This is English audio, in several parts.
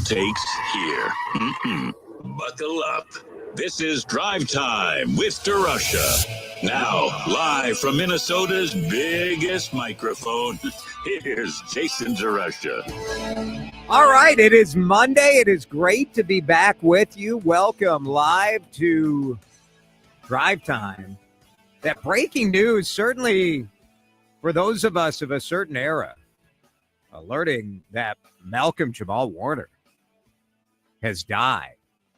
takes here. Buckle up. This is Drive Time with DeRUSH. Now, live from Minnesota's biggest microphone, here's Jason DeRUSH. All right, it is Monday. It is great to be back with you. Welcome live to Drive Time. That breaking news, certainly for those of us of a certain era, alerting that Malcolm Jamal Warner has died.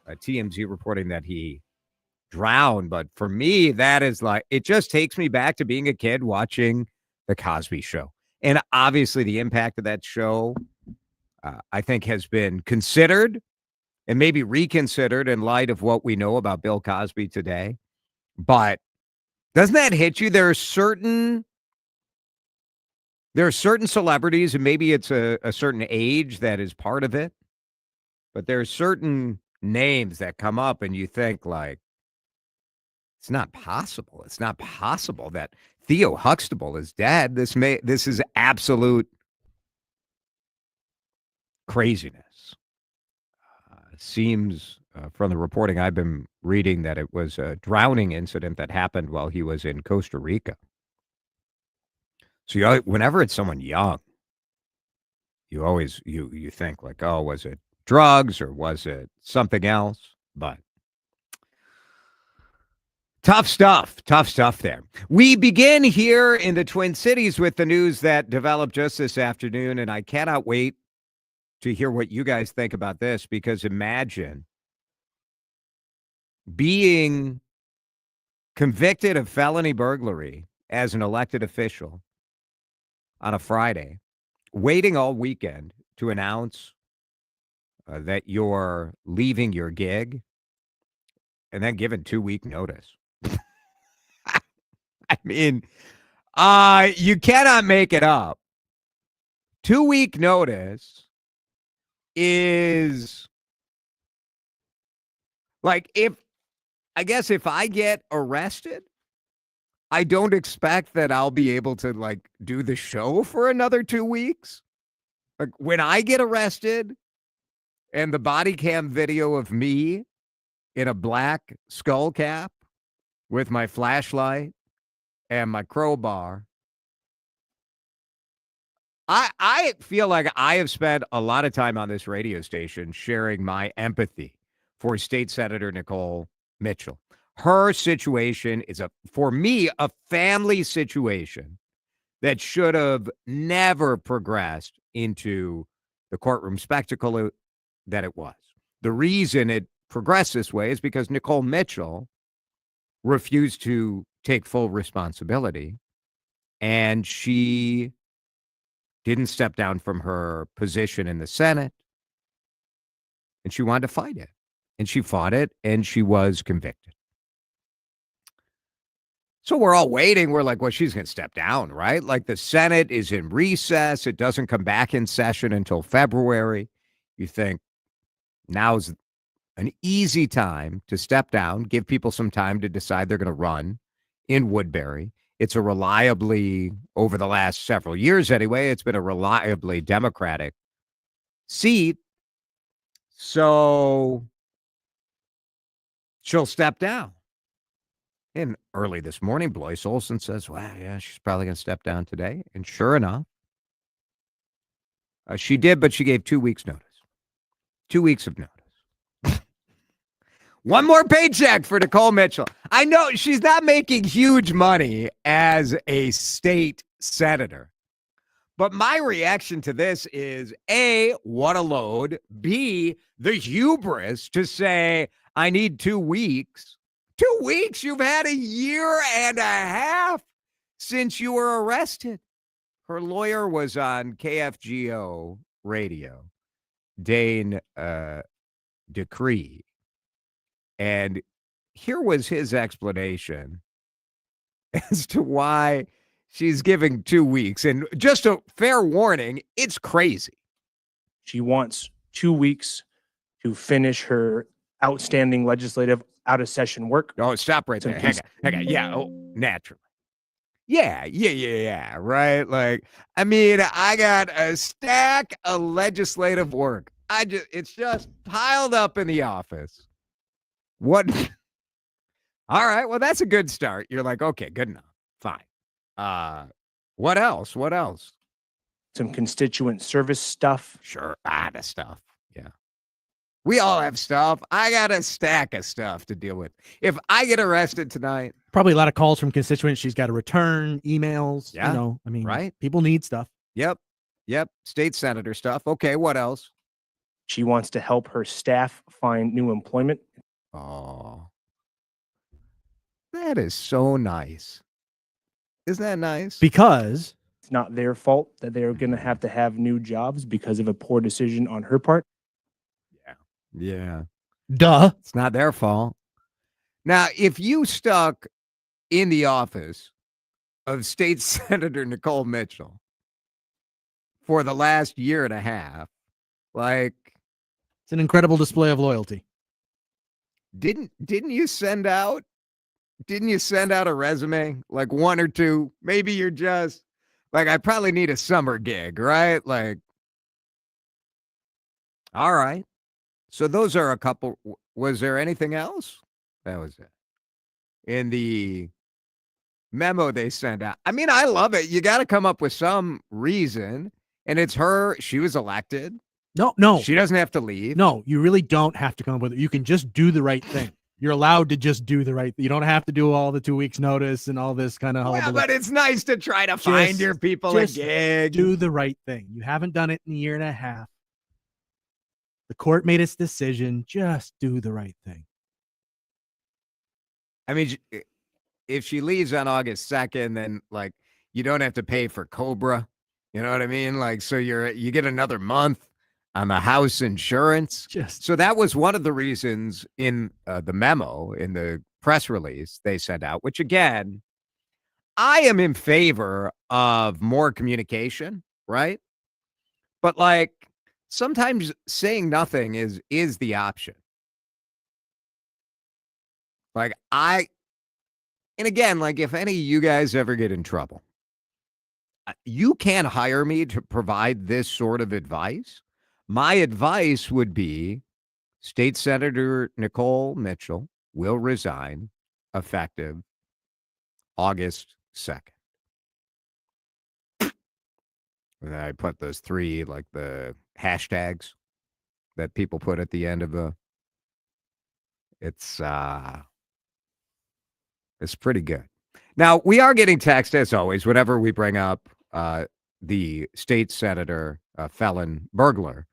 TMZ reporting that he drowned. But for me, that is like, it just takes me back to being a kid watching The Cosby Show. And obviously the impact of that show, I think, has been considered and maybe reconsidered in light of what we know about Bill Cosby today. But doesn't that hit you? There are certain celebrities, and maybe it's a certain age that is part of it, but there are certain names that come up and you think, like, it's not possible. It's not possible that Theo Huxtable is dead. This is absolute craziness. Seems from the reporting I've been reading that it was a drowning incident that happened while he was in Costa Rica. So whenever it's someone young, you always you think like, oh, was it drugs or was it something else? But tough stuff there. We begin here in the Twin Cities with the news that developed just this afternoon, and I cannot wait to hear what you guys think about this, because imagine being convicted of felony burglary as an elected official on a Friday, waiting all weekend to announce that you're leaving your gig, and then given 2-week notice. I mean, you cannot make it up. 2-week notice is like, if I get arrested, I don't expect that I'll be able to like do the show for another 2 weeks. Like when I get arrested and the body cam video of me in a black skull cap with my flashlight and my crowbar, I feel like I have spent a lot of time on this radio station sharing my empathy for State Senator Nicole Mitchell. Her situation is, for me, a family situation that should have never progressed into the courtroom spectacle that it was. The reason it progressed this way is because Nicole Mitchell refused to take full responsibility, and she didn't step down from her position in the Senate, and she wanted to fight it. And she fought it, and she was convicted. So we're all waiting. We're like, well, she's going to step down, right? Like the Senate is in recess. It doesn't come back in session until February. You think now's an easy time to step down, give people some time to decide they're going to run in Woodbury. It's a reliably, over the last several years anyway, it's been a reliably Democratic seat. So she'll step down. And early this morning, Blois Olson says, well, yeah, she's probably going to step down today. And sure enough, she did, but she gave 2 weeks notice. 2 weeks of notice. One more paycheck for Nicole Mitchell. I know she's not making huge money as a state senator, but my reaction to this is, A, what a load. B, the hubris to say, I need 2 weeks. 2 weeks? You've had a year and a half since you were arrested. Her lawyer was on KFGO radio, Dane Decree. And here was his explanation as to why she's giving 2 weeks. And just a fair warning, it's crazy. She wants 2 weeks to finish her outstanding legislative out-of-session work. Oh, stop right there. Hang on. Yeah, naturally. Yeah, right? Like, I mean, I got a stack of legislative work it's just piled up in the office. What? All right. Well, that's a good start. You're like, okay, good enough. Fine. What else? What else? Some constituent service stuff. Sure. The stuff. Yeah. We all have stuff. I got a stack of stuff to deal with. If I get arrested tonight. Probably a lot of calls from constituents she's got to return, emails. Yeah. I mean, right. People need stuff. Yep. State senator stuff. Okay. What else? She wants to help her staff find new employment. Oh, that is so nice. Isn't that nice? Because it's not their fault that they're going to have new jobs because of a poor decision on her part. Yeah. Duh. It's not their fault. Now, if you stuck in the office of State Senator Nicole Mitchell for the last year and a half, like, it's an incredible display of loyalty. Didn't you send out a resume, like one or two? Maybe you're just like, I probably need a summer gig, right? Like, all right. So those are a couple. Was there anything else? That was it. In the memo they sent out. I mean, I love it. You got to come up with some reason. And it's her. She was elected. No. She doesn't have to leave. No, you really don't have to come up with it. You can just do the right thing. You're allowed to just do the right thing. You don't have to do all the 2 weeks notice and all this kind of. Yeah, but it's nice to try to find your people a gig. Do the right thing. You haven't done it in a year and a half. The court made its decision. Just do the right thing. I mean, if she leaves on August 2nd, then like you don't have to pay for Cobra. You know what I mean? Like, so you get another month on the house insurance. So that was one of the reasons in the memo, in the press release they sent out, which again, I am in favor of more communication, right? But like sometimes saying nothing is the option. Like and again, like if any of you guys ever get in trouble, you can't hire me to provide this sort of advice. My advice would be State Senator Nicole Mitchell will resign effective August 2nd. And I put those three, like the hashtags that people put at the end of it's pretty good. Now, we are getting text, as always, whenever we bring up the state senator, felon, burglar.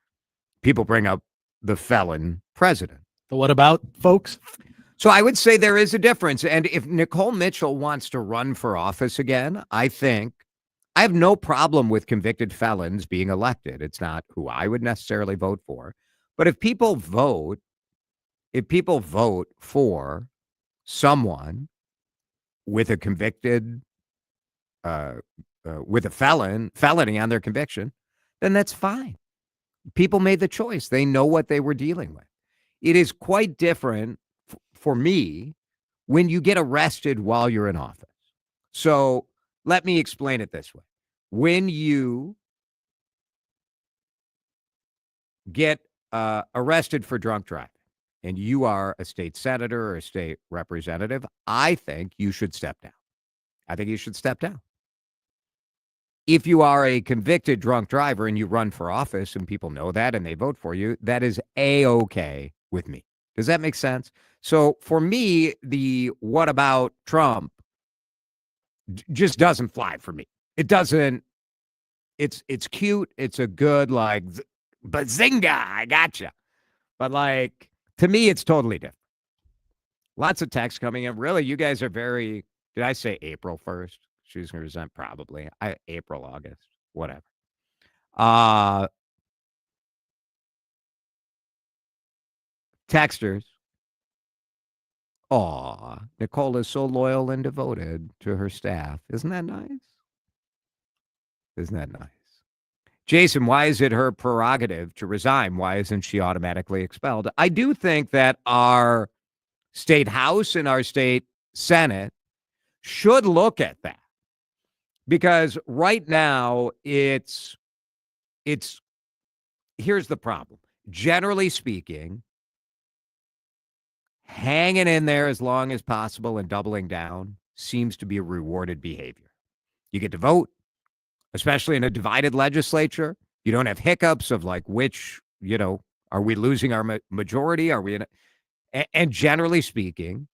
People bring up the felon president. So what about, folks? So I would say there is a difference. And if Nicole Mitchell wants to run for office again, I have no problem with convicted felons being elected. It's not who I would necessarily vote for. But if people vote for someone with a convicted, with a felony on their conviction, then that's fine. People made the choice. They know what they were dealing with. It is quite different for me when you get arrested while you're in office. So let me explain it this way. When you get arrested for drunk driving and you are a state senator or a state representative, I think you should step down. I think you should step down. If you are a convicted drunk driver and you run for office and people know that and they vote for you, that is A-okay with me. Does that make sense? So for me, the what about Trump just doesn't fly for me. It doesn't. It's cute. It's a good, like, bazinga, I gotcha. But like, to me, it's totally different. Lots of text coming in. Really, you guys are very, did I say April 1st? She's going to resign probably. April, August, whatever. Texters. Aw, Nicole is so loyal and devoted to her staff. Isn't that nice? Isn't that nice? Jason, why is it her prerogative to resign? Why isn't she automatically expelled? I do think that our state house and our state senate should look at that. Because right now, here's the problem. generally speaking, hanging in there as long as possible and doubling down seems to be a rewarded behavior. You get to vote, especially in a divided legislature. You don't have hiccups of like which, are we losing our majority? Are we in and generally speaking,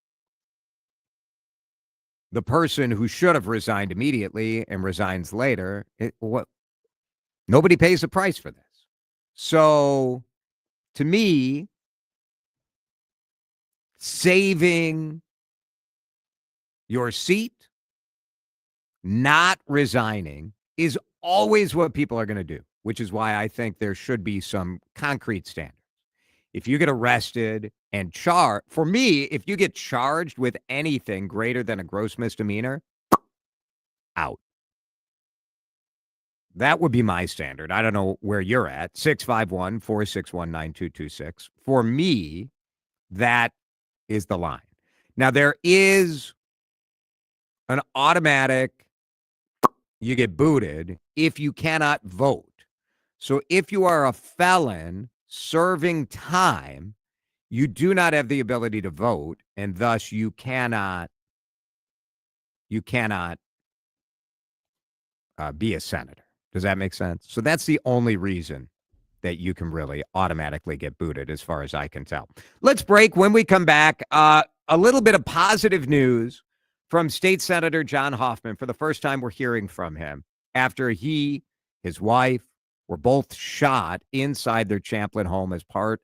the person who should have resigned immediately and resigns later, nobody pays the price for this. So to me, saving your seat, not resigning, is always what people are going to do, which is why I think there should be some concrete standards. If you get arrested and charged, for me, if you get charged with anything greater than a gross misdemeanor, out. That would be my standard. I don't know where you're at. 651-461-9226. For me, that is the line. Now, there is an automatic, you get booted if you cannot vote. So if you are a felon serving time, you do not have the ability to vote, and thus you cannot be a senator. Does that make sense? So that's the only reason that you can really automatically get booted, as far as I can tell. Let's break. When we come back, a little bit of positive news from State Senator John Hoffman. For the first time, we're hearing from him after he, his wife, were both shot inside their Champlin home as part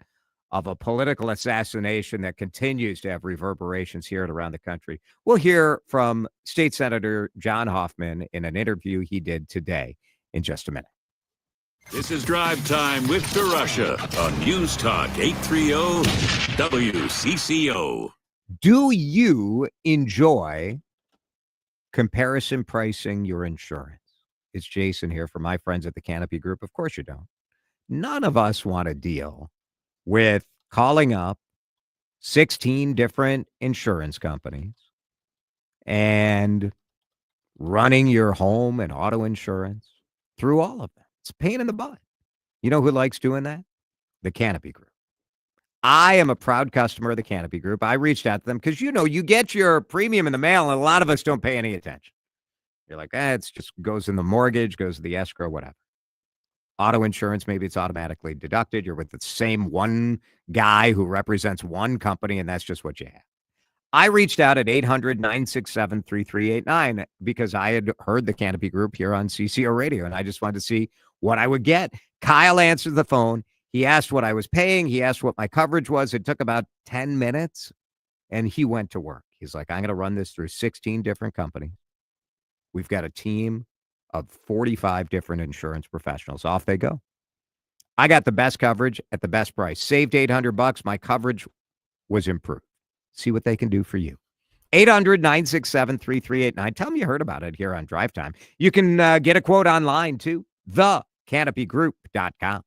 of a political assassination that continues to have reverberations here and around the country. We'll hear from State Senator John Hoffman in an interview he did today in just a minute. This is Drive Time with DeRUSH on News Talk 830 WCCO. Do you enjoy comparison pricing your insurance? It's Jason here for my friends at the Canopy Group. Of course you don't. None of us want to deal with calling up 16 different insurance companies and running your home and auto insurance through all of them. It's a pain in the butt. You know who likes doing that? The Canopy Group. I am a proud customer of the Canopy Group. I reached out to them because, you get your premium in the mail, and a lot of us don't pay any attention. You're like, it's just goes in the mortgage, goes to the escrow, whatever. Auto insurance, maybe it's automatically deducted. You're with the same one guy who represents one company, and that's just what you have. I reached out at 800-967-3389 because I had heard the Canopy Group here on CCO Radio, and I just wanted to see what I would get. Kyle answered the phone. He asked what I was paying. He asked what my coverage was. It took about 10 minutes, and he went to work. He's like, I'm going to run this through 16 different companies. We've got a team of 45 different insurance professionals. Off they go. I got the best coverage at the best price. Saved $800. My coverage was improved. See what they can do for you. 800-967-3389. Tell them you heard about it here on Drive Time. You can get a quote online too. thecanopygroup.com.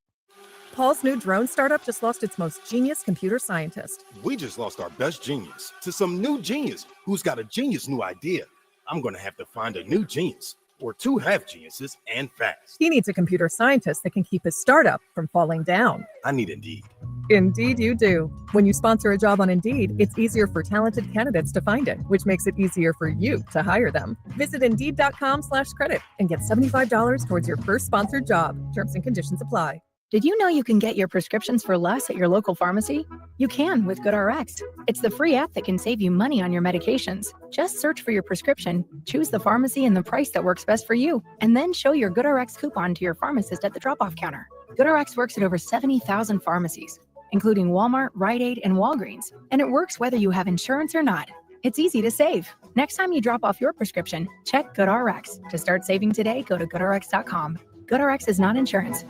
Paul's new drone startup just lost its most genius computer scientist. We just lost our best genius to some new genius who's got a genius new idea. I'm going to have to find a new genius or two half geniuses and fast. He needs a computer scientist that can keep his startup from falling down. I need Indeed. Indeed you do. When you sponsor a job on Indeed, it's easier for talented candidates to find it, which makes it easier for you to hire them. Visit Indeed.com/credit and get $75 towards your first sponsored job. Terms and conditions apply. Did you know you can get your prescriptions for less at your local pharmacy? You can with GoodRx. It's the free app that can save you money on your medications. Just search for your prescription, choose the pharmacy and the price that works best for you, and then show your GoodRx coupon to your pharmacist at the drop-off counter. GoodRx works at over 70,000 pharmacies, including Walmart, Rite Aid, and Walgreens, and it works whether you have insurance or not. It's easy to save. Next time you drop off your prescription, check GoodRx. To start saving today, go to GoodRx.com. GoodRx is not insurance.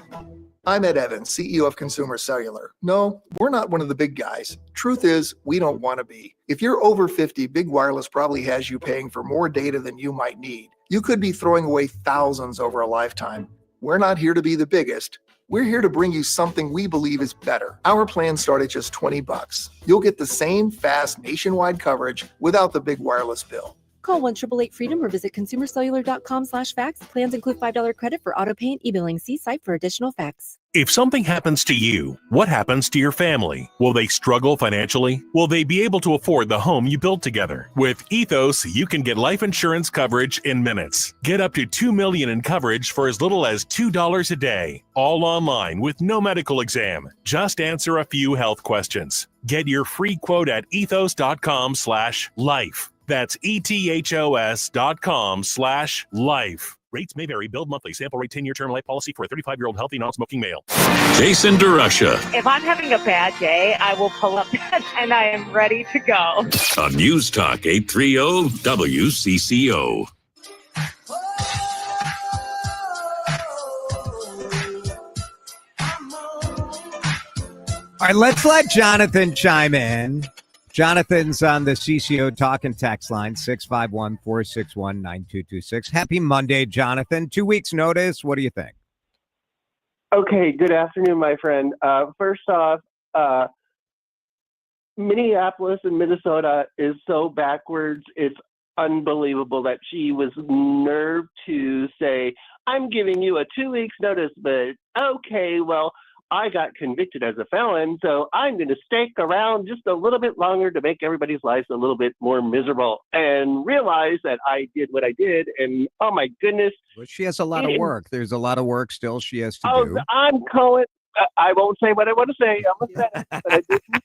I'm Ed Evans, CEO of Consumer Cellular. No, we're not one of the big guys. Truth is, we don't want to be. If you're over 50, Big Wireless probably has you paying for more data than you might need. You could be throwing away thousands over a lifetime. We're not here to be the biggest. We're here to bring you something we believe is better. Our plans start at just $20. You'll get the same fast nationwide coverage without the big wireless bill. Call 1-888-FREEDOM or visit consumercellular.com/facts. Plans include $5 credit for auto pay and e-billing. See site for additional facts. If something happens to you, what happens to your family? Will they struggle financially? Will they be able to afford the home you built together? With Ethos, you can get life insurance coverage in minutes. Get up to $2 million in coverage for as little as $2 a day. All online with no medical exam. Just answer a few health questions. Get your free quote at ethos.com/life. That's ethos.com/life. Rates may vary. Billed monthly. Sample rate 10-year term life policy for a 35-year-old healthy non-smoking male. Jason DeRusha If I'm having a bad day, I will pull up and I am ready to go. on News Talk 830 WCCO. All right, let's let Jonathan chime in. Jonathan's on the CCO talk and text line, 651-461-9226. Happy Monday, Jonathan. 2 weeks notice. What do you think? Okay, good afternoon, my friend. First off, Minneapolis and Minnesota is so backwards. It's unbelievable that she was nerve to say, I'm giving you a 2 weeks notice, but okay, well, I got convicted as a felon, so I'm going to stick around just a little bit longer to make everybody's lives a little bit more miserable and realize that I did what I did. And oh my goodness. Well, she has a lot of work. There's a lot of work still she has to do. I'm calling. I won't say what I want to say. I'm a sentence, but I didn't.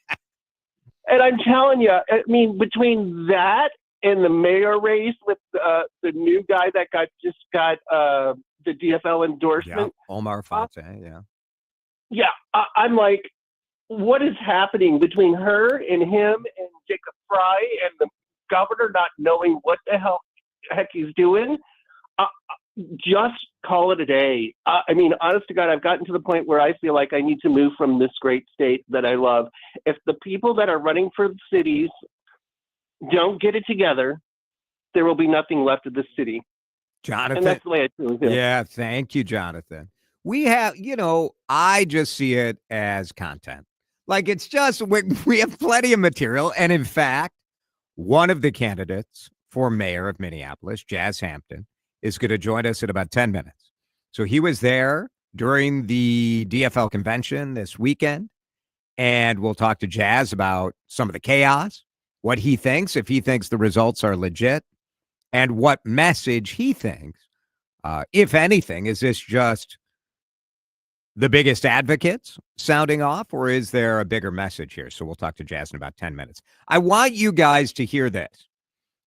And I'm telling you, I mean, between that and the mayor race with the new guy that just got the DFL endorsement. Yeah, Omar Fonte, yeah. Yeah, I'm like, what is happening between her and him and Jacob Fry and the governor not knowing what the heck he's doing? Just call it a day. I mean, honest to God, I've gotten to the point where I feel like I need to move from this great state that I love. If the people that are running for the cities don't get it together, there will be nothing left of the city. Jonathan. And that's the way I truly feel. Yeah, thank you, Jonathan. We have, I just see it as content. Like, it's just, we have plenty of material. And in fact, one of the candidates for mayor of Minneapolis, Jazz Hampton, is going to join us in about 10 minutes. So he was there during the DFL convention this weekend. And we'll talk to Jazz about some of the chaos, what he thinks, if he thinks the results are legit, and what message he thinks, if anything, is this just the biggest advocates sounding off, or is there a bigger message here? So we'll talk to Jazz in about 10 minutes. I want you guys to hear this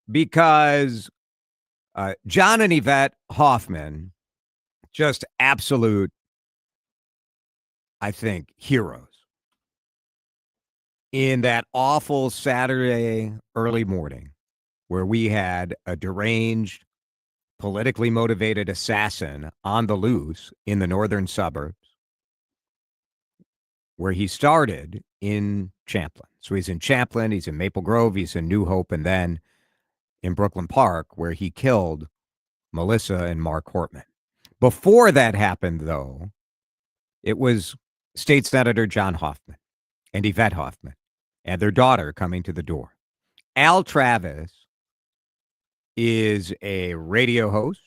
because John and Yvette Hoffman, just absolute, I think, heroes in that awful Saturday early morning where we had a deranged, politically motivated assassin on the loose in the northern suburbs, where he started in Champlin. So he's in Champlin, he's in Maple Grove, he's in New Hope, and then in Brooklyn Park, where he killed Melissa and Mark Hortman. Before that happened, though, it was State Senator John Hoffman and Yvette Hoffman and their daughter coming to the door. Al Travis is a radio host,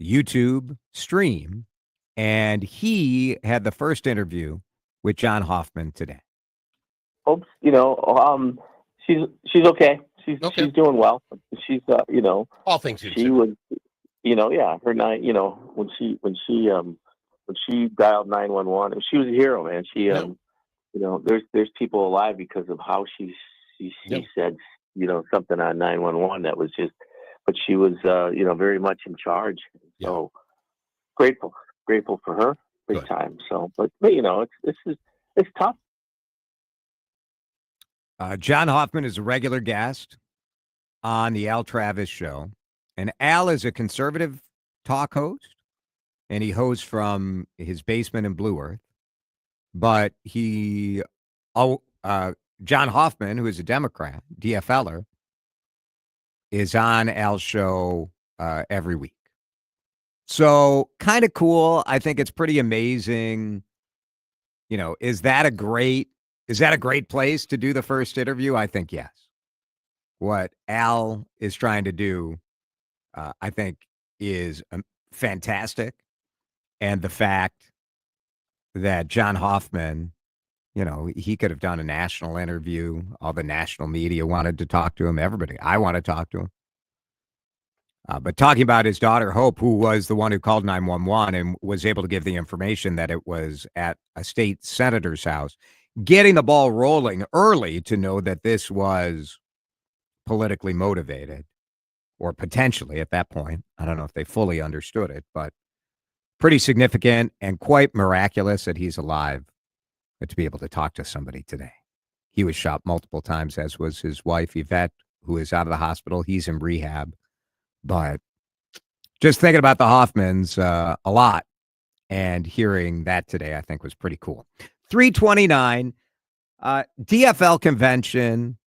YouTube stream, and he had the first interview with John Hoffman today. Hopes, she's okay. She's doing well. She's all things she was, her night, when she dialed 911, she was a hero, man. She there's people alive because of how she said something on 911 that was just, but she was very much in charge. So grateful for her. Big time. So, but it's tough. John Hoffman is a regular guest on the Al Travis show, and Al is a conservative talk host, and he hosts from his basement in Blue Earth. But John Hoffman, who is a Democrat, DFLer, is on Al's show every week. So kind of cool. I think it's pretty amazing. Is that a great place to do the first interview? I think yes. what Al is trying to do, I think, is fantastic. And the fact that John Hoffman, he could have done a national interview. All the national media wanted to talk to him. Everybody. I want to talk to him. But talking about his daughter, Hope, who was the one who called 911 and was able to give the information that it was at a state senator's house, getting the ball rolling early to know that this was politically motivated, or potentially at that point. I don't know if they fully understood it, but pretty significant and quite miraculous that he's alive to be able to talk to somebody today. He was shot multiple times, as was his wife, Yvette, who is out of the hospital. He's in rehab. But just thinking about the Hoffmans a lot, and hearing that today, I think was pretty cool. 329, DFL convention.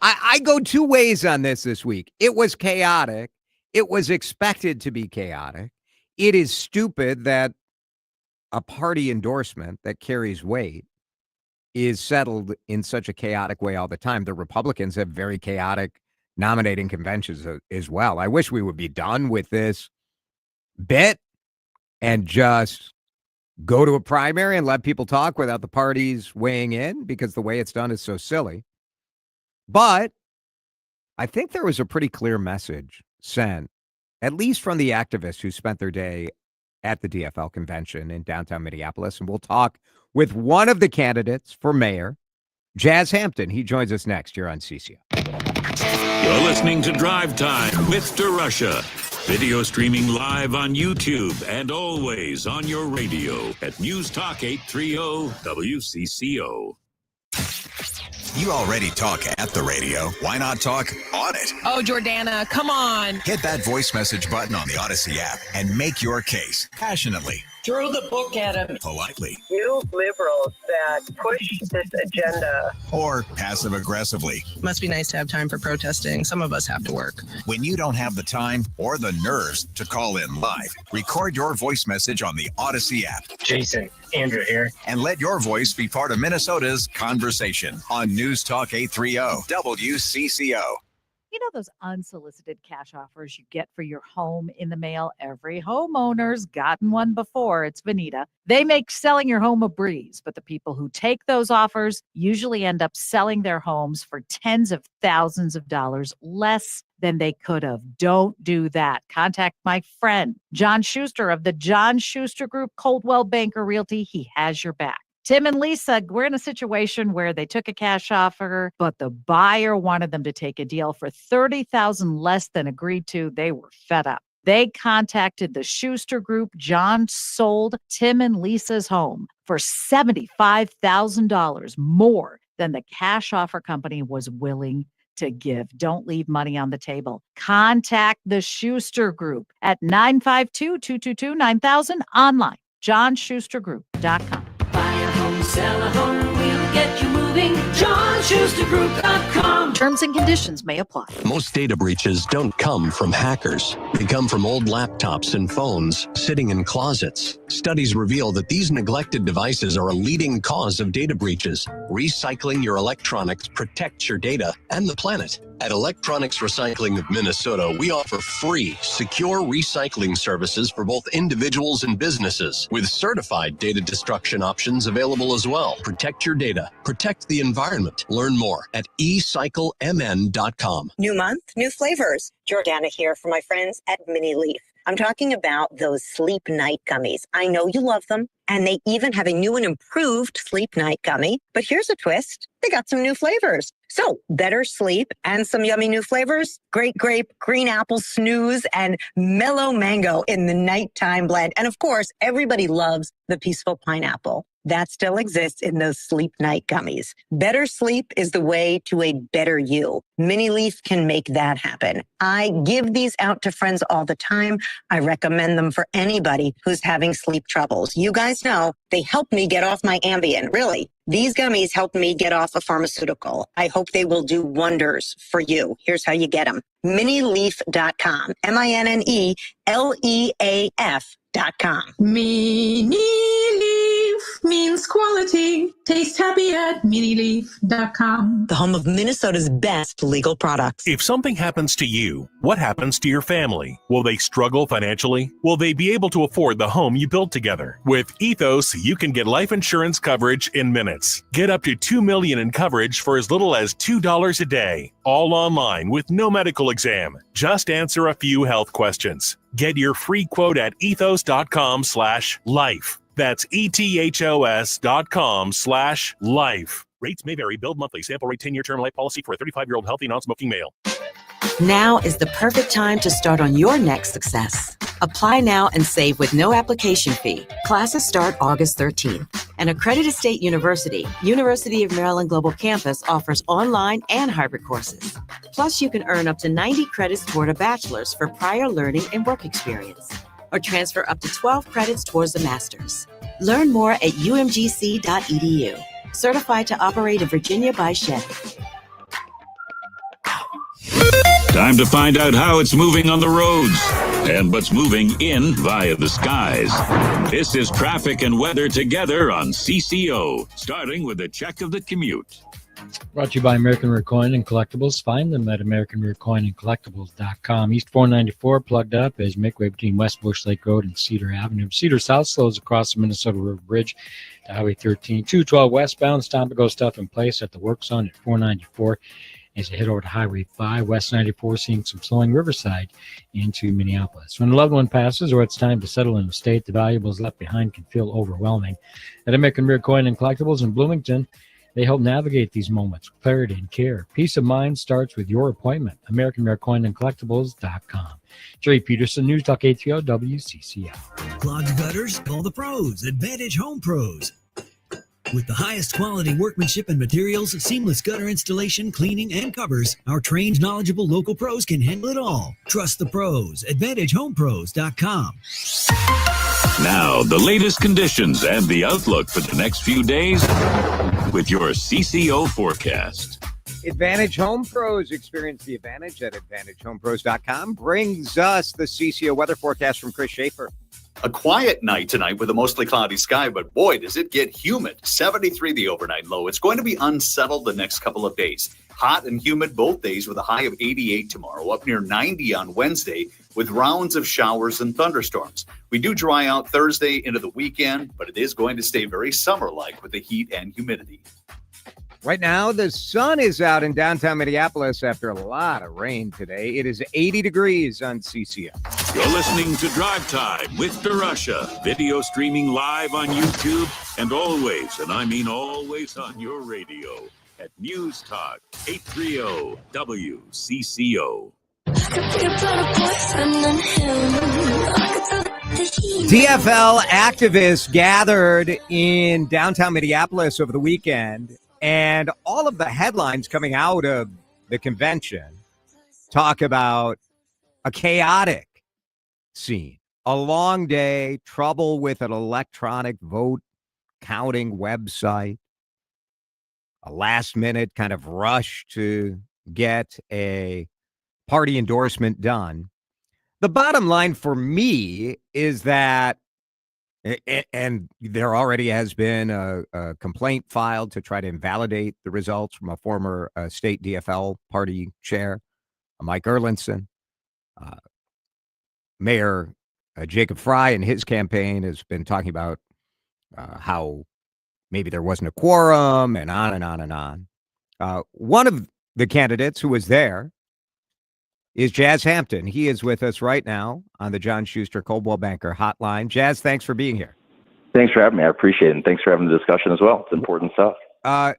I go two ways on this week. It was chaotic. It was expected to be chaotic. It is stupid that a party endorsement that carries weight is settled in such a chaotic way all the time. The Republicans have very chaotic nominating conventions as well. I wish we would be done with this bit and just go to a primary and let people talk without the parties weighing in, because the way it's done is so silly. But I think there was a pretty clear message sent, at least from the activists who spent their day at the DFL convention in downtown Minneapolis. And we'll talk with one of the candidates for mayor, Jazz Hampton. He joins us next here on CCO. You're listening to Drive Time with DeRUSH. Video streaming live on YouTube and always on your radio at News Talk 830 WCCO. You already talk at the radio. Why not talk on it? Oh, Jordana, come on. Hit that voice message button on the Odyssey app and make your case passionately. Throw the book at him. Politely. You liberals that push this agenda. Or passive aggressively. Must be nice to have time for protesting. Some of us have to work. When you don't have the time or the nerves to call in live, record your voice message on the Odyssey app. Jason, Andrew here. And let your voice be part of Minnesota's conversation on News Talk 830 WCCO. You know those unsolicited cash offers you get for your home in the mail? Every homeowner's gotten one before. It's Vanita. They make selling your home a breeze, but the people who take those offers usually end up selling their homes for tens of thousands of dollars less than they could have. Don't do that. Contact my friend, John Schuster of the John Schuster Group, Coldwell Banker Realty. He has your back. Tim and Lisa, we're in a situation where they took a cash offer, but the buyer wanted them to take a deal for $30,000 less than agreed to. They were fed up. They contacted the Schuster Group. John sold Tim and Lisa's home for $75,000 more than the cash offer company was willing to give. Don't leave money on the table. Contact the Schuster Group at 952-222-9000 online, johnschustergroup.com. Sell a home, we'll get you moving. JohnSchusterGroup.com. Terms and conditions may apply. Most data breaches don't come from hackers. They come from old laptops and phones sitting in closets. Studies reveal that these neglected devices are a leading cause of data breaches. Recycling your electronics protects your data and the planet. At Electronics Recycling of Minnesota, we offer free, secure recycling services for both individuals and businesses, with certified data destruction options available as well. Protect your data. Protect the environment. Learn more at eCycleMN.com. New month, new flavors. Jordana here for my friends at Mini Leaf. I'm talking about those Sleep Night gummies. I know you love them, and they even have a new and improved Sleep Night gummy. But here's a twist. They got some new flavors. So better sleep and some yummy new flavors. Great grape, green apple snooze, and mellow mango in the nighttime blend. And of course, everybody loves the peaceful pineapple. That still exists in those Sleep Night gummies. Better sleep is the way to a better you. Mini Leaf can make that happen. I give these out to friends all the time. I recommend them for anybody who's having sleep troubles. You guys know they help me get off my Ambien, really. These gummies help me get off a pharmaceutical. I hope they will do wonders for you. Here's how you get them. Minileaf.com. MINNELEAF.com. Mini Leaf. means quality. Taste happy at minileaf.com. The home of Minnesota's best legal products. If something happens to you, what happens to your family? Will they struggle financially? Will they be able to afford the home you built together? With Ethos, you can get life insurance coverage in minutes. Get up to $2 million in coverage for as little as $2 a day. All online with no medical exam. Just answer a few health questions. Get your free quote at ethos.com/life. That's ethos.com/life. Rates may vary. Billed monthly. Sample rate 10-year term life policy for a 35-year-old healthy non-smoking male. Now is the perfect time to start on your next success. Apply now and save with no application fee. Classes start August 13th. An accredited state university, University of Maryland Global Campus, offers online and hybrid courses. Plus, you can earn up to 90 credits toward a bachelor's for prior learning and work experience, or transfer up to 12 credits towards a master's. Learn more at umgc.edu. Certified to operate in Virginia by Chevy. Time to find out how it's moving on the roads and what's moving in via the skies. This is traffic and weather together on CCO, starting with a check of the commute. Brought to you by American Rare Coin and Collectibles. Find them at AmericanRareCoinAndCollectibles.com. East 494 plugged up as midway between West Bush Lake Road and Cedar Avenue. Cedar South slows across the Minnesota River Bridge to Highway 13. 212 westbound, stop and go stuff in place at the work zone at 494. As you head over to Highway 5, West 94, seeing some slowing Riverside into Minneapolis. When a loved one passes or it's time to settle in a state, the valuables left behind can feel overwhelming. At American Rare Coin and Collectibles in Bloomington, they help navigate these moments with clarity and care. Peace of mind starts with your appointment. AmericanRareCoinAndCollectibles.com. Jerry Peterson, News Talk 830 WCCO. Clogged gutters? Call the pros, Advantage Home Pros. With the highest quality workmanship and materials, seamless gutter installation, cleaning, and covers, our trained, knowledgeable local pros can handle it all. Trust the pros. AdvantageHomePros.com. Now, the latest conditions and the outlook for the next few days with your CCO forecast. Advantage Home Pros. Experience the advantage at AdvantageHomePros.com. Brings us the CCO weather forecast from Chris Schaefer. A quiet night tonight with a mostly cloudy sky, but boy, does it get humid. 73 the overnight low. It's going to be unsettled the next couple of days. Hot and humid both days with a high of 88 tomorrow, up near 90 on Wednesday with rounds of showers and thunderstorms. We do dry out Thursday into the weekend, but it is going to stay very summer-like with the heat and humidity. Right now, the sun is out in downtown Minneapolis after a lot of rain today. It is 80 degrees on CCO. You're listening to Drive Time with DeRUSH, video streaming live on YouTube and always, and I mean always, on your radio at News Talk 830 WCCO. DFL activists gathered in downtown Minneapolis over the weekend. And all of the headlines coming out of the convention talk about a chaotic scene, a long day, trouble with an electronic vote counting website, a last-minute kind of rush to get a party endorsement done. The bottom line for me is that, and there already has been a complaint filed to try to invalidate the results from a former state DFL party chair, Mike Erlinson. Mayor Jacob Fry in his campaign has been talking about how maybe there wasn't a quorum and on and on and on. One of the candidates who was there is Jazz Hampton. He is with us right now on the John Schuster Coldwell Banker hotline. Jazz, thanks for being here. Thanks for having me. I appreciate it. And thanks for having the discussion as well. It's important stuff. I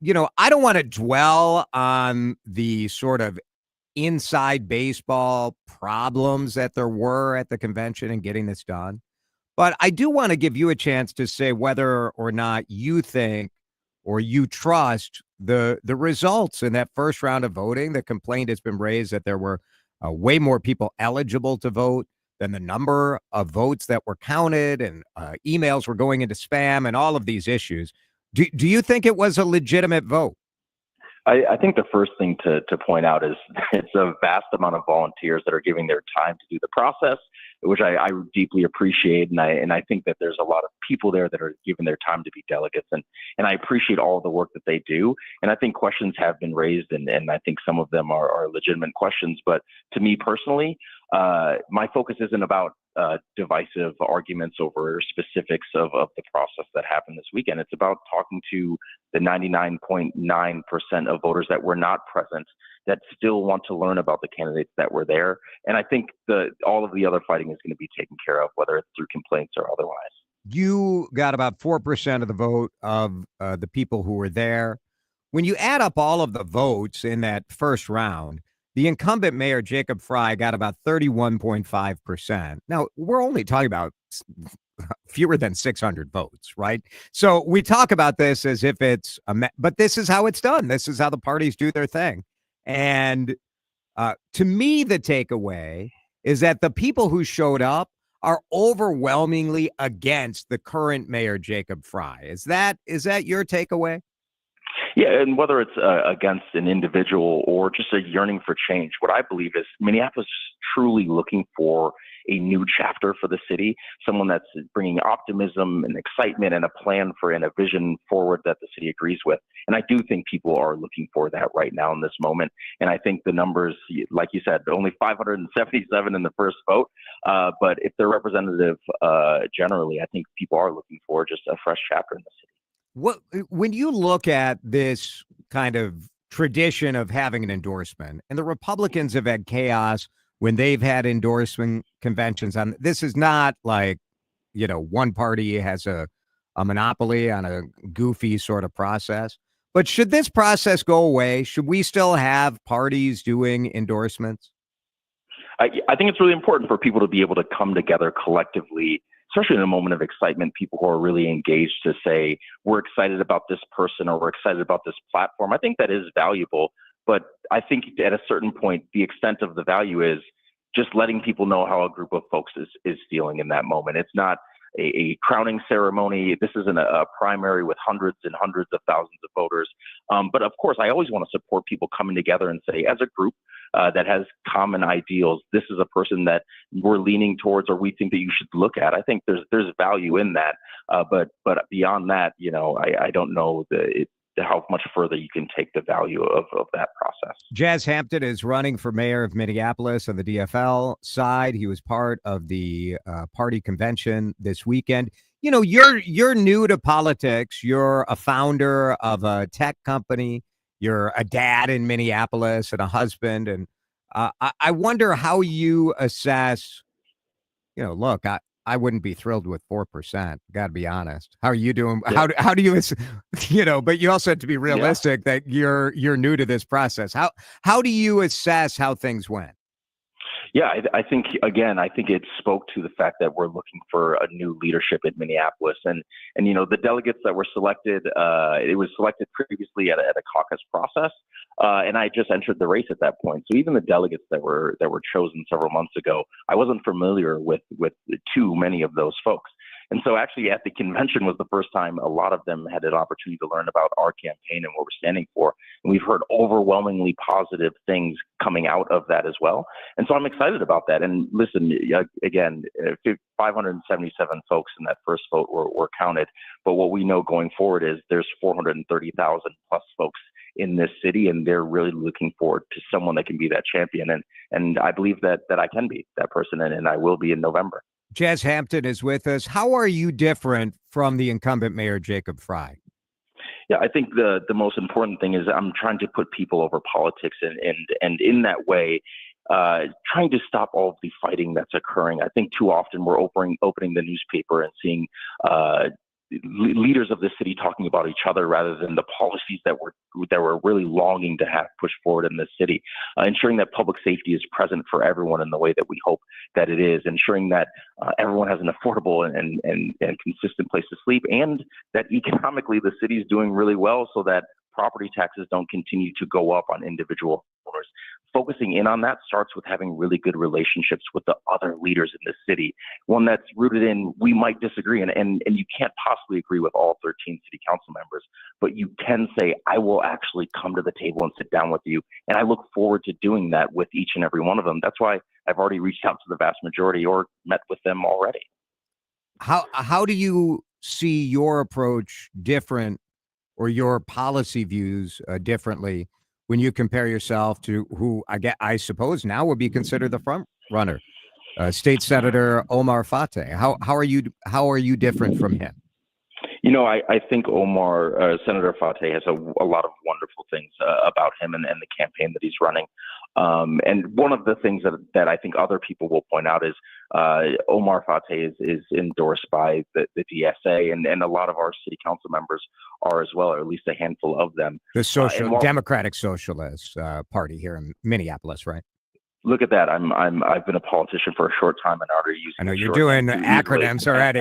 don't want to dwell on the sort of inside baseball problems that there were at the convention and getting this done. But I do want to give you a chance to say whether or not you think or you trust the results in that first round of voting. The complaint has been raised that there were way more people eligible to vote than the number of votes that were counted, and emails were going into spam and all of these issues. Do you think it was a legitimate vote? I think the first thing to point out is it's a vast amount of volunteers that are giving their time to do the process, which I deeply appreciate. And I think that there's a lot of people there that are giving their time to be delegates. And I appreciate all of the work that they do. And I think questions have been raised, and I think some of them are legitimate questions. But to me personally, my focus isn't about divisive arguments over specifics of the process that happened this weekend. It's about talking to the 99.9% of voters that were not present that still want to learn about the candidates that were there. And I think all of the other fighting is going to be taken care of, whether it's through complaints or otherwise. You got about 4% of the vote of the people who were there. When you add up all of the votes in that first round, the incumbent mayor, Jacob Fry, got about 31.5%. Now, we're only talking about fewer than 600 votes, right? So we talk about this as if it's but this is how it's done. This is how the parties do their thing. And to me, the takeaway is that the people who showed up are overwhelmingly against the current mayor, Jacob Fry. Is that your takeaway? Yeah, and whether it's against an individual or just a yearning for change, what I believe is Minneapolis is truly looking for a new chapter for the city, someone that's bringing optimism and excitement and a plan for and a vision forward that the city agrees with. And I do think people are looking for that right now in this moment. And I think the numbers, like you said, only 577 in the first vote. But if they're representative generally, I think people are looking for just a fresh chapter in the city. When you look at this kind of tradition of having an endorsement, and the Republicans have had chaos when they've had endorsement conventions on, this is not like, one party has a monopoly on a goofy sort of process. But should this process go away? Should we still have parties doing endorsements? I think it's really important for people to be able to come together collectively, especially in a moment of excitement, people who are really engaged to say, we're excited about this person or we're excited about this platform. I think that is valuable. But I think at a certain point, the extent of the value is just letting people know how a group of folks is feeling in that moment. It's not a crowning ceremony. This isn't a primary with hundreds and hundreds of thousands of voters. But of course, I always want to support people coming together and say, as a group that has common ideals, this is a person that we're leaning towards or we think that you should look at. I think there's value in that. But beyond that, I don't know how much further you can take the value of that process. Jazz Hampton is running for mayor of Minneapolis on the DFL side. He was part of the party convention this weekend. You're new to politics. You're a founder of a tech company. You're a dad in Minneapolis and a husband. And I wonder how you assess, look, I wouldn't be thrilled with 4%. Got to be honest. How are you doing? Yeah. How do you, but you also have to be realistic that you're new to this process. How do you assess how things went? Yeah, I think it spoke to the fact that we're looking for a new leadership in Minneapolis. And the delegates that were selected, it was selected previously at a caucus process. And I just entered the race at that point. So even the delegates that were chosen several months ago, I wasn't familiar with too many of those folks. And so actually at the convention was the first time a lot of them had an opportunity to learn about our campaign and what we're standing for. And we've heard overwhelmingly positive things coming out of that as well. And so I'm excited about that. And listen, again, 577 folks in that first vote were counted. But what we know going forward is there's 430,000 plus folks in this city, and they're really looking forward to someone that can be that champion. And I believe that I can be that person, and I will be in November. Jazz Hampton is with us. How are you different from the incumbent mayor, Jacob Fry? Yeah, I think the most important thing is I'm trying to put people over politics, and in that way, trying to stop all of the fighting that's occurring. I think too often we're opening the newspaper and seeing leaders of the city talking about each other rather than the policies that we're really longing to have pushed forward in this city. Ensuring that public safety is present for everyone in the way that we hope that it is. Ensuring that everyone has an affordable and consistent place to sleep, and that economically the city is doing really well so that property taxes don't continue to go up on individual owners. focusing in on that starts with having really good relationships with the other leaders in the city. One that's rooted in, we might disagree, and you can't possibly agree with all 13 city council members, but you can say, I will actually come to the table and sit down with you. And I look forward to doing that with each and every one of them. That's why I've already reached out to the vast majority or met with them already. How do you see your approach different, or your policy views differently, when you compare yourself to who I suppose now would be considered the front runner, State Senator Omar Fateh? How are you different from him? You know, I think Senator Fateh has a lot of wonderful things about him and the campaign that he's running. And one of the things that I think other people will point out is Omar Fateh is endorsed by the DSA, and a lot of our city council members are as well, or at least a handful of them. The Democratic Socialist Party here in Minneapolis, right? Look at that! I've been a politician for a short time and already using. I know you're doing acronyms already.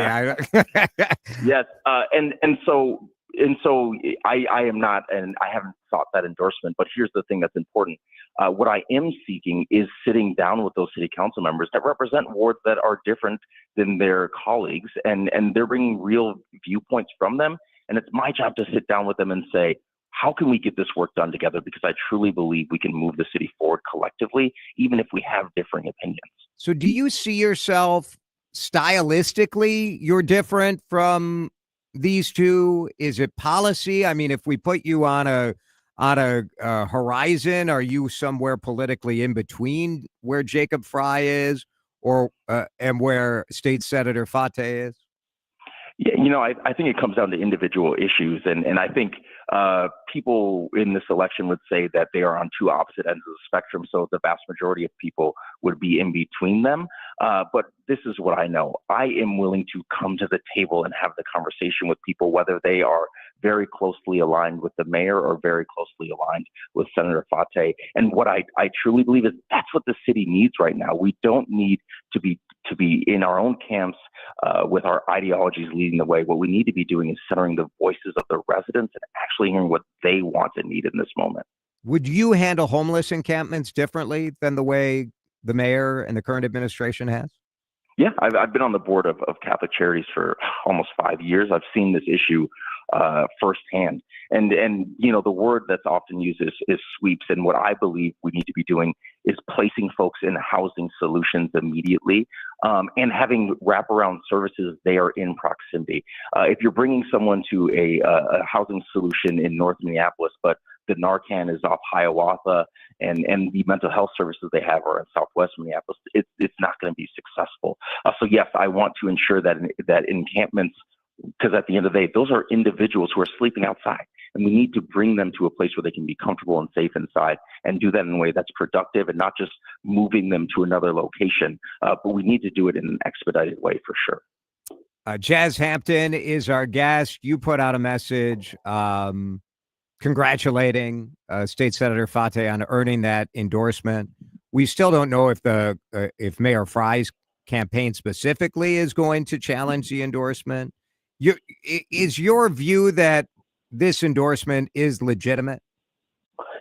Yes, and so I am not, and I haven't sought that endorsement. But here's the thing that's important: what I am seeking is sitting down with those city council members that represent wards that are different than their colleagues, and they're bringing real viewpoints from them. And it's my job to sit down with them and say, how can we get this work done together? Because I truly believe we can move the city forward collectively, even if we have differing opinions. So do you see yourself stylistically, you're different from these two? Is it policy? I mean, if we put you on a horizon, are you somewhere politically in between where Jacob Fry is, or and where State Senator Fateh is? Yeah, you know, I think it comes down to individual issues, and I think people in this election would say that they are on two opposite ends of the spectrum, so the vast majority of people would be in between them. But this is what I know. I am willing to come to the table and have the conversation with people, whether they are very closely aligned with the mayor or very closely aligned with Senator Fateh. And what I truly believe is that's what the city needs right now. We don't need to be in our own camps with our ideologies leading the way. What we need to be doing is centering the voices of the residents and actually hearing what they want and need in this moment. Would you handle homeless encampments differently than the way the mayor and the current administration has? Yeah, I've been on the board of Catholic Charities for almost 5 years. I've seen this issue firsthand. And you know, the word that's often used is sweeps. And what I believe we need to be doing is placing folks in housing solutions immediately, and having wraparound services there in proximity. If you're bringing someone to a housing solution in North Minneapolis, but the Narcan is off Hiawatha, and the mental health services they have are in Southwest Minneapolis, it's not going to be successful. So yes, I want to ensure that encampments, because at the end of the day, those are individuals who are sleeping outside, and we need to bring them to a place where they can be comfortable and safe inside, and do that in a way that's productive and not just moving them to another location. But we need to do it in an expedited way for sure. Jazz Hampton is our guest. You put out a message congratulating State Senator Fateh on earning that endorsement. We still don't know if Mayor Fry's campaign specifically is going to challenge the endorsement. Is your view that this endorsement is legitimate?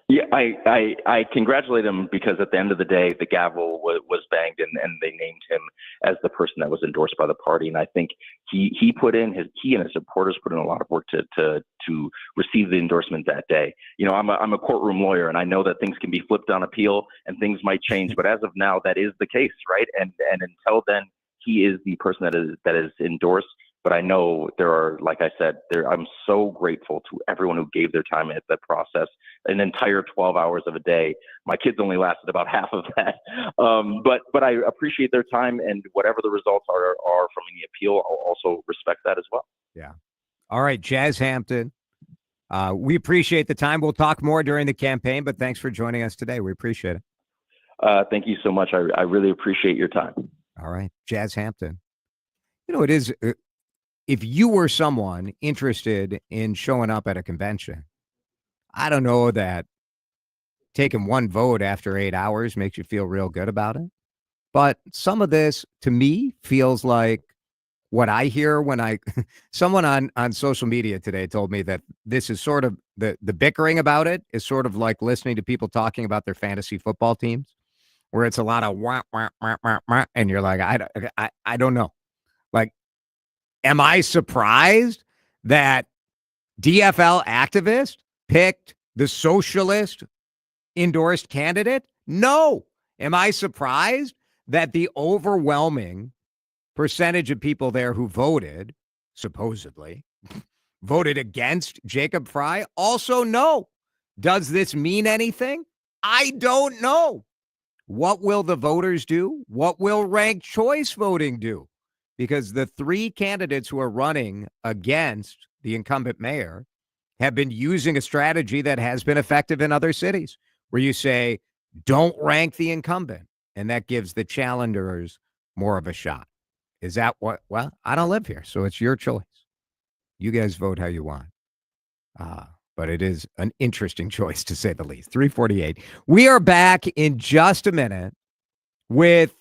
Yeah, I congratulate him, because at the end of the day, the gavel was banged, and they named him as the person that was endorsed by the party. And I think he and his supporters put in a lot of work to receive the endorsement that day. You know, I'm a courtroom lawyer, and I know that things can be flipped on appeal and things might change, but as of now, that is the case, right? And until then, he is the person that is endorsed. But I know there are, like I said, I'm so grateful to everyone who gave their time at the process, an entire 12 hours of a day. My kids only lasted about half of that. But I appreciate their time, and whatever the results are from any appeal, I'll also respect that as well. Yeah. All right, Jazz Hampton. We appreciate the time. We'll talk more during the campaign, but thanks for joining us today. We appreciate it. Thank you so much. I really appreciate your time. All right, Jazz Hampton. You know, it is... if you were someone interested in showing up at a convention, I don't know that taking one vote after 8 hours makes you feel real good about it. But some of this, to me, feels like what I hear when someone on social media today told me that this is sort of the bickering about it is sort of like listening to people talking about their fantasy football teams, where it's a lot of wah, wah, wah, wah, wah, and you're like, I don't know. Like, am I surprised that DFL activist picked the socialist endorsed candidate? No. Am I surprised that the overwhelming percentage of people there who voted, supposedly, voted against Jacob Fry? Also, no. Does this mean anything? I don't know. What will the voters do? What will ranked choice voting do? Because the three candidates who are running against the incumbent mayor have been using a strategy that has been effective in other cities, where you say, don't rank the incumbent, and that gives the challengers more of a shot. Is that what? Well, I don't live here, so it's your choice. You guys vote how you want. But it is an interesting choice, to say the least. 3:48. We are back in just a minute with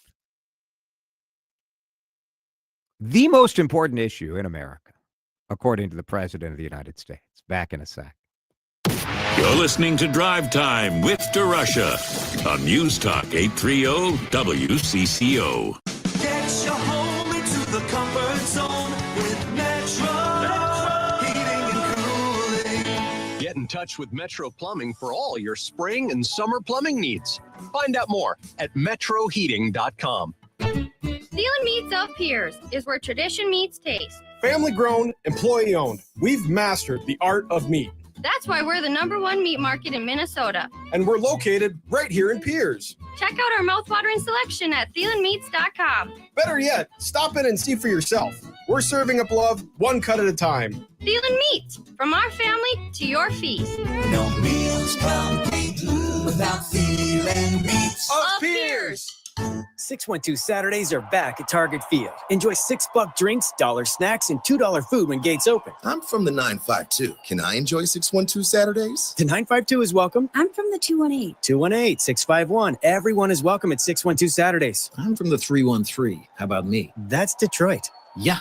the most important issue in America, according to the President of the United States. Back in a sec. You're listening to Drive Time with DeRUSH on News Talk 830 WCCO. Get your home into the comfort zone with Metro Heating and Cooling. Get in touch with Metro Plumbing for all your spring and summer plumbing needs. Find out more at metroheating.com. Thielen Meats of Pierce is where tradition meets taste. Family grown, employee owned. We've mastered the art of meat. That's why we're the #1 meat market in Minnesota. And we're located right here in Pierce. Check out our mouthwatering selection at thielenmeats.com. Better yet, stop in and see for yourself. We're serving up love one cut at a time. Thielen Meats, from our family to your feast. No meals complete without Thielen Meats of Pierce. 612 Saturdays are back at Target Field. Enjoy $6 drinks, $1 snacks, and $2 food when gates open. I'm from the 952. Can I enjoy 612 Saturdays? The 952 is welcome. I'm from the 218. 218, 651. Everyone is welcome at 612 Saturdays. I'm from the 313. How about me? That's Detroit. Yeah.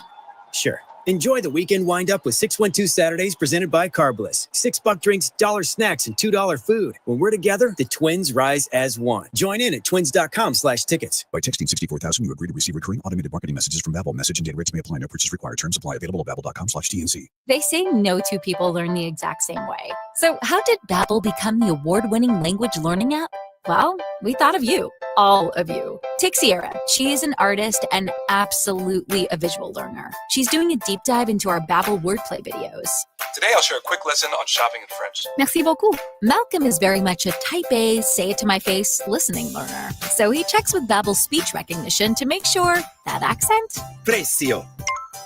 Sure. Enjoy the weekend wind-up with 612 Saturdays presented by Carbliss. $6 drinks, $1 snacks, and $2 food. When we're together, the Twins rise as one. Join in at twins.com/tickets. By texting 64,000, you agree to receive recurring automated marketing messages from Babbel. Message and data rates may apply. No purchase required. Terms apply. Available at babbel.com/TNC. They say no two people learn the exact same way. So how did Babbel become the award-winning language learning app? Well, we thought of you. All of you. Take Sierra. She is an artist and absolutely a visual learner. She's doing a deep dive into our Babbel wordplay videos. Today I'll share a quick lesson on shopping in French. Merci beaucoup. Malcolm is very much a type A, say it to my face listening learner. So he checks with Babbel's speech recognition to make sure that accent. Precio.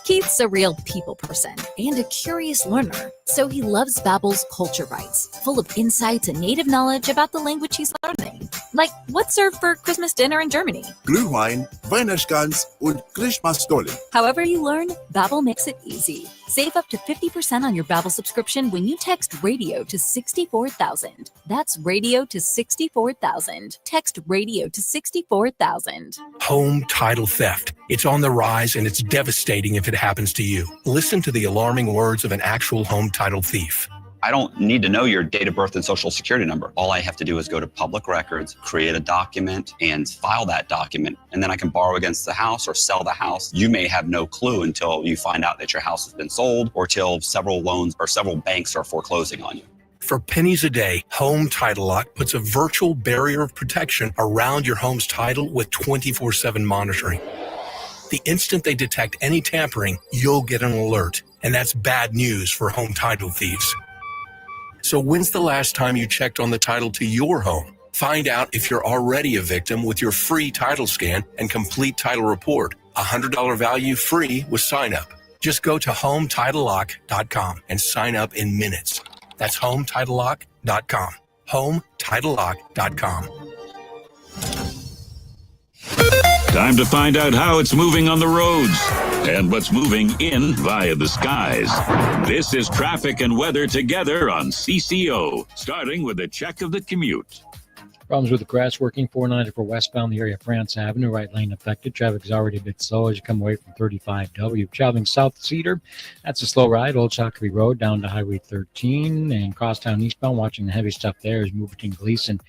Keith's a real people person and a curious learner, so he loves Babbel's Culture Bites, full of insights and native knowledge about the language he's learning. Like, what's served for Christmas dinner in Germany? Glühwein, Weihnachtsgans und Christmasstollen. However you learn, Babbel makes it easy. Save up to 50% on your Babbel subscription when you text radio to 64,000. That's radio to 64,000. Text radio to 64,000. Home title theft. It's on the rise and it's devastating if it happens to you. Listen to the alarming words of an actual home title thief. I don't need to know your date of birth and social security number. All I have to do is go to public records, create a document, and file that document. And then I can borrow against the house or sell the house. You may have no clue until you find out that your house has been sold or till several loans or several banks are foreclosing on you. For pennies a day, Home Title Lock puts a virtual barrier of protection around your home's title with 24/7 monitoring. The instant they detect any tampering, you'll get an alert. And that's bad news for home title thieves. So when's the last time you checked on the title to your home? Find out if you're already a victim with your free title scan and complete title report. $100 value free with sign up. Just go to HomeTitleLock.com and sign up in minutes. That's HomeTitleLock.com. HomeTitleLock.com. Time to find out how it's moving on the roads and what's moving in via the skies. This is traffic and weather together on CCO, starting with a check of the commute. Problems with the grass working 494 westbound, the area of France Avenue, right lane affected. Traffic is already a bit slow as you come away from 35W. Traveling south to Cedar, that's a slow ride. Old Shakopee Road down to Highway 13 and crosstown eastbound. Watching the heavy stuff there is moving between Gleason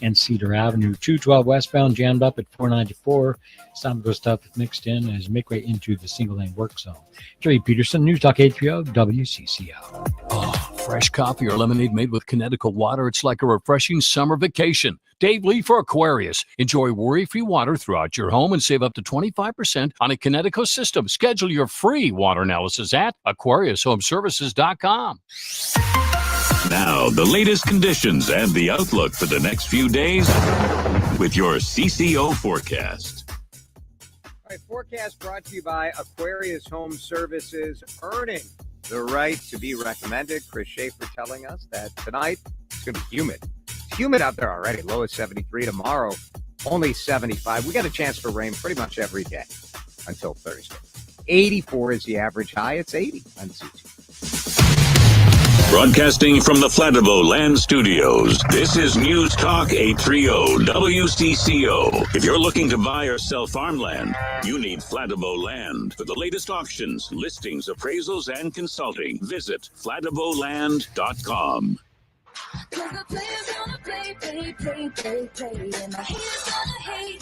and Cedar Avenue. 212 westbound jammed up at 494. Some of the stuff mixed in as you make way into the single lane work zone. Jerry Peterson, News Talk 830 WCCO. Oh, fresh coffee or lemonade made with Connecticut water. It's like a refreshing summer vacation. Dave Lee for Aquarius. Enjoy worry-free water throughout your home and save up to 25% on a Connecticut system. Schedule your free water analysis at AquariusHomeservices.com. Now, the latest conditions and the outlook for the next few days with your CCO forecast. All right, forecast brought to you by Aquarius Home Services, earning the right to be recommended. Chris Schaefer telling us that tonight it's going to be humid. It's humid out there already. Low is 73. Tomorrow, only 75. We got a chance for rain pretty much every day until Thursday. 84 is the average high. It's 80 on CC. Broadcasting from the Flatibo Land Studios, this is News Talk 830 WCCO. If you're looking to buy or sell farmland, you need Flatibo Land. For the latest auctions, listings, appraisals, and consulting, visit flatiboland.com. Cause the players gonna play, and the haters gonna hate,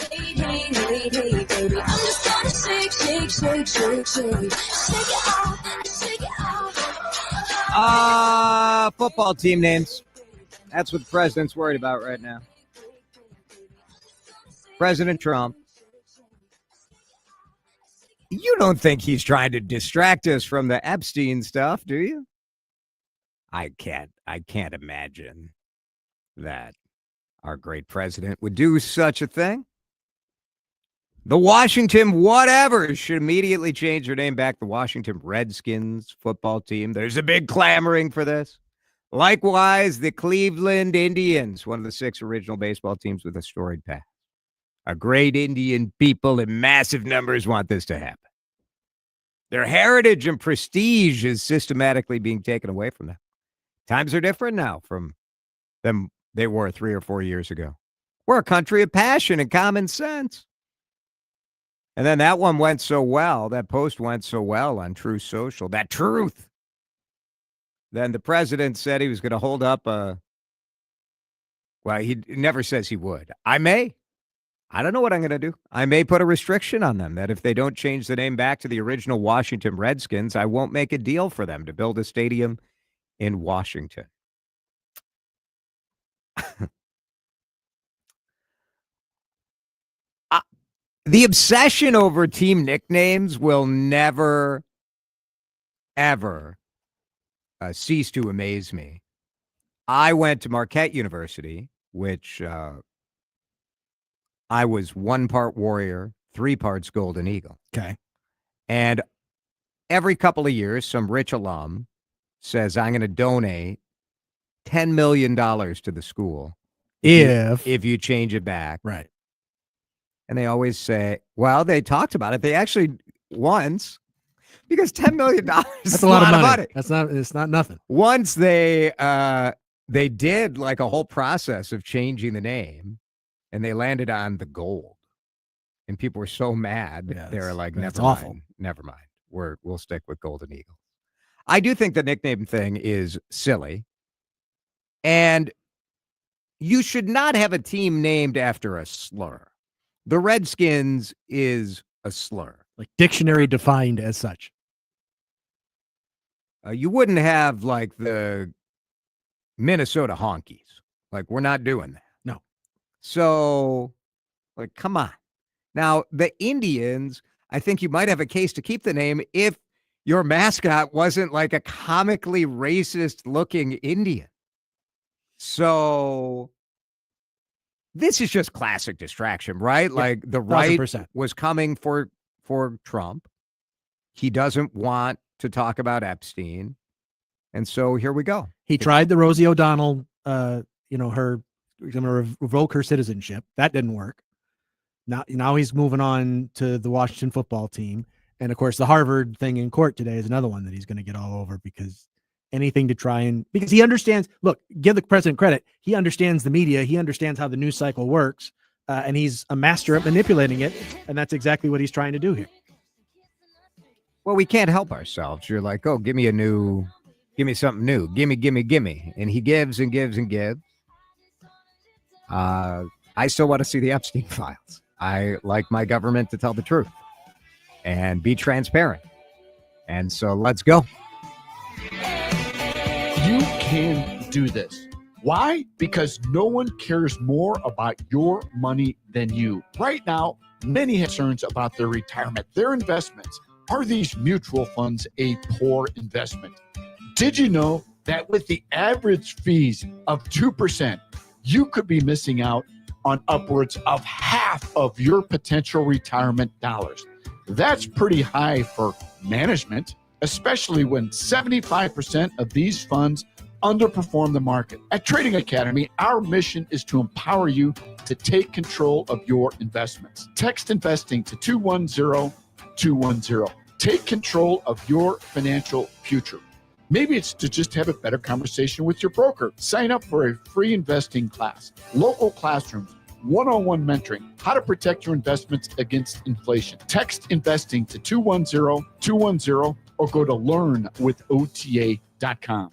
baby. I'm just gonna shake it off. Football team names. That's what the president's worried about right now. President Trump. You don't think he's trying to distract us from the Epstein stuff, do you? I can't imagine that our great president would do such a thing. The Washington whatever should immediately change their name back to the Washington Redskins football team. There's a big clamoring for this. Likewise, the Cleveland Indians, one of the 6 original baseball teams with a storied past. A great Indian people in massive numbers want this to happen. Their heritage and prestige is systematically being taken away from them. Times are different now from them they were 3 or 4 years ago. We're a country of passion and common sense. And then that one went so well, that post went so well on Truth Social, that truth. Then the president said he was going to hold up well, he never says he would. I don't know what I'm going to do. I may put a restriction on them that if they don't change the name back to the original Washington Redskins, I won't make a deal for them to build a stadium in Washington. The obsession over team nicknames will never, ever cease to amaze me. I went to Marquette University, which I was 1 part Warrior, 3 parts Golden Eagle. Okay. And every couple of years, some rich alum says, I'm going to donate $10 million to the school if you change it back. Right. And they always say, well, they talked about it. They actually once, because $10 million is a lot of money. It's not nothing. Once they did like a whole process of changing the name, and they landed on the gold. And people were so mad. They were like, never mind. Never mind. We'll stick with Golden Eagle. I do think the nickname thing is silly. And you should not have a team named after a slur. The Redskins is a slur. Like dictionary defined as such. You wouldn't have like the Minnesota Honkies. Like, we're not doing that. No. So, like, come on. Now, the Indians, I think you might have a case to keep the name if your mascot wasn't like a comically racist looking Indian. So this is just classic distraction, right? Yep. Like the right 1000%. was coming for Trump. He doesn't want to talk about Epstein. And so here we go. He tried the Rosie O'Donnell, her going to revoke her citizenship. That didn't work. Now he's moving on to the Washington football team. And of course, the Harvard thing in court today is another one that he's going to get all over because anything to try and, because he understands, look, give the president credit. He understands the media. He understands how the news cycle works. And he's a master at manipulating it. And that's exactly what he's trying to do here. Well, we can't help ourselves. You're like, oh, give me something new. Gimme. And he gives and gives and gives. I still want to see the Epstein files. I like my government to tell the truth and be transparent. And so let's go. You can do this. Why? Because no one cares more about your money than you. Right now, many have concerns about their retirement, their investments. Are these mutual funds a poor investment? Did you know that with the average fees of 2%, you could be missing out on upwards of half of your potential retirement dollars? That's pretty high for management, especially when 75% of these funds underperform the market. At Trading Academy, our mission is to empower you to take control of your investments. Text investing to 210-210. Take control of your financial future. Maybe it's to just have a better conversation with your broker. Sign up for a free investing class, local classrooms, one-on-one mentoring, how to protect your investments against inflation. Text investing to 210-210 or go to learnwithota.com.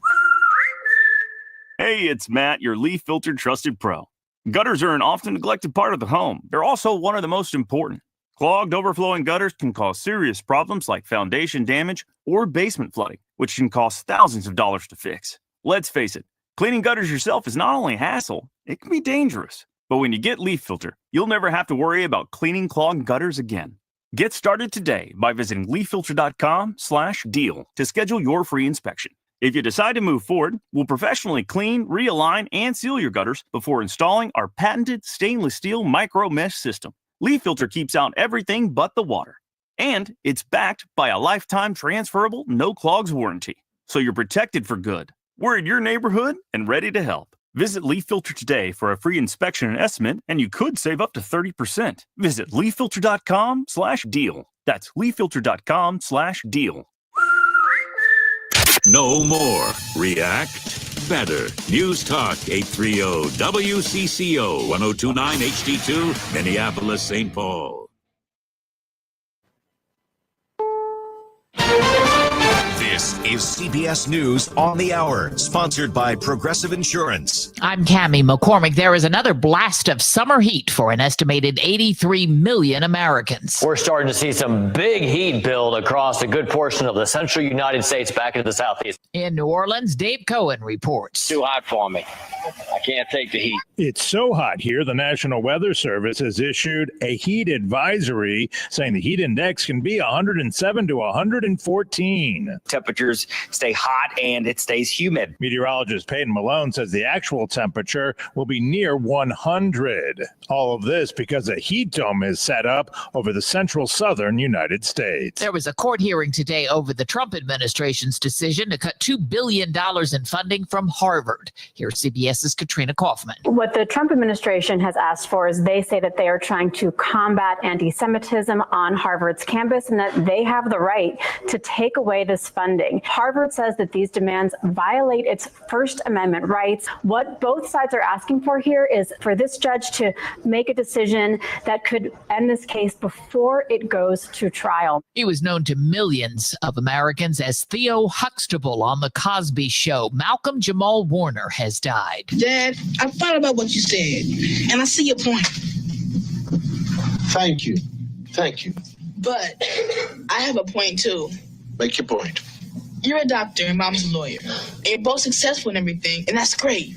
Hey, it's Matt, your leaf filter trusted pro. Gutters are an often neglected part of the home. They're also one of the most important. Clogged, overflowing gutters can cause serious problems like foundation damage or basement flooding, which can cost thousands of dollars to fix. Let's face it, cleaning gutters yourself is not only a hassle, it can be dangerous. But when you get Leaf Filter, you'll never have to worry about cleaning clogged gutters again. Get started today by visiting leaffilter.com/deal to schedule your free inspection. If you decide to move forward, we'll professionally clean, realign, and seal your gutters before installing our patented stainless steel micro mesh system. Leaf Filter keeps out everything but the water. And it's backed by a lifetime transferable no clogs warranty. So you're protected for good. We're in your neighborhood and ready to help. Visit Leaf Filter today for a free inspection and estimate, and you could save up to 30%. Visit leaffilter.com/deal. That's leaffilter.com/deal. No more. React better. News Talk 830 WCCO 1029 HD2 Minneapolis, St. Paul. This is CBS News on the Hour, sponsored by Progressive Insurance. I'm Cammie McCormick. There is another blast of summer heat for an estimated 83 million Americans. We're starting to see some big heat build across a good portion of the central United States back into the southeast. In New Orleans, Dave Cohen reports. Too hot for me. I can't take the heat. It's so hot here, the National Weather Service has issued a heat advisory saying the heat index can be 107 to 114. Temperatures stay hot and it stays humid. Meteorologist Peyton Malone says the actual temperature will be near 100. All of this because a heat dome is set up over the central southern United States. There was a court hearing today over the Trump administration's decision to cut $2 billion in funding from Harvard. Here's CBS's Katrina Kaufman. What the Trump administration has asked for is they say that they are trying to combat anti-Semitism on Harvard's campus and that they have the right to take away this funding. Harvard says that these demands violate its First Amendment rights. What both sides are asking for here is for this judge to make a decision that could end this case before it goes to trial. He was known to millions of Americans as Theo Huxtable on The Cosby Show. Malcolm Jamal Warner has died. Dad, I thought about what you said, and I see your point. Thank you. Thank you. But I have a point, too. Make your point. You're a doctor and Mom's a lawyer. And you're both successful in everything, and that's great.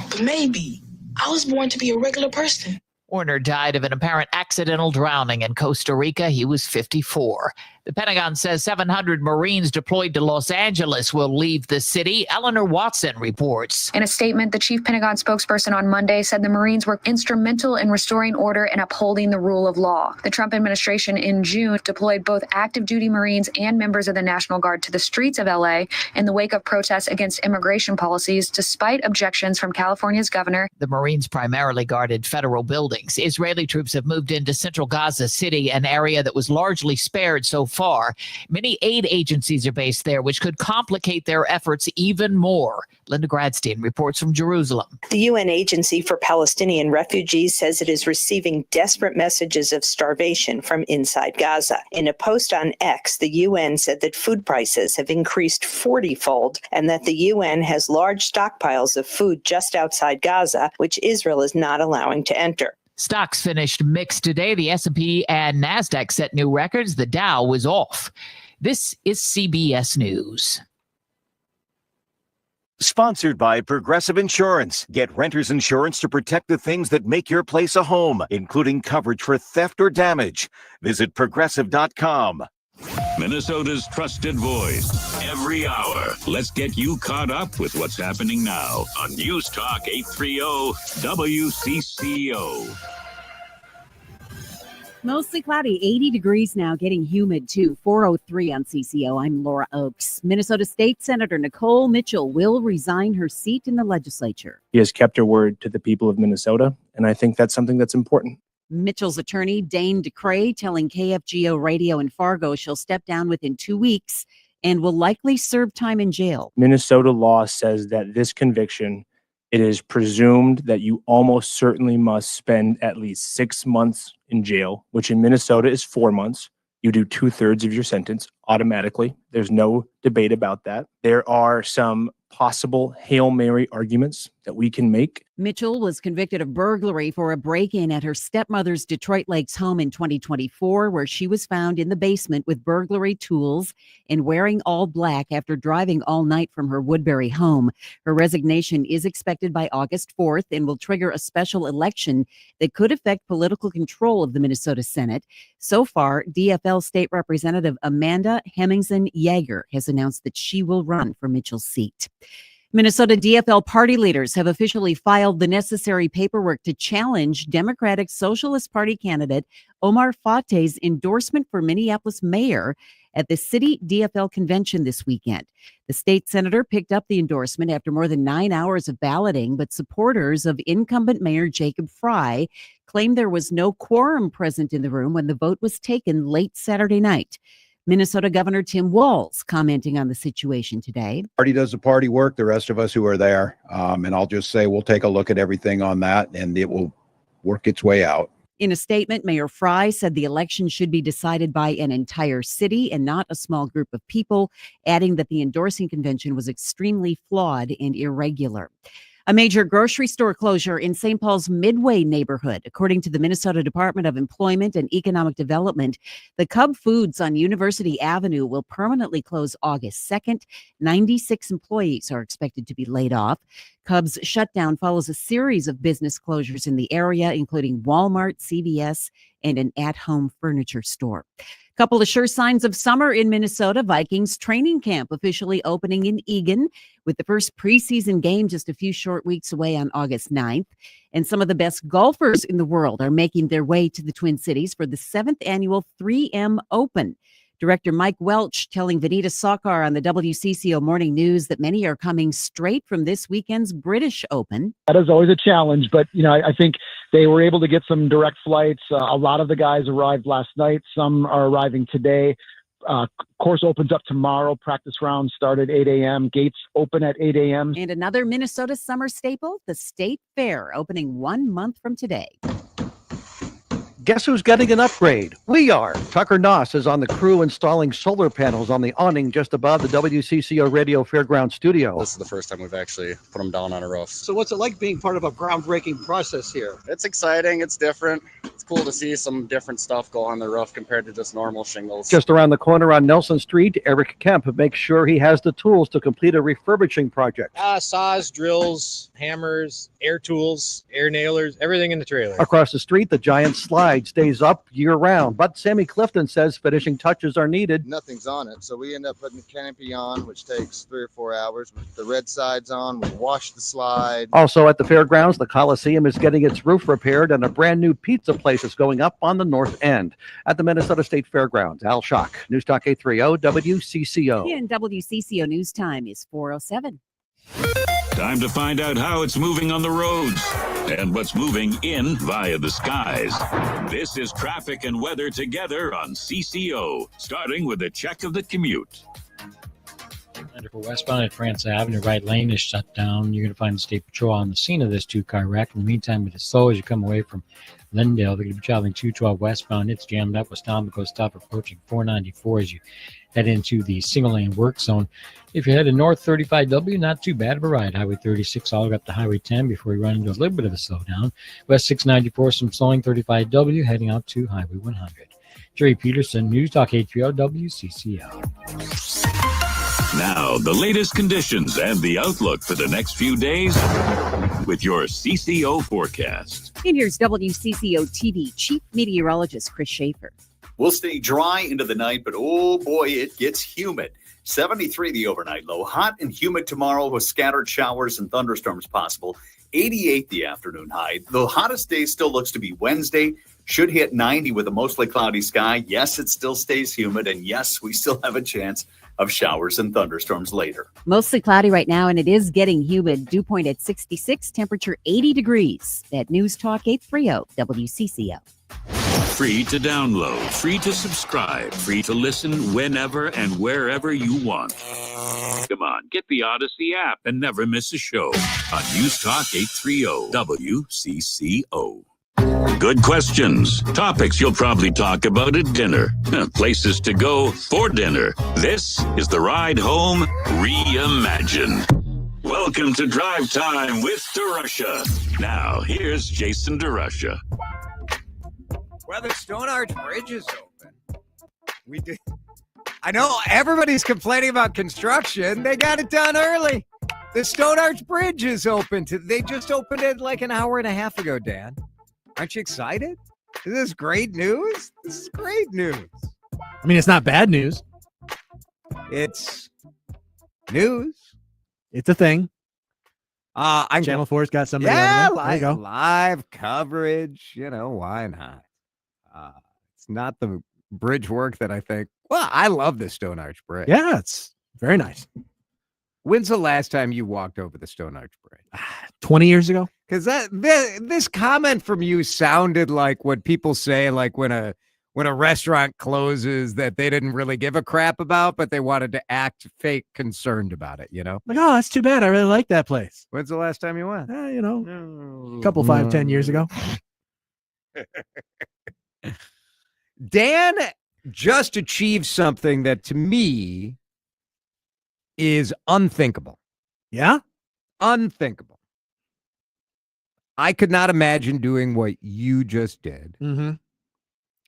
But maybe I was born to be a regular person. Warner died of an apparent accidental drowning in Costa Rica. He was 54. The Pentagon says 700 Marines deployed to Los Angeles will leave the city. Eleanor Watson reports. In a statement, the chief Pentagon spokesperson on Monday said the Marines were instrumental in restoring order and upholding the rule of law. The Trump administration in June deployed both active duty Marines and members of the National Guard to the streets of LA in the wake of protests against immigration policies, despite objections from California's governor. The Marines primarily guarded federal buildings. Israeli troops have moved into central Gaza City, an area that was largely spared so far. Many aid agencies are based there, which could complicate their efforts even more. Linda Gradstein reports from Jerusalem. The UN Agency for Palestinian Refugees says it is receiving desperate messages of starvation from inside Gaza. In a post on X, the UN said that food prices have increased 40-fold and that the UN has large stockpiles of food just outside Gaza, which Israel is not allowing to enter. Stocks finished mixed today. The S&P and NASDAQ set new records. The Dow was off. This is CBS News. Sponsored by Progressive Insurance. Get renter's insurance to protect the things that make your place a home, including coverage for theft or damage. Visit Progressive.com. Minnesota's trusted voice. Every hour. Let's get you caught up with what's happening now on News Talk 830 WCCO. Mostly cloudy, 80 degrees now, getting humid too. 4:03 on CCO. I'm Laura Oakes. Minnesota State Senator Nicole Mitchell will resign her seat in the legislature. She has kept her word to the people of Minnesota, and I think that's something that's important. Mitchell's attorney, Dane DeCray, telling KFGO Radio in Fargo she'll step down within 2 weeks and will likely serve time in jail. Minnesota law says that this conviction, it is presumed that you almost certainly must spend at least 6 months in jail, which in Minnesota is 4 months. You do 2/3 of your sentence automatically. There's no debate about that. There are some possible Hail Mary arguments that we can make. Mitchell was convicted of burglary for a break-in at her stepmother's Detroit Lakes home in 2024, where she was found in the basement with burglary tools and wearing all black after driving all night from her Woodbury home. Her resignation is expected by August 4th and will trigger a special election that could affect political control of the Minnesota Senate. So far, DFL State Representative Amanda Hemmingsen-Yager has announced that she will run for Mitchell's seat. Minnesota DFL party leaders have officially filed the necessary paperwork to challenge Democratic Socialist Party candidate Omar Fateh's endorsement for Minneapolis mayor at the city DFL convention this weekend. The state senator picked up the endorsement after more than 9 hours of balloting, but supporters of incumbent Mayor Jacob Fry claimed there was no quorum present in the room when the vote was taken late Saturday night. Minnesota Governor Tim Walz commenting on the situation today. Party does the party work, the rest of us who are there. And I'll just say we'll take a look at everything on that and it will work its way out. In a statement, Mayor Fry said the election should be decided by an entire city and not a small group of people, adding that the endorsing convention was extremely flawed and irregular. A major grocery store closure in St. Paul's Midway neighborhood. According to the Minnesota Department of Employment and Economic Development, the Cub Foods on University Avenue will permanently close August 2nd. 96 employees are expected to be laid off. Cub's shutdown follows a series of business closures in the area, including Walmart, CVS, and an at-home furniture store. Couple of sure signs of summer in Minnesota. Vikings training camp officially opening in Eagan, with the first preseason game just a few short weeks away on August 9th. And some of the best golfers in the world are making their way to the Twin Cities for the 7th annual 3M Open. Director Mike Welch telling Vanita Sokar on the WCCO Morning News that many are coming straight from this weekend's British Open. That is always a challenge, but I think they were able to get some direct flights. A lot of the guys arrived last night. Some are arriving today. Course opens up tomorrow. Practice rounds start at 8 a.m. Gates open at 8 a.m. And another Minnesota summer staple, the State Fair, opening 1 month from today. Guess who's getting an upgrade? We are. Tucker Noss is on the crew installing solar panels on the awning just above the WCCO Radio Fairground studio. This is the first time we've actually put them down on a roof. So what's it like being part of a groundbreaking process here? It's exciting. It's different. It's cool to see some different stuff go on the roof compared to just normal shingles. Just around the corner on Nelson Street, Eric Kemp makes sure he has the tools to complete a refurbishing project. Saws, drills, hammers, air tools, air nailers, everything in the trailer. Across the street, the giant slide stays up year-round, but Sammy Clifton says finishing touches are needed. Nothing's on it, so we end up putting the canopy on, which takes 3 or 4 hours. With the red sides on, we wash the slide. Also at the fairgrounds, the Coliseum is getting its roof repaired, and a brand new pizza place is going up on the north end. At the Minnesota State Fairgrounds, Al Schock, News Talk 830 WCCO. And WCCO News Time is 4:07. Time to find out how it's moving on the roads and what's moving in via the skies. This is traffic and weather together on CCO, starting with a check of the commute. For westbound at France Avenue, right lane is shut down. You're going to find the State Patrol on the scene of this two-car wreck. In the meantime, it is slow as you come away from Lindale. They're going to be traveling 212 westbound. It's jammed up with Stomach stop approaching 494 as you head into the single-lane work zone. If you're headed north 35W, not too bad of a ride. Highway 36 all the way up to Highway 10 before you run into a little bit of a slowdown. West 694, some slowing 35W, heading out to Highway 100. Jerry Peterson, News Talk 830 WCCO. Now, the latest conditions and the outlook for the next few days with your CCO forecast. And here's WCCO TV Chief Meteorologist Chris Schaefer. We'll stay dry into the night, but oh boy, it gets humid. 73 the overnight low. Hot and humid tomorrow with scattered showers and thunderstorms possible. 88 the afternoon high. The hottest day still looks to be Wednesday. Should hit 90 with a mostly cloudy sky. Yes, it still stays humid. And yes, we still have a chance of showers and thunderstorms later. Mostly cloudy right now, and it is getting humid. Dew point at 66, temperature 80 degrees. At News Talk 830 WCCO. Free to download, free to subscribe, free to listen whenever and wherever you want. Come on, get the Odyssey app and never miss a show on News Talk 830 WCCO. Good questions. Topics you'll probably talk about at dinner. Places to go for dinner. This is the Ride Home Reimagined. Welcome to Drive Time with DeRUSH. Now, here's Jason DeRUSH. Well, the Stone Arch Bridge is open. We did. I know everybody's complaining about construction. They got it done early. The Stone Arch Bridge is open. They just opened it like an hour and a half ago, Dan. Aren't you excited? Is this great news? This is great news. I mean, it's not bad news. It's news. It's a thing. Channel 4's got somebody. Yeah, there you go. Live coverage. You know, why not? It's not the bridge work that I think. Well, I love the Stone Arch Bridge. Yeah, it's very nice. When's the last time you walked over the Stone Arch Bridge? 20 years ago. Because this comment from you sounded like what people say, like when a restaurant closes that they didn't really give a crap about, but they wanted to act fake concerned about it. You know, like, oh, that's too bad. I really like that place. When's the last time you went? A couple 5-10 years ago. Dan just achieved something that to me is unthinkable. Yeah? Unthinkable. I could not imagine doing what you just did. Mm-hmm.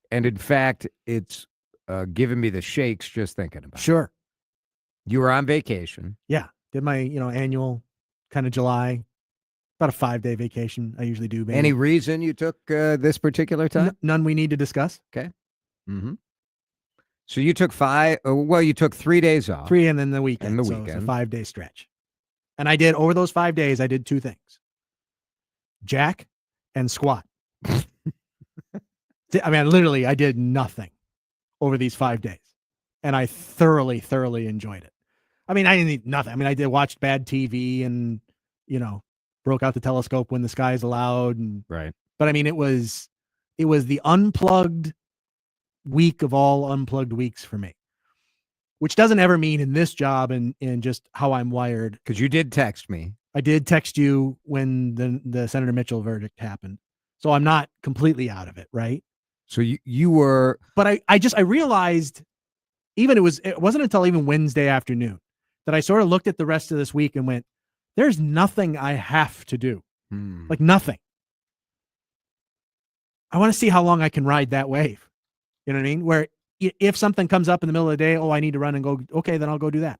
And in fact, it's giving me the shakes just thinking about it. Sure. You were on vacation. Yeah. Did my, annual kind of July, about a 5-day vacation I usually do. Maybe. Any reason you took this particular time? None we need to discuss. Okay. Mm-hmm. So you took you took 3 days off. 3 and then the weekend. And the so weekend. It's a 5-day stretch. And I did, over those 5 days, I did 2 things. Jack and squat. I mean, I did nothing over these 5 days. And I thoroughly, thoroughly enjoyed it. I mean, I didn't eat nothing. I mean, watched bad TV and, broke out the telescope when the sky's allowed. And, right. But I mean, it was the unplugged week of all unplugged weeks for me, which doesn't ever mean in this job and just how I'm wired. Because you did text me. I did text you when the Senator Mitchell verdict happened. So I'm not completely out of it, right? So you were. But I realized it wasn't until even Wednesday afternoon that I sort of looked at the rest of this week and went, there's nothing I have to do. Like nothing. I want to see how long I can ride that wave. You know what I mean? Where if something comes up in the middle of the day, I need to run and go, okay, then I'll go do that.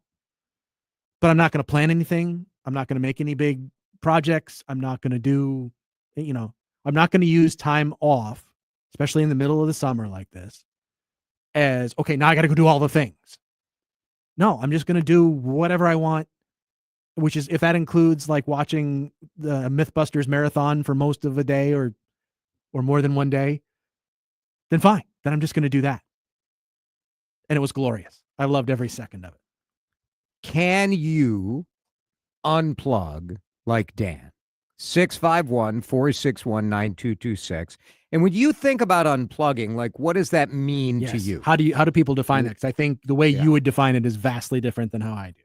But I'm not going to plan anything. I'm not going to make any big projects. I'm not going to do, I'm not going to use time off, especially in the middle of the summer like this, as, okay, now I got to go do all the things. No, I'm just going to do whatever I want, which is, if that includes like watching the Mythbusters marathon for most of a day or more than one day, then fine. Then I'm just going to do that. And it was glorious. I loved every second of it. Can you unplug like Dan? 651-461-9226. And when you think about unplugging, like, what does that mean to Yes. you? How do people define that? Because I think the way you would define it is vastly different than how I do,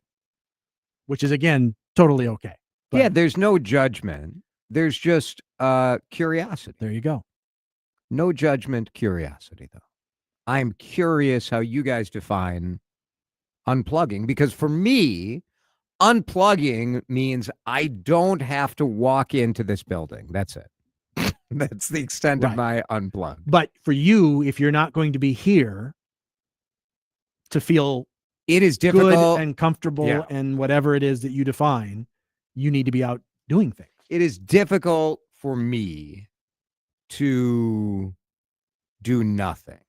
which is, again, totally okay. But Yeah, there's no judgment. There's just curiosity. there you go. No judgment, curiosity, though. I'm curious how you guys define unplugging, because for me, unplugging means I don't have to walk into this building. That's it. That's the extent of my unplug. But for you, if you're not going to be here to feel it is good difficult and comfortable and whatever it is that you define, you need to be out doing things. It is difficult for me to do nothing.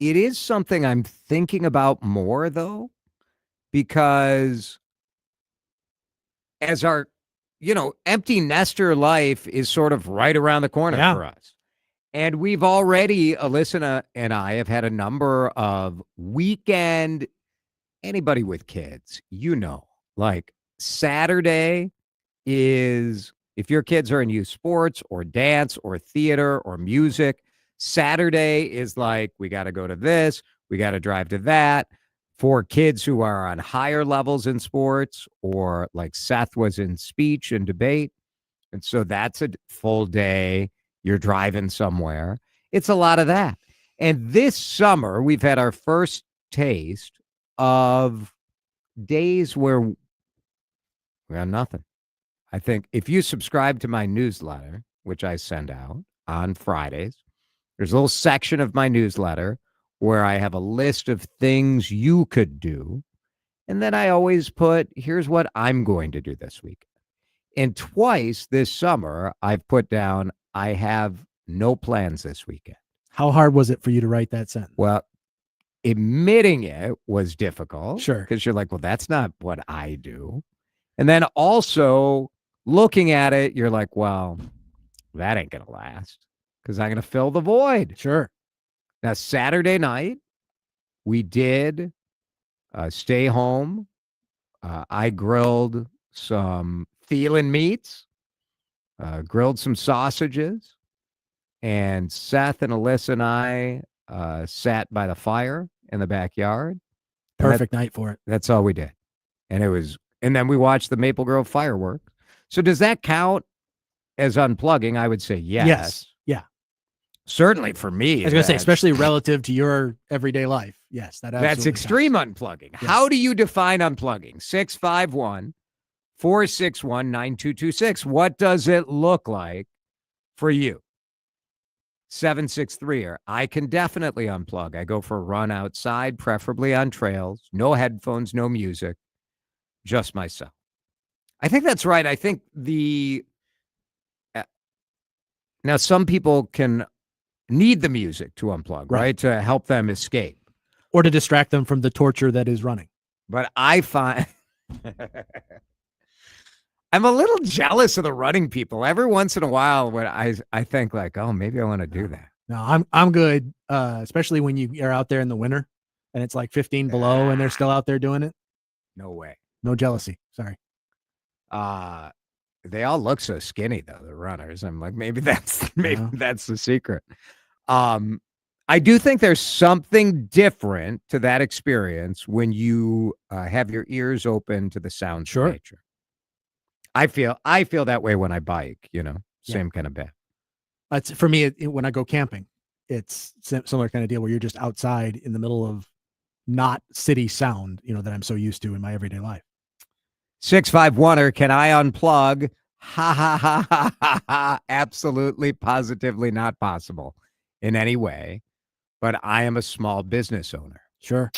It is something I'm thinking about more, though, because as our, empty nester life is sort of right around the corner for us. And we've already, Alyssa and I have had a number of weekend, anybody with kids, like Saturday is, if your kids are in youth sports or dance or theater or music, Saturday is like, we got to go to this, we got to drive to that. For kids who are on higher levels in sports, or like Seth was in speech and debate. And so that's a full day. You're driving somewhere. It's a lot of that. And this summer, we've had our first taste of days where we got nothing. I think if you subscribe to my newsletter, which I send out on Fridays, there's a little section of my newsletter where I have a list of things you could do. And then I always put, here's what I'm going to do this week. And twice this summer, I've put down, I have no plans this weekend. How hard was it for you to write that sentence? Well, admitting it was difficult. Sure. Because you're like, well, that's not what I do. And then also looking at it, you're like, well, that ain't going to last because I'm going to fill the void. Sure. Now, Saturday night, we did stay home. I grilled some feeling meats, grilled some sausages, and Seth and Alyssa and I sat by the fire in the backyard. Perfect night for it. That's all we did. And then we watched the Maple Grove fireworks. So does that count as unplugging? I would say yes. Yes. Yeah. Certainly for me. I was going to say, especially relative to your everyday life. Yes. That's extreme unplugging. Yes. How do you define unplugging? 651-461-9226. What does it look like for you? 763er. I can definitely unplug. I go for a run outside, preferably on trails. No headphones, no music. Just myself. I think that's right. I think now some people can need the music to unplug, right? To help them escape. Or to distract them from the torture that is running. But I find I'm a little jealous of the running people. Every once in a while when I think like, oh, maybe I want to do that. No, I'm good. Especially when you are out there in the winter and it's like 15 below and they're still out there doing it. No way. No jealousy. Sorry. They all look so skinny though, the runners. I'm like, maybe that's the secret. I do think there's something different to that experience when you have your ears open to the sounds of nature. I feel that way when I bike, same kind of bit. It's for me when I go camping, it's similar kind of deal where you're just outside in the middle of not city sound, that I'm so used to in my everyday life. 651er, can I unplug? Ha ha ha ha ha ha. Absolutely, positively not possible in any way. But I am a small business owner. Sure.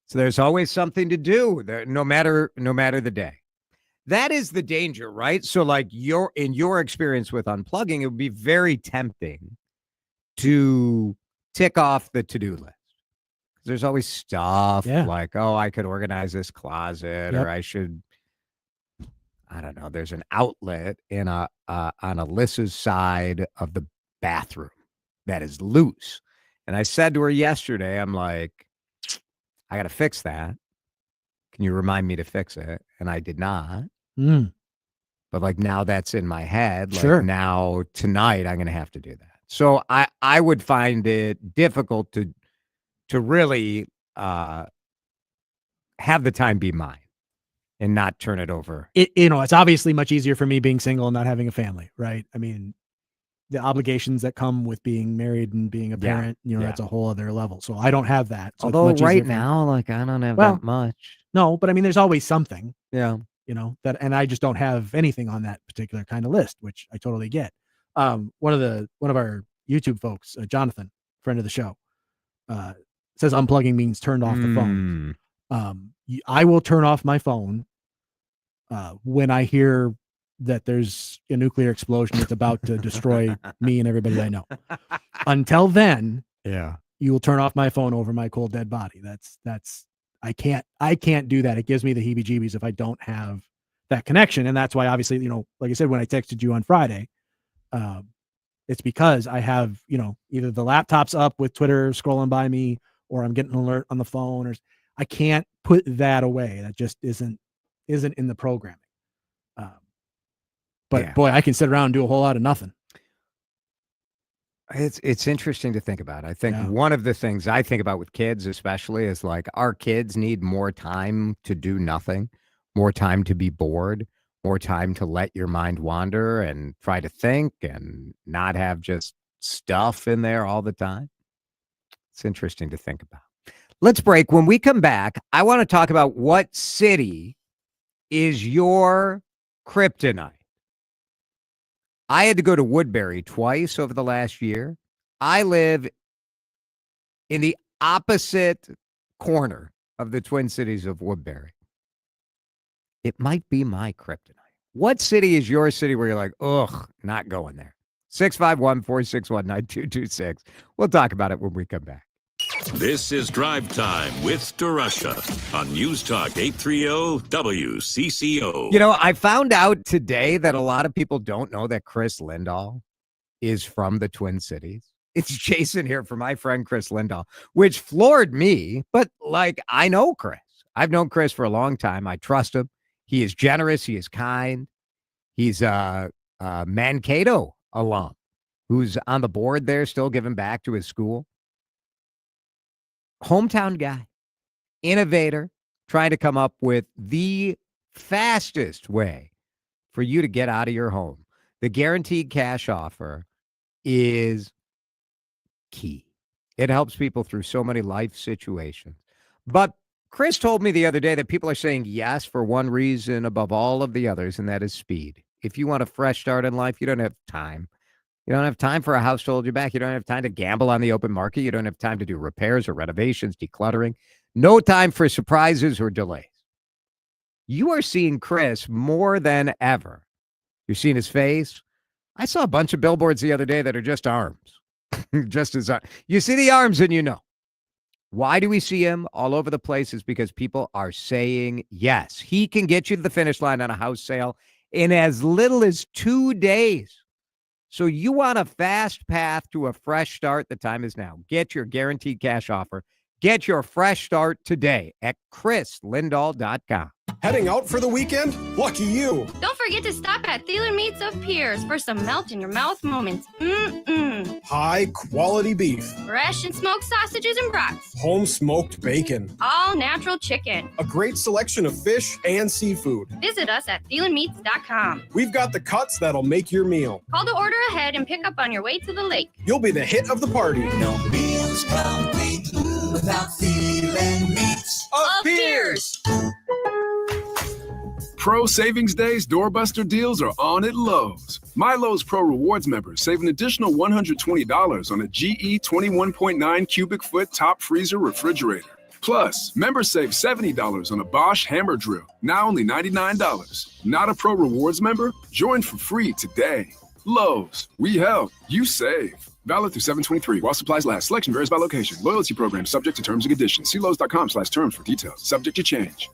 So there's always something to do there, no matter the day. That is the danger, right? So like in your experience with unplugging, it would be very tempting to tick off the to-do list. There's always stuff like, oh, I could organize this closet, or I should, I don't know. There's an outlet on Alyssa's side of the bathroom that is loose. And I said to her yesterday, I'm like, I got to fix that. can you remind me to fix it? And I did not. Mm. But like now that's in my head. Like Sure. now tonight I'm going to have to do that. So I would find it difficult to really have the time be mine and not turn it over. It's obviously much easier for me being single and not having a family, right? I mean, the obligations that come with being married and being a parent, that's a whole other level. So I don't have that. So Although it's much right easier for me. now, like I don't have that much. No, but I mean, there's always something. Yeah. And I just don't have anything on that particular kind of list, which I totally get. One of our YouTube folks, Jonathan, friend of the show, says unplugging means turned off the phone. I will turn off my phone when I hear that there's a nuclear explosion that's about to destroy me and everybody I know. Until then, you will turn off my phone over my cold dead body. That's I can't do that. It gives me the heebie-jeebies if I don't have that connection. And that's why obviously, like I said, when I texted you on Friday, it's because I have, either the laptop's up with Twitter scrolling by me, or I'm getting an alert on the phone, or I can't put that away. That just isn't in the programming. But boy, I can sit around and do a whole lot of nothing. It's interesting to think about. I think one of the things I think about with kids especially is like our kids need more time to do nothing, more time to be bored, more time to let your mind wander and try to think and not have just stuff in there all the time. It's interesting to think about. Let's break. When we come back, I want to talk about what city is your kryptonite. I had to go to Woodbury twice over the last year. I live in the opposite corner of the Twin Cities of Woodbury. It might be my kryptonite. What city is your city where you're like, ugh, not going there? 651-461-9226. We'll talk about it when we come back. This is Drive Time with DeRUSH on News Talk 830 WCCO. I found out today that a lot of people don't know that Chris Lindahl is from the Twin Cities. It's Jason here for my friend Chris Lindahl, which floored me. But I know Chris. I've known Chris for a long time. I trust him. He is generous. He is kind. He's a Mankato alum who's on the board there, still giving back to his school. Hometown guy, innovator, trying to come up with the fastest way for you to get out of your home. The guaranteed cash offer is key. It helps people through so many life situations. But Chris told me the other day that people are saying yes for one reason above all of the others, and that is speed. If you want a fresh start in life, you don't have time. You don't have time for a house to hold you back. You don't have time to gamble on the open market. You don't have time to do repairs or renovations, decluttering. No time for surprises or delays. You are seeing Chris more than ever. You're seeing his face. I saw a bunch of billboards the other day that are just arms. Just as you see the arms and you know. Why do we see him all over the place? Is because people are saying yes. He can get you to the finish line on a house sale in as little as 2 days. So you want a fast path to a fresh start? The time is now. Get your guaranteed cash offer. Get your fresh start today at chrislindahl.com. Heading out for the weekend? Lucky you. Don't forget to stop at Thielen Meats of Pierce for some melt-in-your-mouth moments. High quality beef. Fresh and smoked sausages and brats. Home smoked bacon. All natural chicken. A great selection of fish and seafood. Visit us at thielenmeats.com. We've got the cuts that'll make your meal. Call to order ahead and pick up on your way to the lake. You'll be the hit of the party. No meal's complete without Thielen Meats of Pierce. Pro Savings Days doorbuster deals are on at Lowe's. My Lowe's Pro Rewards members save an additional $120 on a GE 21.9 cubic foot top freezer refrigerator. Plus, members save $70 on a Bosch hammer drill, now only $99. Not a Pro Rewards member? Join for free today. Lowe's, we help, you save. Valid through 7/23 while supplies last. Selection varies by location. Loyalty program subject to terms and conditions. See Lowe's.com/terms for details. Subject to change.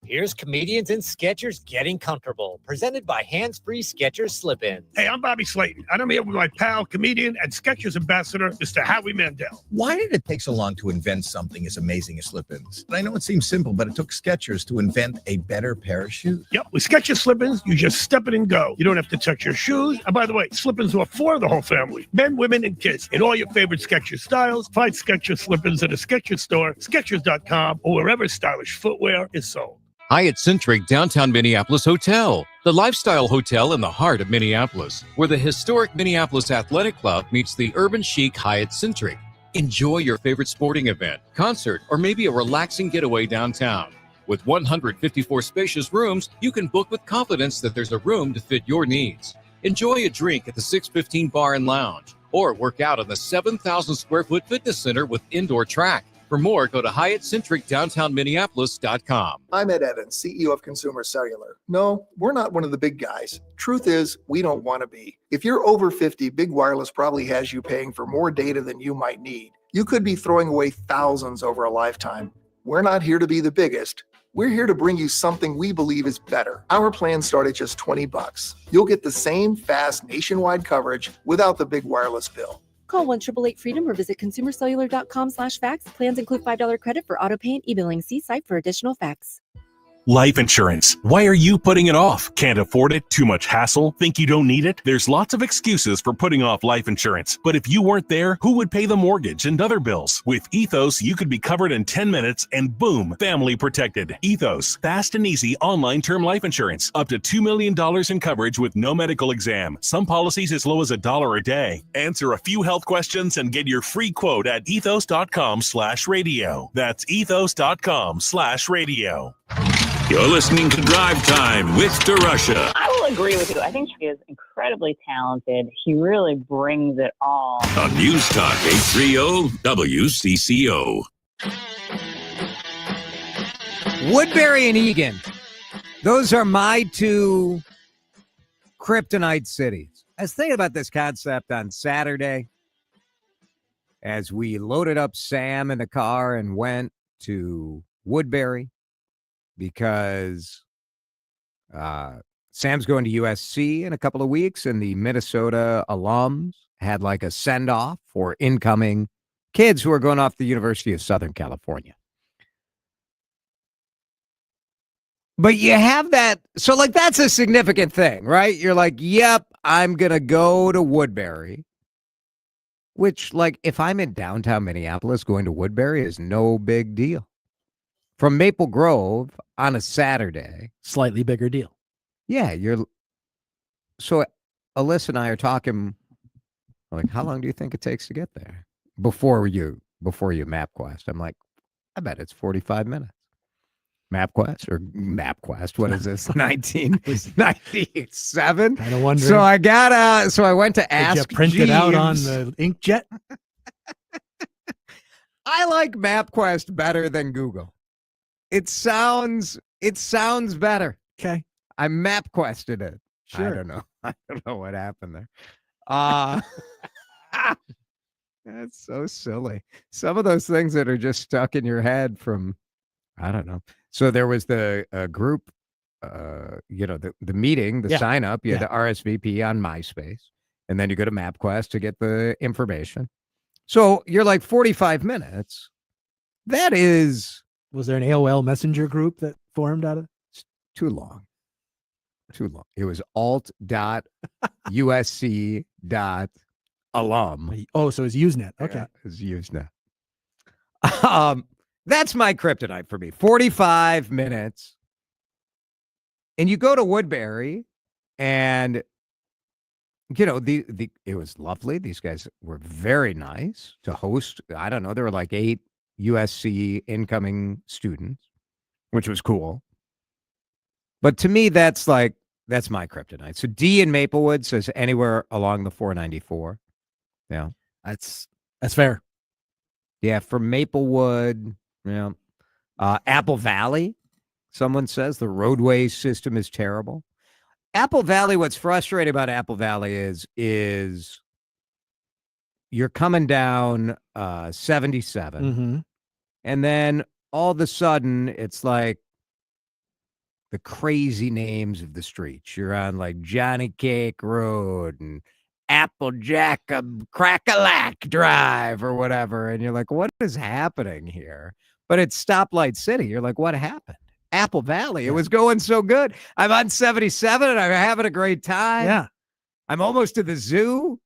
Here's comedians and Skechers getting comfortable, presented by hands-free Skechers slip-ins. Hey, I'm Bobby Slayton, and I'm here with my pal, comedian, and Skechers ambassador, Mr. Howie Mandel. Why did it take so long to invent something as amazing as slip-ins? I know it seems simple, but it took Skechers to invent a better pair of shoes. Yep, with Skechers slip-ins, you just step it and go. You don't have to touch your shoes. And by the way, slip-ins are for the whole family, men, women, and kids. In all your favorite Skechers styles, find Skechers slip-ins at a Skechers store, Skechers.com, or wherever stylish footwear is sold. Hyatt Centric Downtown Minneapolis Hotel, the lifestyle hotel in the heart of Minneapolis, where the historic Minneapolis Athletic Club meets the urban chic Hyatt Centric. Enjoy your favorite sporting event, concert, or maybe a relaxing getaway downtown. With 154 spacious rooms, you can book with confidence that there's a room to fit your needs. Enjoy a drink at the 615 Bar and Lounge, or work out in the 7,000 square foot fitness center with indoor track. For more, go to HyattCentricDowntownMinneapolis.com. I'm Ed Evans, CEO of Consumer Cellular. No, we're not one of the big guys. Truth is, we don't want to be. If you're over 50, Big Wireless probably has you paying for more data than you might need. You could be throwing away thousands over a lifetime. We're not here to be the biggest. We're here to bring you something we believe is better. Our plans start at just $20. You'll get the same fast nationwide coverage without the big wireless bill. Call 1-888-FREEDOM or visit consumercellular.com/facts. Plans include $5 credit for auto pay and e-billing. See site for additional facts. Life insurance. Why are you putting it off? Can't afford it? Too much hassle? Think you don't need it? There's lots of excuses for putting off life insurance. But if you weren't there, who would pay the mortgage and other bills? With Ethos, you could be covered in 10 minutes and boom, family protected. Ethos, fast and easy online term life insurance. Up to $2 million in coverage with no medical exam. Some policies as low as $1 a day. Answer a few health questions and get your free quote at ethos.com/radio. That's ethos.com/radio. You're listening to Drive Time with DeRUSH. I will agree with you. I think he is incredibly talented. He really brings it all. On News Talk 830 WCCO. Woodbury and Eagan. Those are my two kryptonite cities. I was thinking about this concept on Saturday as we loaded up Sam in the car and went to Woodbury, because Sam's going to USC in a couple of weeks, and the Minnesota alums had like a send-off for incoming kids who are going off the University of Southern California. But you have that, so like that's a significant thing, right? You're like, yep, I'm going to go to Woodbury, which like if I'm in downtown Minneapolis, going to Woodbury is no big deal. From Maple Grove on a Saturday. Slightly bigger deal. Yeah, so Alyssa and I are talking, like, how long do you think it takes to get there? Before you MapQuest. I'm like, I bet it's 45 minutes. MapQuest, what is this? 1997? Kind of wondering. So I went to ask. Did you print it out on the inkjet? I like MapQuest better than Google. It sounds better. Okay. I MapQuested it. Sure. I don't know. I don't know what happened there. That's so silly. Some of those things that are just stuck in your head from, I don't know. So there was the group, the meeting, the sign up. You had to RSVP on MySpace, and then you go to MapQuest to get the information. So you're like 45 minutes. That is. Was there an AOL Messenger group that formed out of? Too long. It was alt.usc.alum. Oh, so it's Usenet. Okay. Yeah, it's Usenet. That's my kryptonite for me. 45 minutes. And you go to Woodbury, and it was lovely. These guys were very nice to host. I don't know, there were like 8 USC incoming students, which was cool. But to me, that's my kryptonite. So D in Maplewood says anywhere along the 494. Yeah. That's fair. Yeah, for Maplewood, yeah. Apple Valley, someone says the roadway system is terrible. Apple Valley, what's frustrating about Apple Valley is you're coming down 77, Mm-hmm. and then all of a sudden it's like the crazy names of the streets. You're on like Johnny Cake Road and Applejack Crack-a-Lack Drive or whatever. And you're like, what is happening here? But it's Stoplight City. You're like, what happened? Apple Valley. It was going so good. I'm on 77 and I'm having a great time. Yeah. I'm almost to the zoo.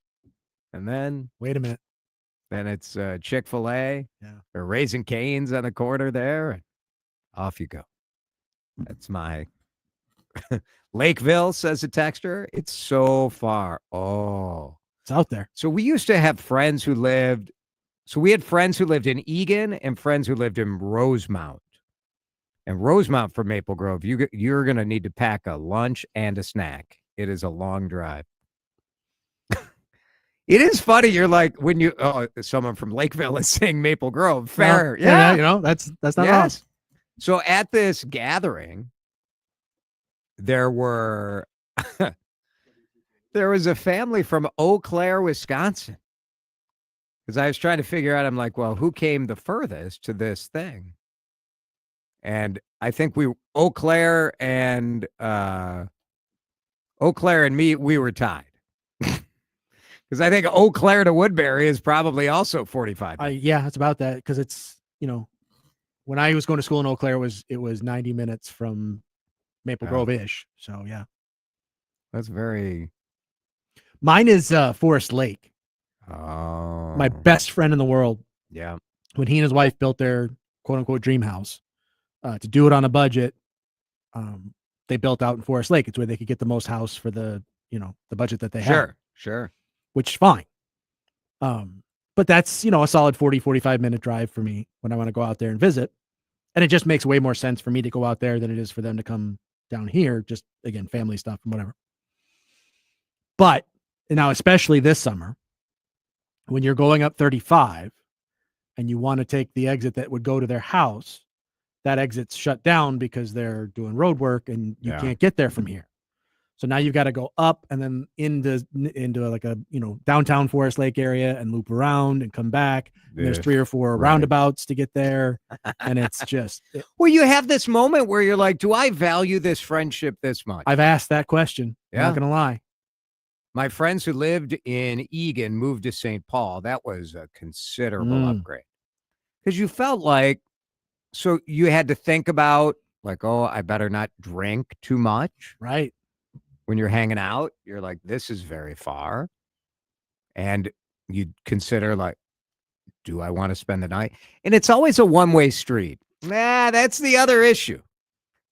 And then wait a minute. Then it's Chick-fil-A. Yeah. Or Raising Cane's on the corner there. And off you go. That's my Lakeville, says a texter. It's so far. Oh. It's out there. So we used to have friends who lived. So we had friends who lived in Eagan and friends who lived in Rosemount. And Rosemount from Maple Grove, you're going to need to pack a lunch and a snack. It is a long drive. It is funny. You're like, when you, someone from Lakeville is saying Maple Grove. Fair. Yeah. You know, that's not wrong. So at this gathering, there was a family from Eau Claire, Wisconsin. Because I was trying to figure out, I'm like, well, who came the furthest to this thing? And I think Eau Claire and me, we were tied. Because I think Eau Claire to Woodbury is probably also 45 minutes. Yeah, it's about that. Because it's, when I was going to school in Eau Claire, it was 90 minutes from Maple Grove-ish. So, yeah. That's very... Mine is Forest Lake. Oh. My best friend in the world. Yeah. When he and his wife built their quote-unquote dream house, to do it on a budget, they built out in Forest Lake. It's where they could get the most house for the budget that they had. Sure. Which is fine. But that's, a solid 40, 45-minute drive for me when I want to go out there and visit. And it just makes way more sense for me to go out there than it is for them to come down here. Just, again, family stuff and whatever. But now, especially this summer, when you're going up 35 and you want to take the exit that would go to their house, that exit's shut down because they're doing road work and you can't get there from here. So now you've got to go up and then into like a, downtown Forest Lake area and loop around and come back. And there's 3 or 4 roundabouts to get there. And it's just. Well, you have this moment where you're like, do I value this friendship this much? I've asked that question. Yeah. I'm not going to lie. My friends who lived in Eagan moved to St. Paul. That was a considerable upgrade. Because you felt like, so you had to think about like, oh, I better not drink too much. Right. When you're hanging out, you're like, this is very far. And you consider like, do I want to spend the night? And it's always a one-way street. That's the other issue.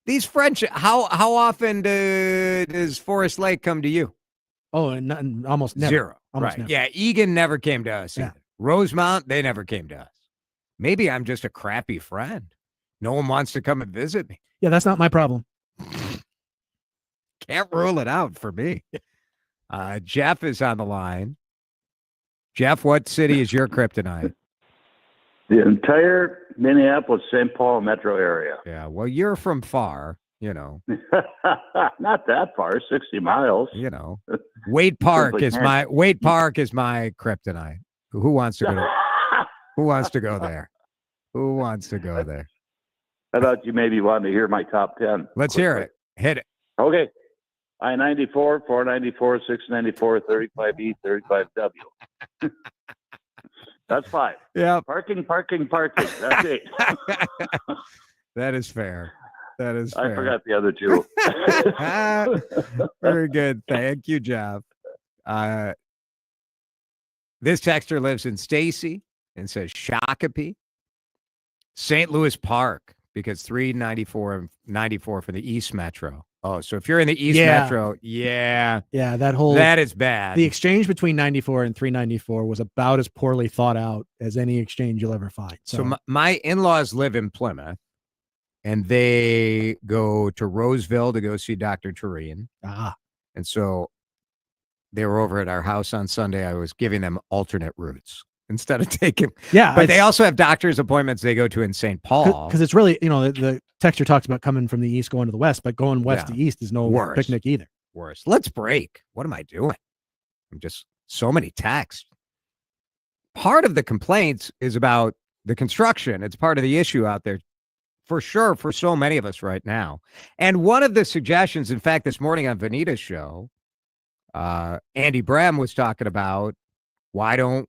These friendships, how often does Forest Lake come to you? Oh, and almost never. 0. Almost right. never. Yeah, Eagan never came to us. Yeah. Rosemount, they never came to us. Maybe I'm just a crappy friend. No one wants to come and visit me. Yeah, that's not my problem. Can't rule it out for me. Jeff is on the line. Jeff, what city is your kryptonite? The entire Minneapolis, St. Paul metro area. Yeah, well, you're from far, Not that far, 60 miles. Wade Park is my kryptonite. Who wants to go to, Who wants to go there? Who wants to go there? I thought you maybe wanted to hear my top 10. Let's hear it. Hit it. Okay. I-94, 494, 694, 35E, 35W. That's 5. Yeah. Parking. That's 8. That is fair. That is fair. I forgot the other 2. Very good. Thank you, Jeff. This texter lives in Stacy and says Shakopee. St. Louis Park, because 394 and 94 for the East Metro. Oh, so if you're in the East Metro, that is bad. The exchange between 94 and 394 was about as poorly thought out as any exchange you'll ever find. So my in-laws live in Plymouth, and they go to Roseville to go see Dr. Tureen. And so they were over at our house on Sunday. I was giving them alternate routes instead of taking. Yeah. But they also have doctor's appointments they go to in St. Paul. Because it's really, the texture talks about coming from the east going to the west, but going west to east is no picnic either. Worse. Let's break. What am I doing? I'm just so many texts. Part of the complaints is about the construction. It's part of the issue out there for sure, for so many of us right now. And one of the suggestions, in fact, this morning on Vanita's show, Andy Bram was talking about, why don't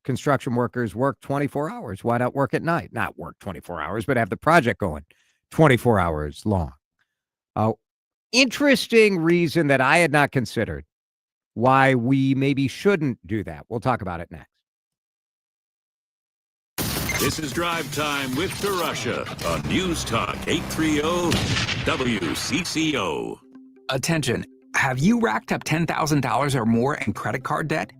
construction workers work 24 hours? Why not work at night? Not work 24 hours, but have the project going 24 hours long. Interesting reason that I had not considered why we maybe shouldn't do that. We'll talk about it next. This is Drive Time with DeRUSH on News Talk 830 WCCO. Attention. Have you racked up $10,000 or more in credit card debt?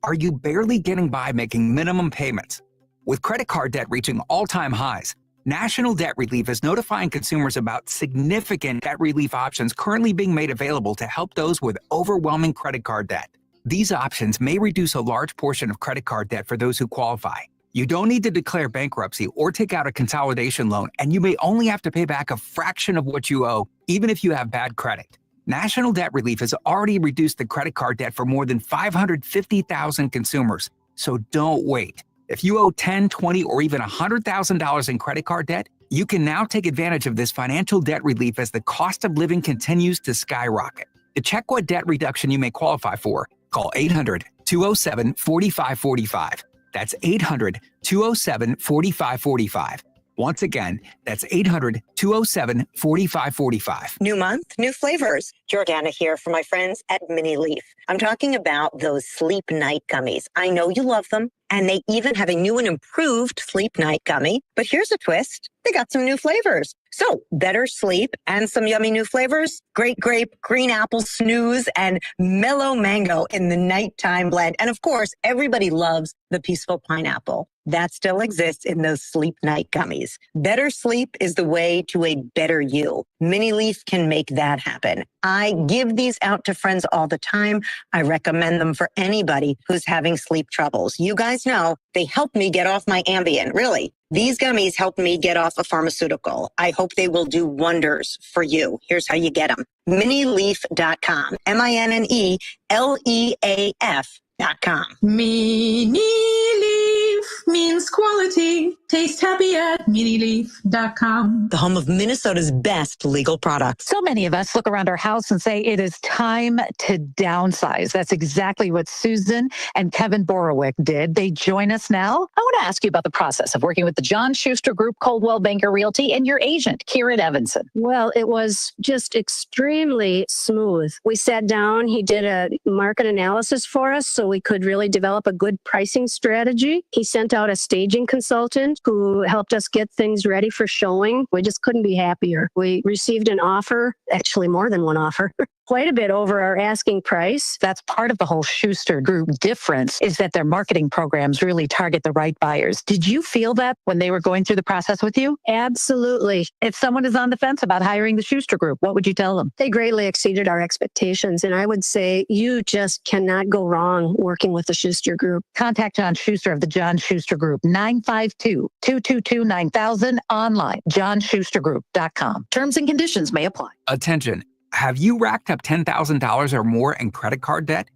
Are you barely getting by making minimum payments? With credit card debt reaching all-time highs, National Debt Relief is notifying consumers about significant debt relief options currently being made available to help those with overwhelming credit card debt. These options may reduce a large portion of credit card debt for those who qualify. You don't need to declare bankruptcy or take out a consolidation loan, and you may only have to pay back a fraction of what you owe, even if you have bad credit. National Debt Relief has already reduced the credit card debt for more than 550,000 consumers, so don't wait. If you owe $10,000, $20,000, or even $100,000 in credit card debt, you can now take advantage of this financial debt relief as the cost of living continues to skyrocket. To check what debt reduction you may qualify for, call 800-207-4545. That's 800-207-4545. Once again, that's 800-207-4545. New month, new flavors. Jordana here for my friends at Mini Leaf. I'm talking about those Sleep Night gummies. I know you love them, and they even have a new and improved Sleep Night gummy. But here's a twist. They got some new flavors. So, better sleep and some yummy new flavors. Great grape, green apple, snooze, and mellow mango in the nighttime blend. And of course, everybody loves the peaceful pineapple. That still exists in those Sleep Night gummies. Better sleep is the way to a better you. Mini Leaf can make that happen. I give these out to friends all the time. I recommend them for anybody who's having sleep troubles. You guys know they help me get off my Ambien, really. These gummies help me get off a pharmaceutical. I hope they will do wonders for you. Here's how you get them. Minileaf.com. MINILEAF.com. Mini Leaf means quality. Taste happy at minileaf.com. The home of Minnesota's best legal products. So many of us look around our house and say it is time to downsize. That's exactly what Susan and Kevin Borowick did. They join us now. I want to ask you about the process of working with the John Schuster Group, Coldwell Banker Realty, and your agent, Kieran Evanson. Well, it was just extremely smooth. We sat down, he did a market analysis for us so we could really develop a good pricing strategy. He sent out a staging consultant who helped us get things ready for showing. We just couldn't be happier. We received an offer, actually more than one offer, quite a bit over our asking price. That's part of the whole Schuster Group difference, is that their marketing programs really target the right buyers. Did you feel that when they were going through the process with you? Absolutely. If someone is on the fence about hiring the Schuster Group, what would you tell them? They greatly exceeded our expectations, and I would say you just cannot go wrong working with the Schuster Group. Contact John Schuster of the John Schuster Group, 952-222-9000, online, johnschustergroup.com. Terms and conditions may apply. Attention. Have you racked up $10,000 or more in credit card debt?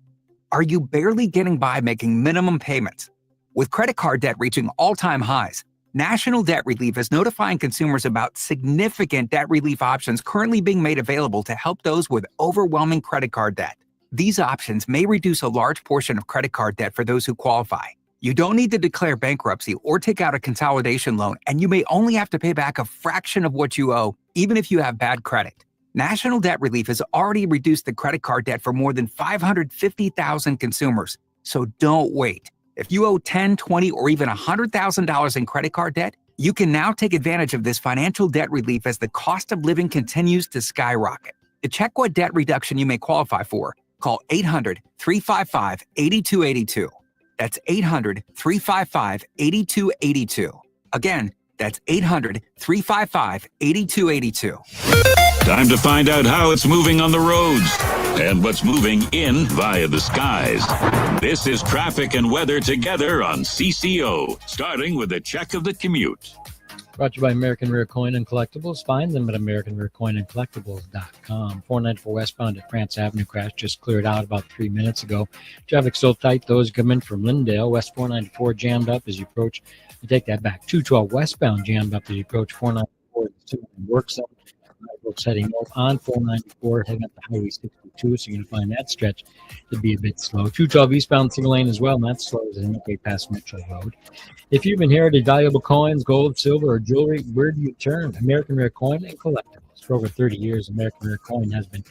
Are you barely getting by making minimum payments? With credit card debt reaching all-time highs, National Debt Relief is notifying consumers about significant debt relief options currently being made available to help those with overwhelming credit card debt. These options may reduce a large portion of credit card debt for those who qualify. You don't need to declare bankruptcy or take out a consolidation loan, and you may only have to pay back a fraction of what you owe, even if you have bad credit. National Debt Relief has already reduced the credit card debt for more than 550,000 consumers, so don't wait. If you owe $10,000, $20,000, or even $100,000 in credit card debt, you can now take advantage of this financial debt relief as the cost of living continues to skyrocket. To check what debt reduction you may qualify for, call 800-355-8282. That's 800-355-8282. Again, that's 800-355-8282. Time to find out how it's moving on the roads and what's moving in via the skies. This is traffic and weather together on CCO, starting with a check of the commute. Brought to you by American Rare Coin and Collectibles. Find them at AmericanRareCoinAndCollectibles.com. 494 westbound at France Avenue crash just cleared out about 3 minutes ago. Traffic still tight. Those coming from Lindale. West 494 jammed up as you approach. You take that back. 212 westbound jammed up as you approach 494 work zone. Folks heading north on 494, heading up to Highway 62, so you're going to find that stretch to be a bit slow. 212 eastbound single lane as well, and that slows in okay past Mitchell Road. If you've inherited valuable coins, gold, silver, or jewelry, where do you turn? American Rare Coin and Collectibles. For over 30 years, American Rare Coin has been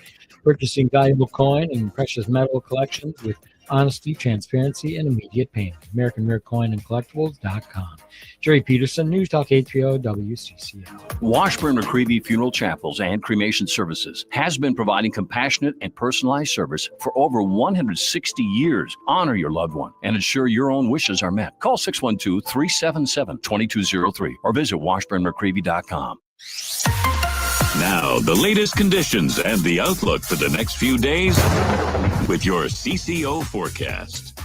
purchasing valuable coin and precious metal collections with honesty, transparency, and immediate payment. American Rare Coin and Collectibles.com. Jerry Peterson, News Talk 830 WCCO. Washburn McCreevy Funeral Chapels and Cremation Services has been providing compassionate and personalized service for over 160 years. Honor your loved one and ensure your own wishes are met. Call 612-377-2203 or visit washburnmccreevy.com. Now, the latest conditions and the outlook for the next few days with your CCO forecast.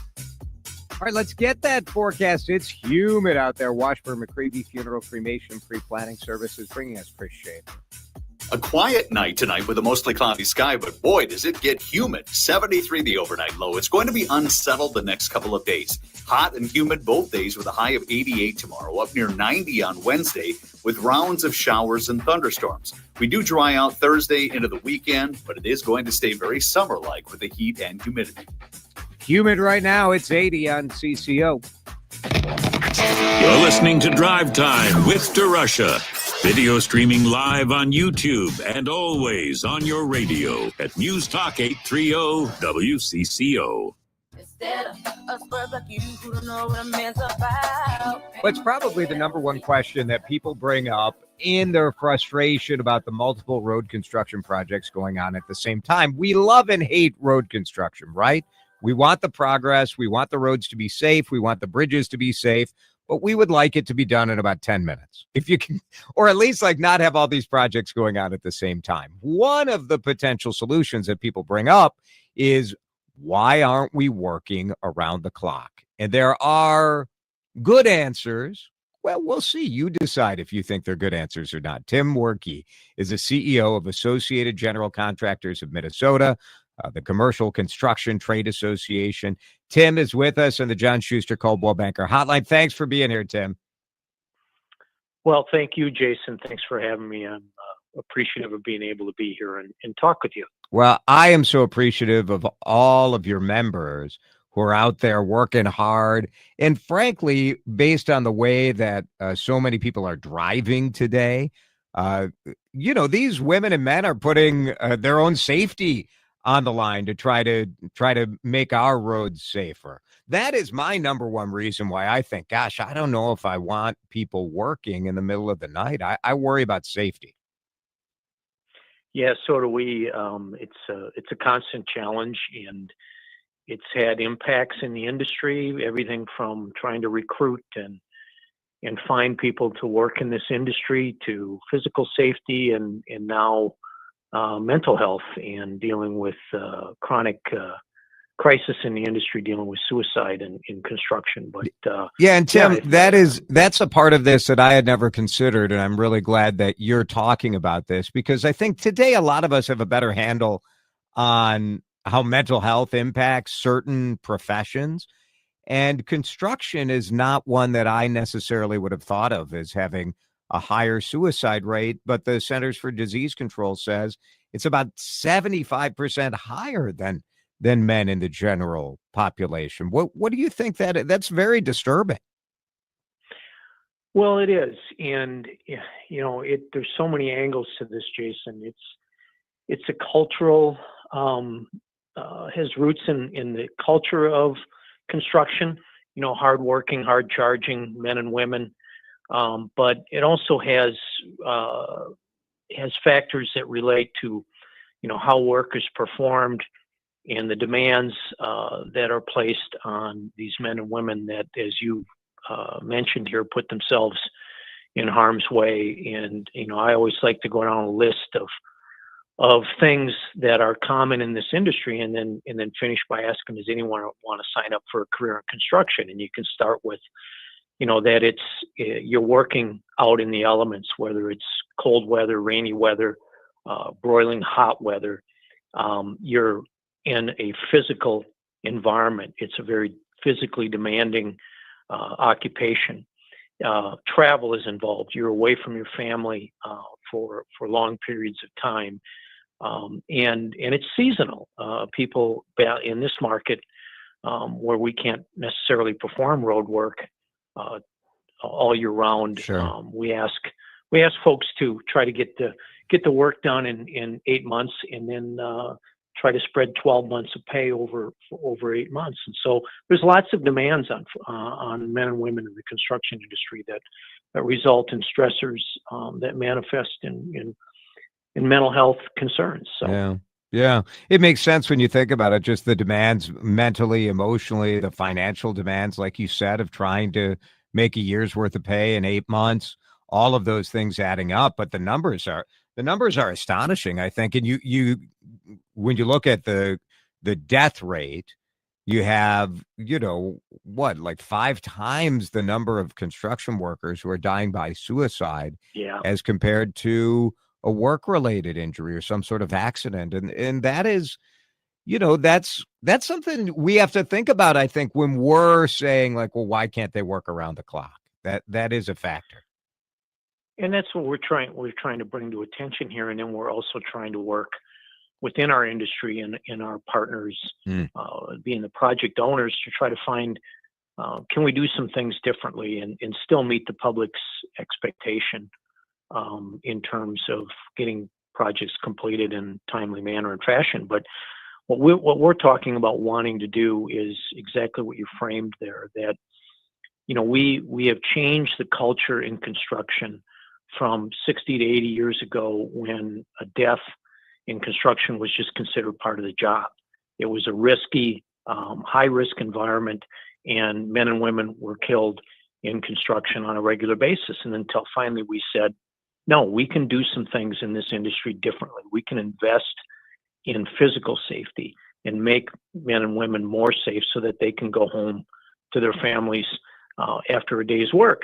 All right, let's get that forecast. It's humid out there. Washburn McCreevy Funeral Cremation Pre-Planning Services bringing us Chris Shaver. A quiet night tonight with a mostly cloudy sky, but boy, does it get humid. 73 the overnight low. It's going to be unsettled the next couple of days. Hot and humid both days with a high of 88 tomorrow, up near 90 on Wednesday with rounds of showers and thunderstorms. We do dry out Thursday into the weekend, but it is going to stay very summer-like with the heat and humidity. Humid right now. It's 80 on CCO. You're listening to Drive Time with DeRUSH. Video streaming live on YouTube and always on your radio at News Talk 830 WCCO. What's probably the number one question that people bring up in their frustration about the multiple road construction projects going on at the same time. We love and hate road construction, right? We want the progress. We want the roads to be safe. We want the bridges to be safe. But we would like it to be done in about 10 minutes. If you can, or at least like not have all these projects going on at the same time. One of the potential solutions that people bring up is, why aren't we working around the clock? And there are good answers. Well, we'll see. You decide if you think they're good answers or not. Tim Werke is the CEO of Associated General Contractors of Minnesota, the Commercial Construction Trade Association. Tim is with us on the John Schuster Coldwell Banker Hotline. Thanks for being here, Tim. Well, thank you, Jason. Thanks for having me. I'm appreciative of being able to be here and talk with you. Well, I am so appreciative of all of your members who are out there working hard. And frankly, based on the way that so many people are driving today, these women and men are putting their own safety on the line to try to make our roads safer. That is my number one reason why I think, gosh, I don't know if I want people working in the middle of the night. I worry about safety. Yeah, so do we. It's a constant challenge, and it's had impacts in the industry, everything from trying to recruit and find people to work in this industry to physical safety and now mental health and dealing with chronic crisis in the industry, dealing with suicide in construction. But yeah, and Tim, that's a part of this that I had never considered, and I'm really glad that you're talking about this, because I think today a lot of us have a better handle on how mental health impacts certain professions, and construction is not one that I necessarily would have thought of as having a higher suicide rate, but the Centers for Disease Control says it's about 75% higher than men in the general population. What do you think that's very disturbing? Well, it is. And, there's so many angles to this, Jason. It's a cultural, has roots in the culture of construction, hardworking, hard charging men and women. But it also has factors that relate to, how work is performed and the demands that are placed on these men and women that, as you mentioned here, put themselves in harm's way. And, I always like to go down a list of things that are common in this industry and then finish by asking, does anyone want to sign up for a career in construction? And you can start with, that you're working out in the elements, whether it's cold weather, rainy weather, broiling hot weather. You're in a physical environment. It's a very physically demanding occupation. Travel is involved. You're away from your family for long periods of time. And it's seasonal. People in this market where we can't necessarily perform road work all year round. Sure. We ask folks to try to get the work done in 8 months, and then try to spread 12 months of pay over 8 months. And so there's lots of demands on men and women in the construction industry that result in stressors that manifest in mental health concerns. So Yeah, it makes sense when you think about it, just the demands mentally, emotionally, the financial demands, like you said, of trying to make a year's worth of pay in 8 months, all of those things adding up. But the numbers are astonishing, I think. And you when you look at the death rate, you have, like 5 times the number of construction workers who are dying by suicide as compared to a work-related injury or some sort of accident. And that is, that's something we have to think about, I think, when we're saying, like, well, why can't they work around the clock? That is a factor. And that's what we're trying to bring to attention here. And then we're also trying to work within our industry and our partners, being the project owners, to try to find, can we do some things differently and still meet the public's expectation in terms of getting projects completed in a timely manner and fashion. But what we're talking about wanting to do is exactly what you framed there, that, we have changed the culture in construction from 60 to 80 years ago, when a death in construction was just considered part of the job. It was a risky, high-risk environment, and men and women were killed in construction on a regular basis. And until finally we said, no, we can do some things in this industry differently. We can invest in physical safety and make men and women more safe so that they can go home to their families after a day's work.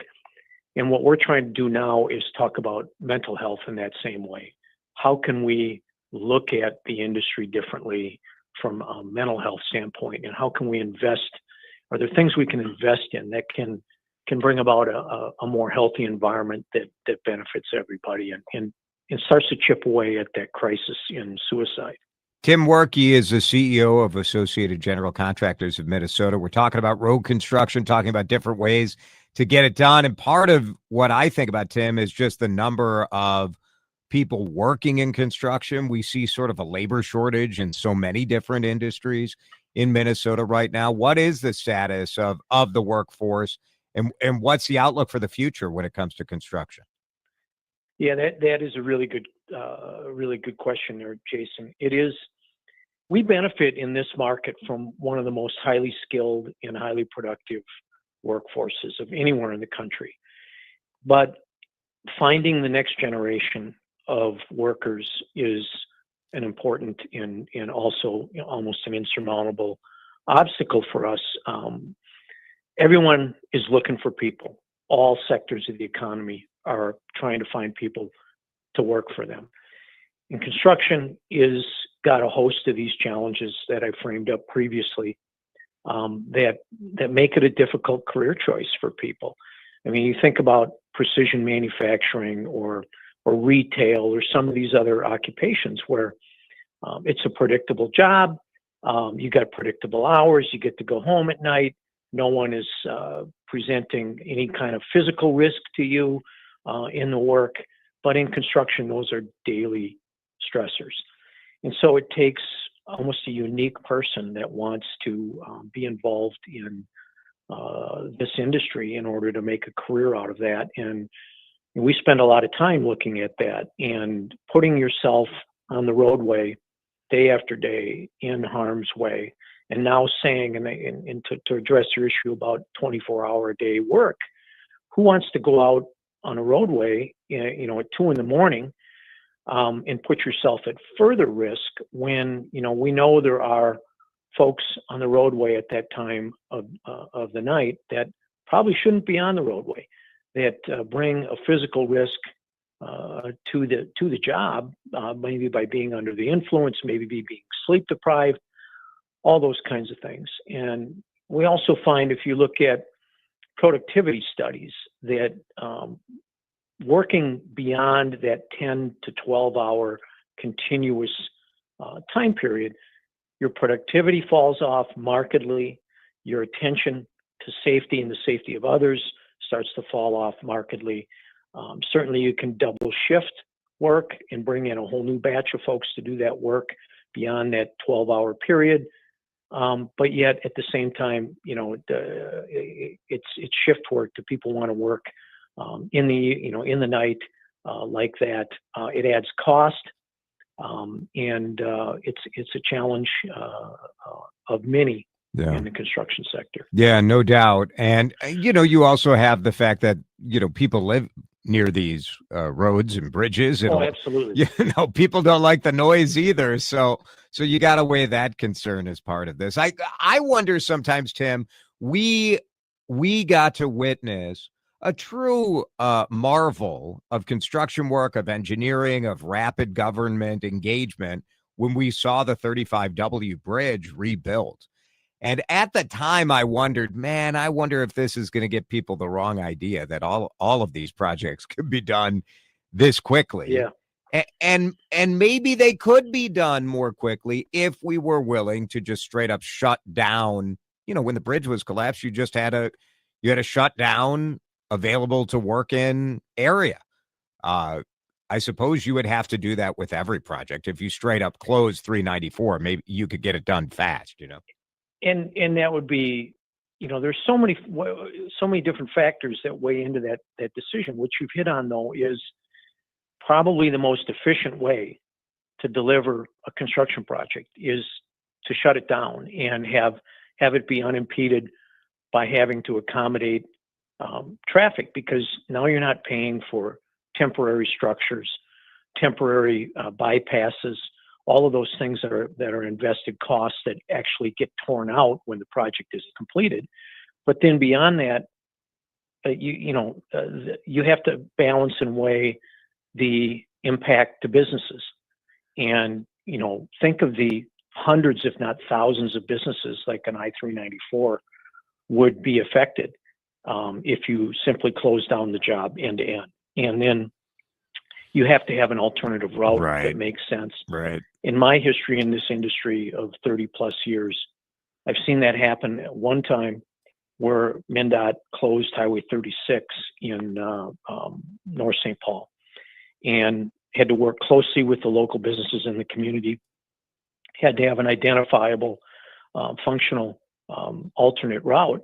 And what we're trying to do now is talk about mental health in that same way. How can we look at the industry differently from a mental health standpoint, and how can we invest? Are there things we can invest in that can bring about a more healthy environment that benefits everybody and starts to chip away at that crisis in suicide? Tim Werke is the CEO of Associated General Contractors of Minnesota. We're talking about road construction, talking about different ways to get it done. And part of what I think about, Tim, is just the number of people working in construction. We see sort of a labor shortage in so many different industries in Minnesota right now. What is the status of the workforce, and what's the outlook for the future when it comes to construction? Yeah, that is a really good question there, Jason. It is. We benefit in this market from one of the most highly skilled and highly productive workforces of anywhere in the country. But finding the next generation of workers is an important and also almost an insurmountable obstacle for us. Everyone is looking for people. All sectors of the economy are trying to find people to work for them. And construction is got a host of these challenges that I framed up previously that make it a difficult career choice for people. I mean, you think about precision manufacturing or retail or some of these other occupations where it's a predictable job. You got predictable hours. You get to go home at night. No one is presenting any kind of physical risk to you in the work. But in construction, those are daily stressors. And so it takes almost a unique person that wants to be involved in this industry in order to make a career out of that. And we spend a lot of time looking at that and putting yourself on the roadway day after day in harm's way. And now saying, and to address your issue about 24-hour-a-day work, who wants to go out on a roadway, at 2 a.m. And put yourself at further risk when, we know there are folks on the roadway at that time of the night that probably shouldn't be on the roadway, that bring a physical risk to the job, maybe by being under the influence, maybe being sleep deprived, all those kinds of things. And we also find, if you look at productivity studies, that working beyond that 10 to 12 hour continuous time period, your productivity falls off markedly. Your attention to safety and the safety of others starts to fall off markedly. Certainly you can double shift work and bring in a whole new batch of folks to do that work beyond that 12-hour period. But yet at the same time, it's shift work. Do people want to work in the night like that? It adds cost, and it's a challenge of many in the construction sector. Yeah, no doubt. And, you also have the fact that, people live near these roads and bridges. And Absolutely. People don't like the noise either. So you got to weigh that concern as part of this. I wonder sometimes, Tim, we got to witness a true marvel of construction work, of engineering, of rapid government engagement when we saw the 35W bridge rebuilt. And at the time, I wondered, I wonder if this is going to give people the wrong idea that all of these projects could be done this quickly. Yeah. And maybe they could be done more quickly if we were willing to just straight up shut down. When the bridge was collapsed, you had a shutdown available to work in area. I suppose you would have to do that with every project. If you straight up close 394, maybe you could get it done fast, And that would be, there's so many different factors that weigh into that decision. What you've hit on, though, is probably the most efficient way to deliver a construction project is to shut it down and have it be unimpeded by having to accommodate traffic, because now you're not paying for temporary structures, temporary bypasses, all of those things that are invested costs that actually get torn out when the project is completed. But then beyond that, you have to balance and weigh the impact to businesses. And, think of the hundreds, if not thousands of businesses like an I-394 would be affected if you simply close down the job end to end. And then you have to have an alternative route that makes sense. Right. In my history in this industry of 30 plus years, I've seen that happen at one time where MnDOT closed Highway 36 in North St. Paul and had to work closely with the local businesses in the community, had to have an identifiable, functional alternate route,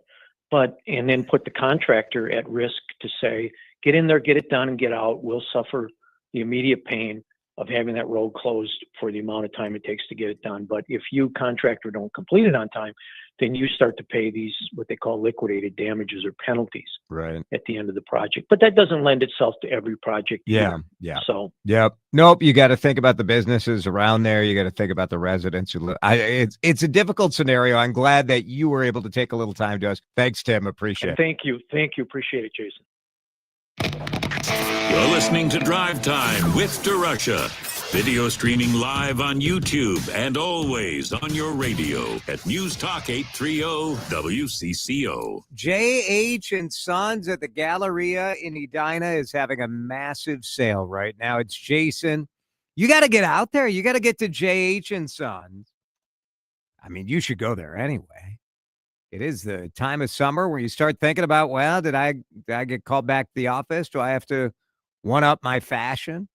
and then put the contractor at risk to say, get in there, get it done, and get out. We'll suffer the immediate pain of having that road closed for the amount of time it takes to get it done. But if you, contractor, don't complete it on time, then you start to pay these, what they call liquidated damages or penalties at the end of the project. But that doesn't lend itself to every project. Yeah. So, nope. You got to think about the businesses around there. You got to think about the residents. It's a difficult scenario. I'm glad that you were able to take a little time to us. Thanks, Tim. Appreciate it. Thank you. Appreciate it, Jason. You're listening to Drive Time with DeRUSH. Video streaming live on YouTube and always on your radio at News Talk 830 WCCO. J.H. and Sons at the Galleria in Edina is having a massive sale right now. It's Jason. You got to get out there. You got to get to J.H. and Sons. I mean, you should go there anyway. It is the time of summer where you start thinking about, well, did I get called back to the office? Do I have to one up my fashion?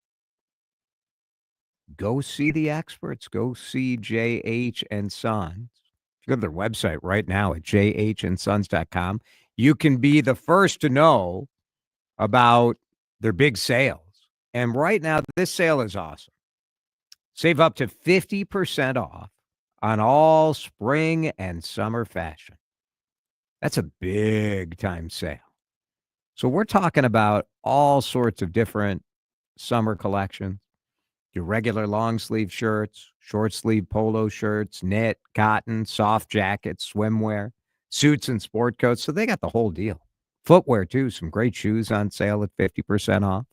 Go see the experts. Go see J.H. and Sons. If you go to their website right now at jhandsons.com, you can be the first to know about their big sales. And right now, this sale is awesome. Save up to 50% off on all spring and summer fashion. That's a big time sale. So we're talking about all sorts of different summer collections. Your regular long sleeve shirts, short sleeve polo shirts, knit, cotton, soft jackets, swimwear, suits and sport coats. So they got the whole deal. Footwear too, some great shoes on sale at 50% off.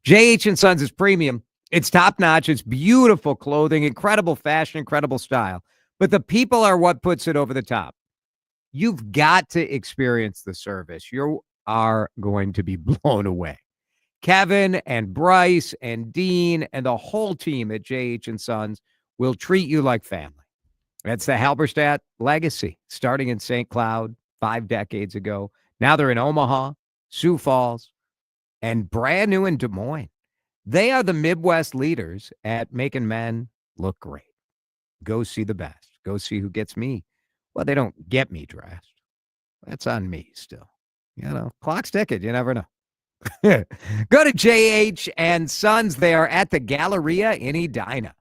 J.H. and Sons is premium. It's top notch. It's beautiful clothing, incredible fashion, incredible style. But the people are what puts it over the top. You've got to experience the service. You are going to be blown away. Kevin and Bryce and Dean and the whole team at JH and Sons will treat you like family. That's the Halberstadt legacy, starting in St. Cloud 5 decades ago. Now they're in Omaha, Sioux Falls, and brand new in Des Moines. They are the Midwest leaders at making men look great. Go see the best. Go see who gets me. Well, they don't get me dressed. That's on me still. You know, clock's ticking. You never know. Go to JH and Sons. They are at the Galleria in Edina.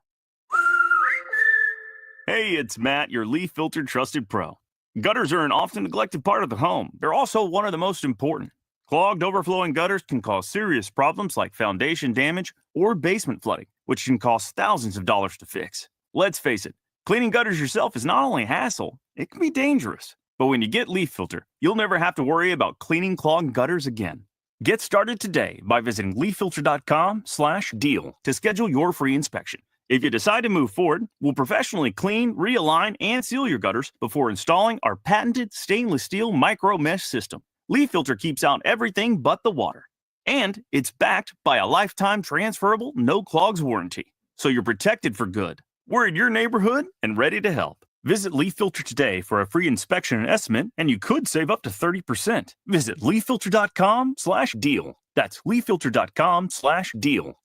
Hey, it's Matt, your leaf filter trusted pro. Gutters are an often neglected part of the home. They're also one of the most important. Clogged, overflowing gutters can cause serious problems like foundation damage or basement flooding, which can cost thousands of dollars to fix. Let's face it, cleaning gutters yourself is not only a hassle, it can be dangerous. But when you get Leaf Filter, you'll never have to worry about cleaning clogged gutters again. Get started today by visiting leaffilter.com/deal to schedule your free inspection. If you decide to move forward, we'll professionally clean, realign, and seal your gutters before installing our patented stainless steel micro mesh system. Leaf Filter keeps out everything but the water. And it's backed by a lifetime transferable no clogs warranty. So you're protected for good. We're in your neighborhood and ready to help. Visit Leaf Filter today for a free inspection and estimate, and you could save up to 30%. Visit leaffilter.com/deal. That's leaffilter.com/deal.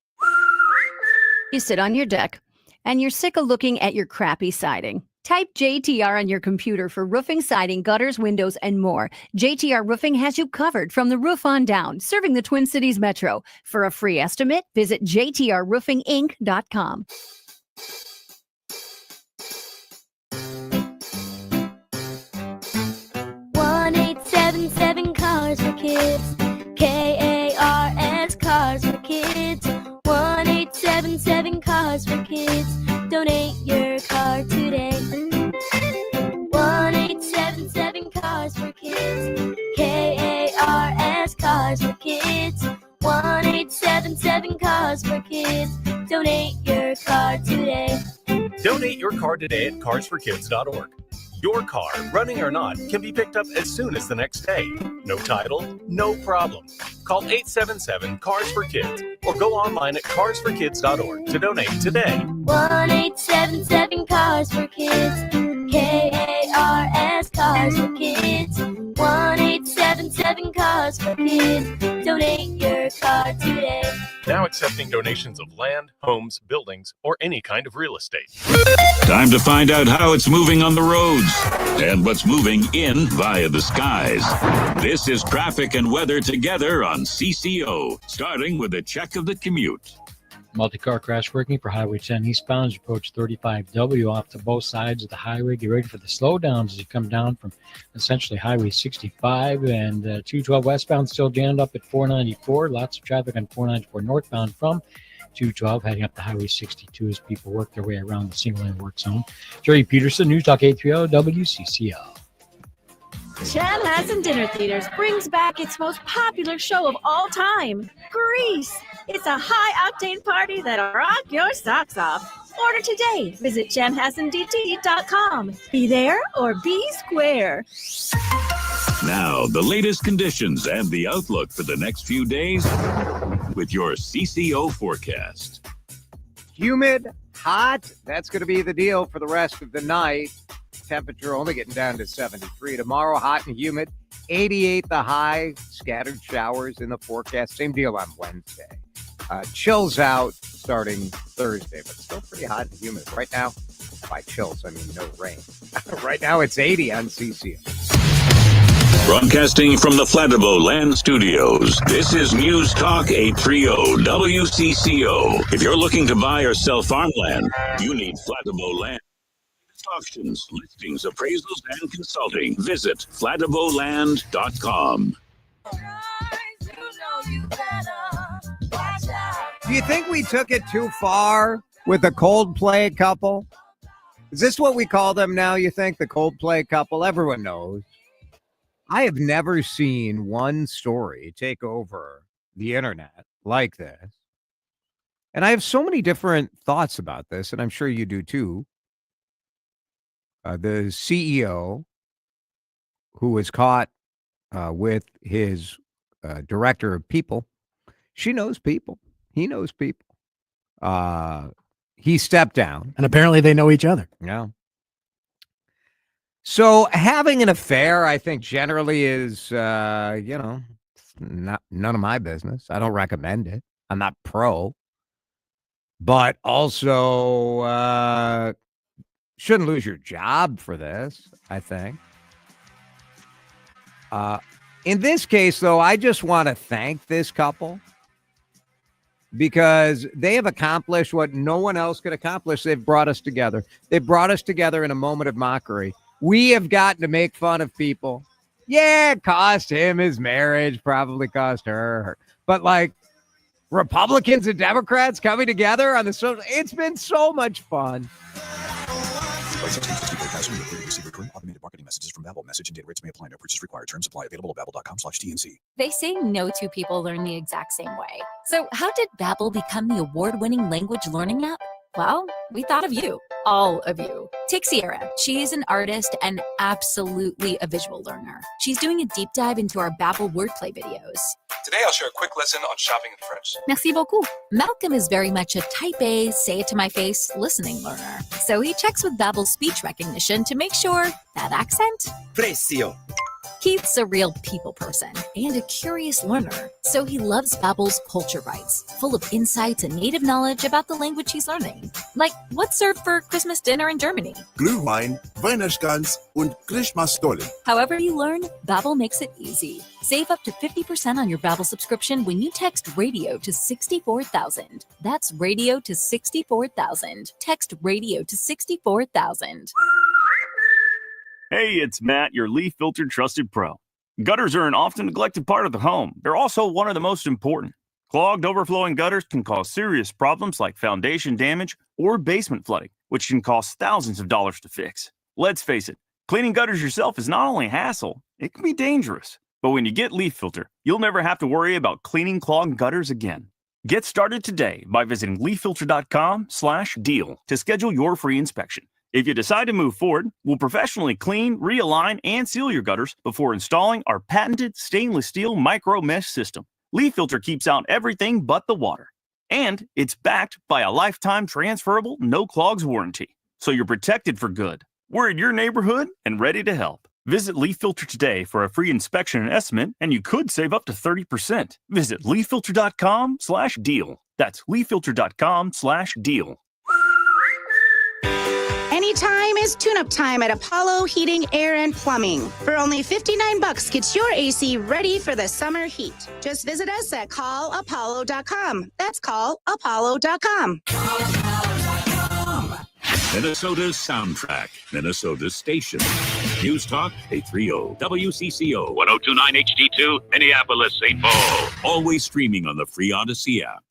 You sit on your deck, and you're sick of looking at your crappy siding. Type JTR on your computer for roofing, siding, gutters, windows, and more. JTR Roofing has you covered from the roof on down, serving the Twin Cities Metro. For a free estimate, visit jtrroofinginc.com. 1-877 Cars for Kids. KARS Cars for Kids. 1-877 Cars for Kids. Donate your car today. 1-877 Cars for Kids. KARS Cars for Kids. 1-877 Cars for Kids. Donate your car today. Donate your car today at carsforkids.org. Your car, running or not, can be picked up as soon as the next day. No title, no problem. Call 877-CARS-FOR-KIDS or go online at carsforkids.org to donate today. 1-877 Cars for Kids. KARS Cars for Kids. 1-877 Cars for Kids. Donate your car today. Now accepting donations of land, homes, buildings, or any kind of real estate. Time to find out how it's moving on the roads and what's moving in via the skies. This is traffic and weather together on CCO, starting with a check of the commute. Multi-car crash working for Highway 10 eastbound as you approach 35W off to both sides of the highway. Get ready for the slowdowns as you come down from essentially Highway 65 and 212 westbound still jammed up at 494. Lots of traffic on 494 northbound from 212 heading up to Highway 62 as people work their way around the single-lane work zone. Jerry Peterson, News Talk 830 WCCO. Chanhassen Dinner Theaters brings back its most popular show of all time, Grease. It's a high-octane party that'll rock your socks off. Order today. Visit chanhassendt.com. Be there or be square. Now, the latest conditions and the outlook for the next few days with your CCO forecast. Humid, hot. That's going to be the deal for the rest of the night. Temperature only getting down to 73. Tomorrow, hot and humid. 88 the high. Scattered showers in the forecast. Same deal on Wednesday. Chills out starting Thursday, but still pretty hot and humid. Right now, by chills, I mean no rain. Right now, it's 80 on CCO. Broadcasting from the Flatibo Land Studios, this is News Talk 830 WCCO. If you're looking to buy or sell farmland, you need Flatibo Land. Auctions, listings, appraisals, and consulting. Visit flatiboland.com. Do you think we took it too far with the Coldplay couple? Is this what we call them now, you think? The Coldplay couple? Everyone knows. I have never seen one story take over the internet like this. And I have so many different thoughts about this, and I'm sure you do too. The CEO who was caught with his director of people She knows people. He knows people. He stepped down. And apparently they know each other. Yeah. So having an affair, I think, generally is, none of my business. I don't recommend it. I'm not pro. But also shouldn't lose your job for this, I think. In this case, though, I just want to thank this couple because they have accomplished what no one else could accomplish. They've brought us together. They've brought us together in a moment of mockery. We have gotten to make fun of people. Yeah, it cost him his marriage, probably cost her. But like Republicans and Democrats coming together on the social, it's been so much fun. Automated marketing messages from Babbel. Message and data rates may apply. No purchase required. Terms apply. Available at babbel.com/TNC. They say no two people learn the exact same way. So how did Babbel become the award-winning language learning app? Well, we thought of you, all of you. Take Sierra. She is an artist and absolutely a visual learner. She's doing a deep dive into our Babbel wordplay videos. Today I'll share a quick lesson on shopping in French. Merci beaucoup. Malcolm is very much a type A, say it to my face, listening learner. So he checks with Babbel's speech recognition to make sure that accent. Precio. Keith's a real people person and a curious learner, so he loves Babbel's Culture Bites, full of insights and native knowledge about the language he's learning. Like, what's served for Christmas dinner in Germany? Glühwein, Weihnachtsgans und Christmasstollen. However you learn, Babbel makes it easy. Save up to 50% on your Babbel subscription when you text radio to 64,000. That's radio to 64,000. Text radio to 64,000. Hey, it's Matt, your leaf filter trusted pro. Gutters are an often neglected part of the home. They're also one of the most important. Clogged, overflowing gutters can cause serious problems like foundation damage or basement flooding, which can cost thousands of dollars to fix. Let's face it, cleaning gutters yourself is not only a hassle, it can be dangerous. But when you get Leaf Filter, you'll never have to worry about cleaning clogged gutters again. Get started today by visiting leaffilter.com/deal to schedule your free inspection. If you decide to move forward, we'll professionally clean, realign, and seal your gutters before installing our patented stainless steel micro mesh system. Leaf Filter keeps out everything but the water. And it's backed by a lifetime transferable no clogs warranty. So you're protected for good. We're in your neighborhood and ready to help. Visit Leaf Filter today for a free inspection and estimate, and you could save up to 30%. Visit leaffilter.com/deal. That's leaffilter.com/deal. Anytime is tune-up time at Apollo Heating, Air, and Plumbing. For only $59, get your AC ready for the summer heat. Just visit us at callapollo.com. That's callapollo.com. Minnesota's soundtrack, Minnesota's station. News Talk 830 WCCO 1029 HD2 Minneapolis, St. Paul. Always streaming on the free Odyssey app.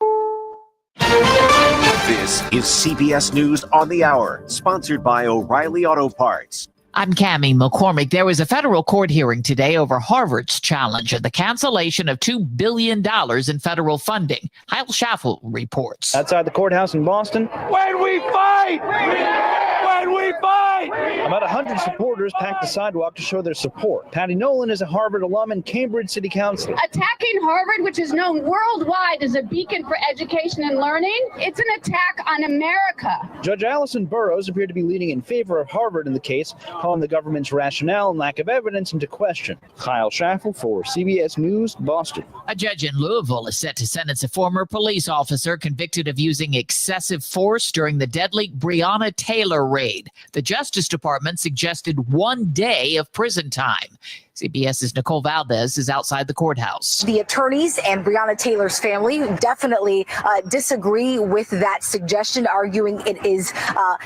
This is CBS News on the Hour, sponsored by O'Reilly Auto Parts. I'm Cammie McCormick. There was a federal court hearing today over Harvard's challenge of the cancellation of $2 billion in federal funding. Kyle Schaffel reports. Outside the courthouse in Boston. When we fight! When we fight! About 100 supporters packed the sidewalk to show their support. Patty Nolan is a Harvard alum and Cambridge City Councilor. Attacking Harvard, which is known worldwide as a beacon for education and learning, it's an attack on America. Judge Allison Burroughs appeared to be leaning in favor of Harvard in the case, calling the government's rationale and lack of evidence into question. Kyle Schaffel for CBS News, Boston. A judge in Louisville is set to sentence a former police officer convicted of using excessive force during the deadly Breonna Taylor raid. The Justice Department suggested 1 day of prison time. CBS's Nicole Valdez is outside the courthouse. The attorneys and Breonna Taylor's family definitely disagree with that suggestion, arguing it is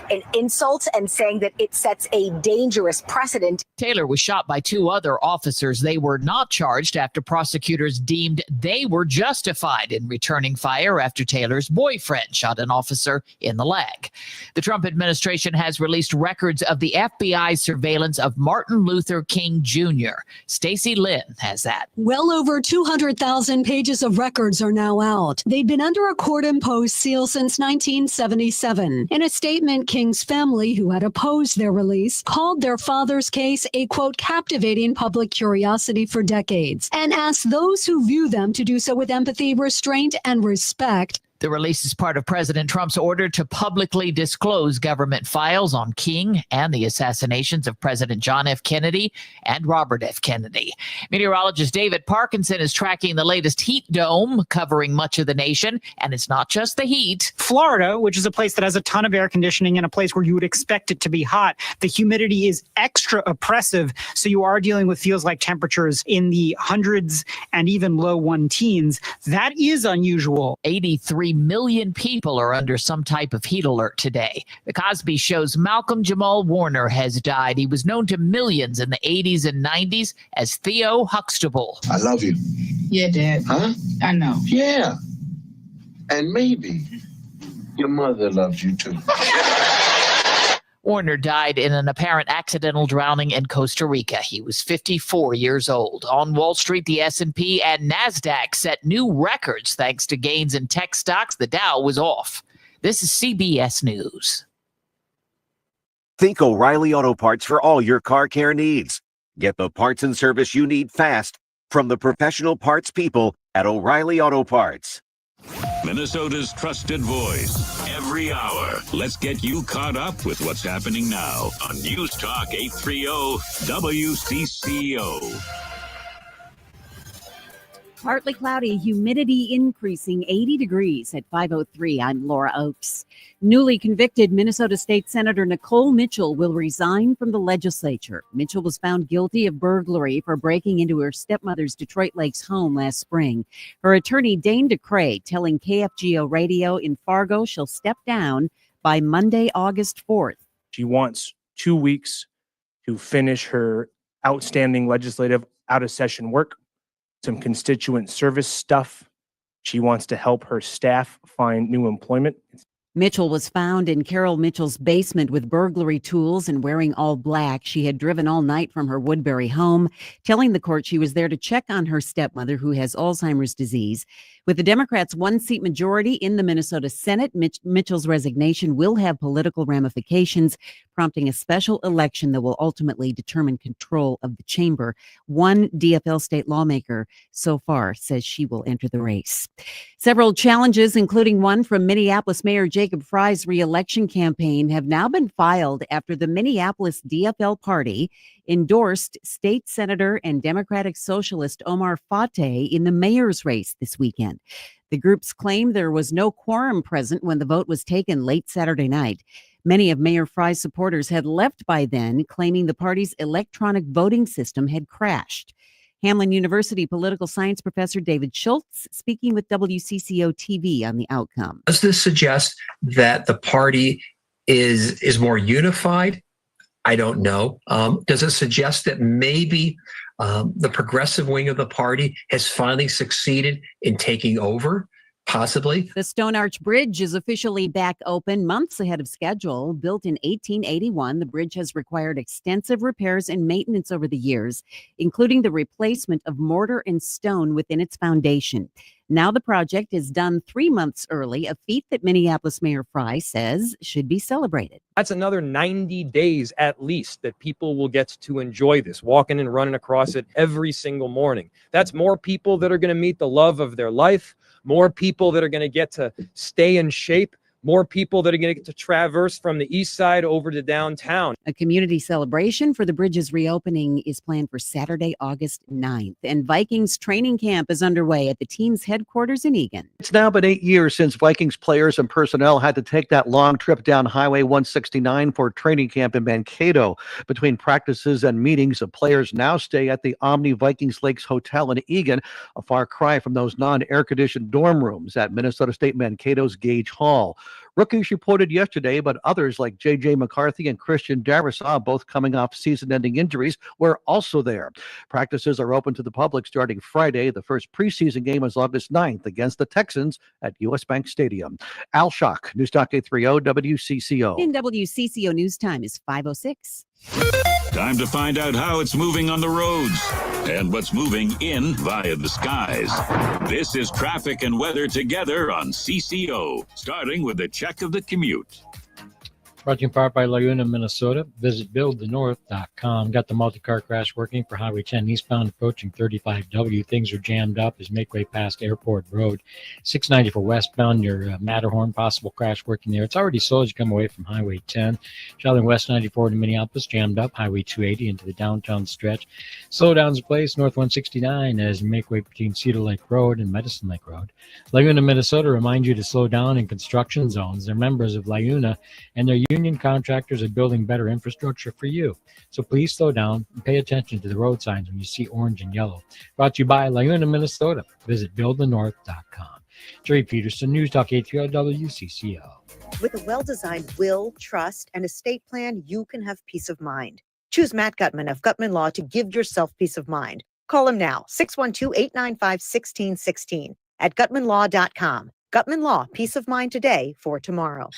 an insult and saying that it sets a dangerous precedent. Taylor was shot by 2 other officers. They were not charged after prosecutors deemed they were justified in returning fire after Taylor's boyfriend shot an officer in the leg. The Trump administration has released records of the FBI's surveillance of Martin Luther King Jr. Stacey Lynn has that. Well over 200,000 pages of records are now out. They've been under a court-imposed seal since 1977. In a statement, King's family, who had opposed their release, called their father's case a, quote, captivating public curiosity for decades, and asked those who view them to do so with empathy, restraint, and respect. The release is part of President Trump's order to publicly disclose government files on King and the assassinations of President John F. Kennedy and Robert F. Kennedy. Meteorologist David Parkinson is tracking the latest heat dome covering much of the nation, and it's not just the heat. Florida, which is a place that has a ton of air conditioning and a place where you would expect it to be hot, the humidity is extra oppressive, so you are dealing with feels like temperatures in the hundreds and even low 1-teens. That is unusual. 83 million people are under some type of heat alert today. The Cosby Show's Malcolm Jamal Warner has died. He was known to millions in the 80s and 90s as Theo Huxtable. I love you. Yeah, Dad. Huh? I know. Yeah. And maybe your mother loves you too. Warner died in an apparent accidental drowning in Costa Rica. He was 54 years old. On Wall Street, the S&P and NASDAQ set new records thanks to gains in tech stocks. The Dow was off. This is CBS News. Think O'Reilly Auto Parts for all your car care needs. Get the parts and service you need fast from the professional parts people at O'Reilly Auto Parts. Minnesota's trusted voice every hour. Let's get you caught up with what's happening now on News Talk 830 WCCO. Partly cloudy, humidity increasing, 80 degrees at 5:03. I'm Laura Oakes. Newly convicted Minnesota State Senator Nicole Mitchell will resign from the legislature. Mitchell was found guilty of burglary for breaking into her stepmother's Detroit Lakes home last spring. Her attorney, Dane DeCray, telling KFGO Radio in Fargo she'll step down by Monday, August 4th. She wants 2 weeks to finish her outstanding legislative out-of-session work, some constituent service stuff. She wants to help her staff find new employment. Mitchell was found in Carol Mitchell's basement with burglary tools and wearing all black. She had driven all night from her Woodbury home, telling the court she was there to check on her stepmother, who has Alzheimer's disease. With the Democrats' one-seat majority in the Minnesota Senate, Mitchell's resignation will have political ramifications, prompting a special election that will ultimately determine control of the chamber. One DFL state lawmaker so far says she will enter the race. Several challenges, including one from Minneapolis Mayor Jacob Fry's re-election campaign, have now been filed after the Minneapolis DFL party endorsed State Senator and Democratic Socialist Omar Fateh in the mayor's race this weekend. The groups claim there was no quorum present when the vote was taken late Saturday night. Many of Mayor Fry's supporters had left by then, claiming the party's electronic voting system had crashed. Hamline University political science professor David Schultz speaking with WCCO TV on the outcome. Does this suggest that the party is more unified? I don't know. Does it suggest that maybe the progressive wing of the party has finally succeeded in taking over? Possibly. The Stone Arch Bridge is officially back open months ahead of schedule. Built in 1881, the bridge has required extensive repairs and maintenance over the years, including the replacement of mortar and stone within its foundation. Now the project is done 3 months early, a feat that Minneapolis Mayor Fry says should be celebrated. That's another 90 days at least that people will get to enjoy this, walking and running across it every single morning. That's more people that are going to meet the love of their life, more people that are going to get to stay in shape, more people that are going to get to traverse from the east side over to downtown. A community celebration for the bridge's reopening is planned for Saturday, August 9th. And Vikings training camp is underway at the team's headquarters in Eagan. It's now been 8 years since Vikings players and personnel had to take that long trip down Highway 169 for training camp in Mankato. Between practices and meetings, the players now stay at the Omni Vikings Lakes Hotel in Eagan, a far cry from those non-air-conditioned dorm rooms at Minnesota State Mankato's Gage Hall. Rookies reported yesterday, but others like J.J. McCarthy and Christian Darrisaw, both coming off season-ending injuries, were also there. Practices are open to the public starting Friday. The first preseason game is August 9th against the Texans at U.S. Bank Stadium. Al Schock, News Talk 830 WCCO. In WCCO News Time is 5:06. Time to find out how it's moving on the roads and what's moving in via the skies. This is traffic and weather together on CCO, starting with a check of the commute. Brought to you in part by Laguna, Minnesota. Visit buildthenorth.com. Got the multi-car crash working for Highway 10 eastbound approaching 35W. Things are jammed up as make way past Airport Road. 694 westbound near Matterhorn. Possible crash working there. It's already slow as you come away from Highway 10. Traveling west 94 to Minneapolis, jammed up. Highway 280 into the downtown stretch. Slowdowns in place north 169 as you make way between Cedar Lake Road and Medicine Lake Road. Laguna, Minnesota reminds you to slow down in construction zones. They're members of Laguna, and their union contractors are building better infrastructure for you. So please slow down and pay attention to the road signs when you see orange and yellow. Brought to you by Laguna, Minnesota. Visit buildthenorth.com. Jerry Peterson, News Talk 830 WCCO. With a well-designed will, trust, and estate plan, you can have peace of mind. Choose Matt Gutman of Gutman Law to give yourself peace of mind. Call him now, 612-895-1616 at gutmanlaw.com. Gutman Law, peace of mind today for tomorrow.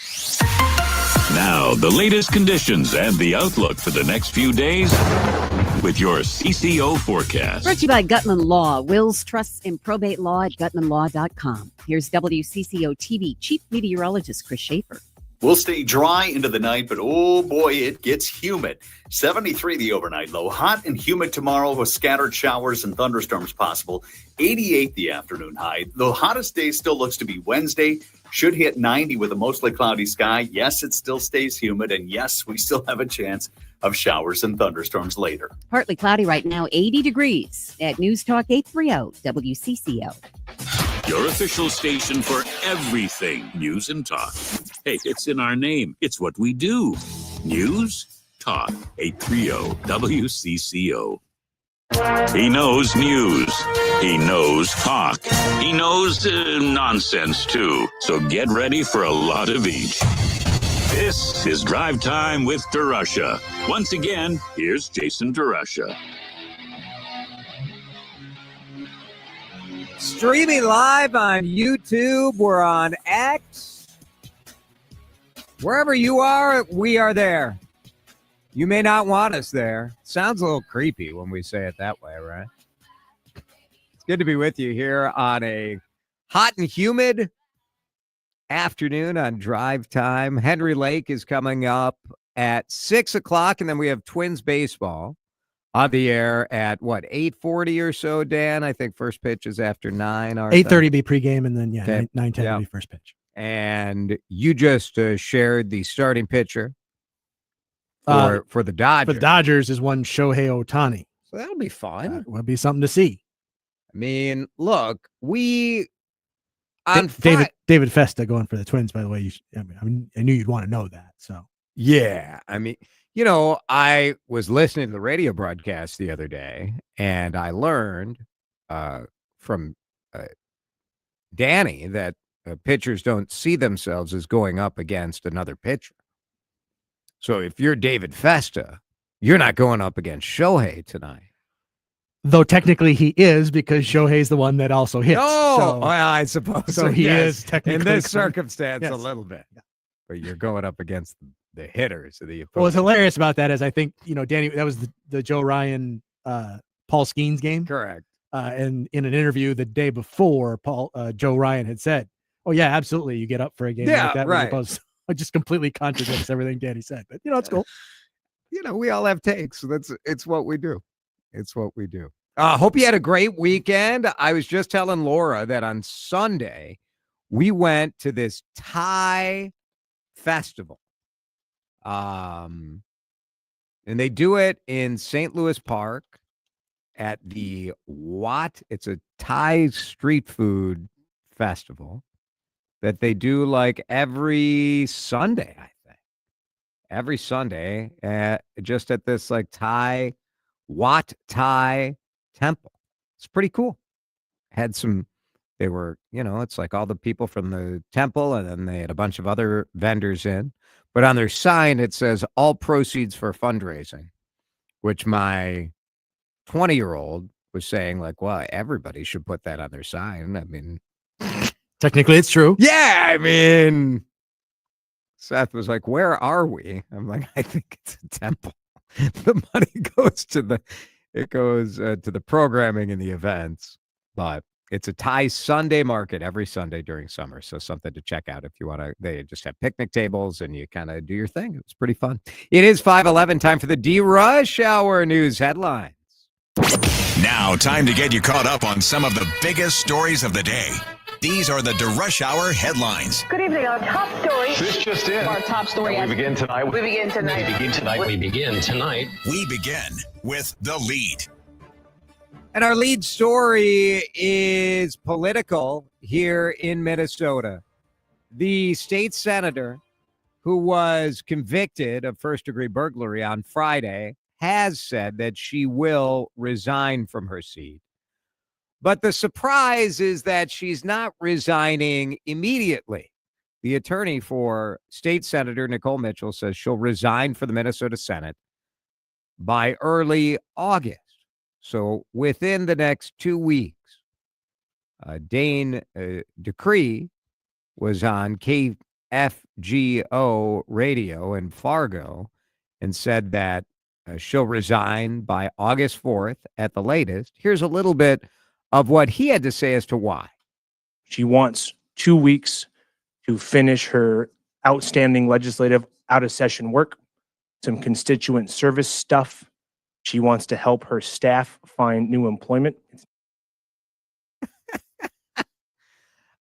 Now, the latest conditions and the outlook for the next few days with your CCO forecast. Brought to you by Gutman Law, wills, trusts, and probate law at gutmanlaw.com. Here's WCCO TV Chief Meteorologist Chris Schaefer. We'll stay dry into the night, but oh boy, it gets humid. 73 the overnight low. Hot and humid tomorrow with scattered showers and thunderstorms possible. 88 the afternoon high. The hottest day still looks to be Wednesday. Should hit 90 with a mostly cloudy sky. Yes, it still stays humid. And yes, we still have a chance of showers and thunderstorms later. Partly cloudy right now, 80 degrees at News Talk 830 WCCO. Your official station for everything news and talk. Hey, it's in our name. It's what we do. News Talk 830 WCCO. He knows news. He knows talk. He knows nonsense, too. So get ready for a lot of each. This is Drive Time with DeRUSH. Once again, here's Jason DeRUSH. Streaming live on YouTube. We're on X. Wherever you are, we are there. You may not want us there. Sounds a little creepy when we say it that way, right? It's good to be with you here on a hot and humid afternoon on Drive Time. Henry Lake is coming up at 6 o'clock, and then we have Twins baseball on the air at, 8:40 or so, Dan? I think first pitch is after 9. 8:30 be pregame, and then, Okay. 9:10 Yeah. be first pitch. And you just shared the starting pitcher for the Dodgers. For the Dodgers is one Shohei Ohtani. So that'll be fun. Will be something to see. I mean, look, David Festa going for the Twins, by the way. I knew you'd want to know that. So yeah, I mean, I was listening to the radio broadcast the other day, and I learned from Danny that pitchers don't see themselves as going up against another pitcher. So if you're David Festa, you're not going up against Shohei tonight. though technically he is, because Shohei's the one that also hits. Oh, well, I suppose so. He is technically in this circumstance yes. a little bit, but you're going up against the hitters of the opponent. Well, what's hilarious about that is I think Danny, that was the Joe Ryan, Paul Skeens game, correct? And in an interview the day before, Joe Ryan had said, "Oh yeah, absolutely, you get up for a game like that." Right. It just completely contradicts everything Danny said, but it's cool. We all have takes. So it's what we do. It's what we do. Hope you had a great weekend. I was just telling Laura that on Sunday we went to this Thai festival. And they do it in St. Louis Park at the Wat. It's a Thai street food festival that they do like every Sunday, I think. Every Sunday, just at this like Thai Wat Thai temple. It's pretty cool. They were, it's like all the people from the temple, and then they had a bunch of other vendors in. But on their sign, it says all proceeds for fundraising, which my 20-year-old was saying, like, well, everybody should put that on their sign. I mean, technically it's true. Yeah. I mean, Seth was like, where are we? I'm like, I think it's a temple. The money goes to the programming and the events, but it's a Thai Sunday market every Sunday during summer. So something to check out if you want to. They just have picnic tables and you kind of do your thing. It's pretty fun. It is 5:11, time for the DRUSH Hour news headlines. Now, time to get you caught up on some of the biggest stories of the day. These are the DeRUSH Hour headlines. Good evening. Our top story. This just in. Our top story. We begin tonight. We begin tonight. We begin tonight. We begin with the lead. And our lead story is political here in Minnesota. The state senator who was convicted of first-degree burglary on Friday has said that she will resign from her seat. But the surprise is that she's not resigning immediately. The attorney for State Senator Nicole Mitchell says she'll resign for the Minnesota Senate by early August. So within the next 2 weeks. Dane Decree was on KFGO radio in Fargo and said that she'll resign by August 4th at the latest. Here's a little bit of what he had to say as to why. She wants 2 weeks to finish her outstanding legislative out-of-session work, some constituent service stuff. She wants to help her staff find new employment.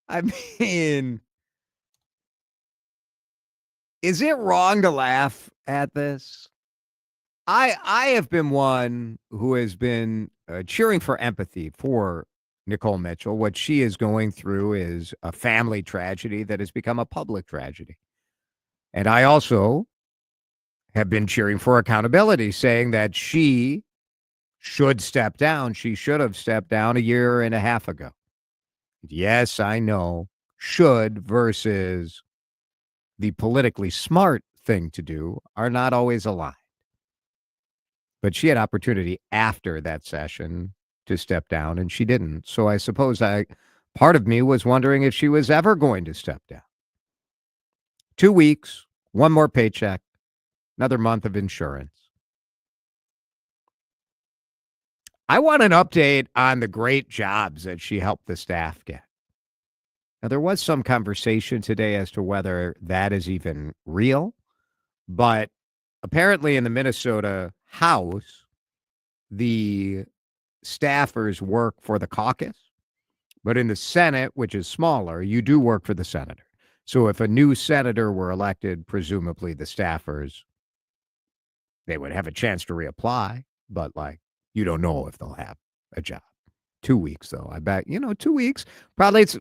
I mean, is it wrong to laugh at this? I have been one who has been cheering for empathy for Nicole Mitchell. What she is going through is a family tragedy that has become a public tragedy. And I also have been cheering for accountability, saying that she should step down. She should have stepped down a year and a half ago. Yes, I know. Should versus the politically smart thing to do are not always aligned. But she had opportunity after that session to step down, and she didn't. So I suppose part of me was wondering if she was ever going to step down. 2 weeks, one more paycheck, another month of insurance. I want an update on the great jobs that she helped the staff get. Now, there was some conversation today as to whether that is even real, but apparently in the Minnesota House, the staffers work for the caucus, but in the Senate, which is smaller, you do work for the senator. So if a new senator were elected, presumably the staffers, they would have a chance to reapply, but you don't know if they'll have a job. 2 weeks, though. I bet, 2 weeks. Probably it's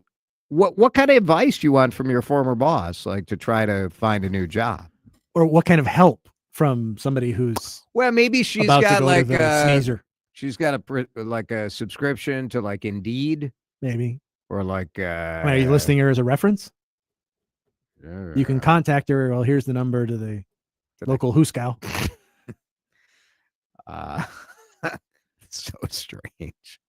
what kind of advice do you want from your former boss, to try to find a new job? Or what kind of help from somebody who's maybe she's about got to go to the sneezer. She's got a subscription to Indeed, maybe, or are you listing her as a reference? You can contact her. Well, here's the number to the local Huskow. So strange.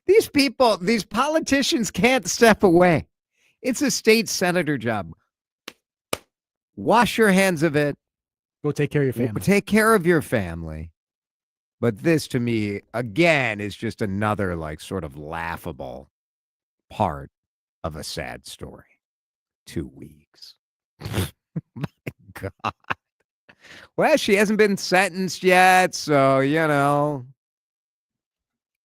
These people, these politicians can't step away. It's a state senator job. Wash your hands of it. Go take care of your family. Take care of your family. But this, to me, again, is just another sort of laughable part of a sad story. 2 weeks. My God. Well, she hasn't been sentenced yet, so,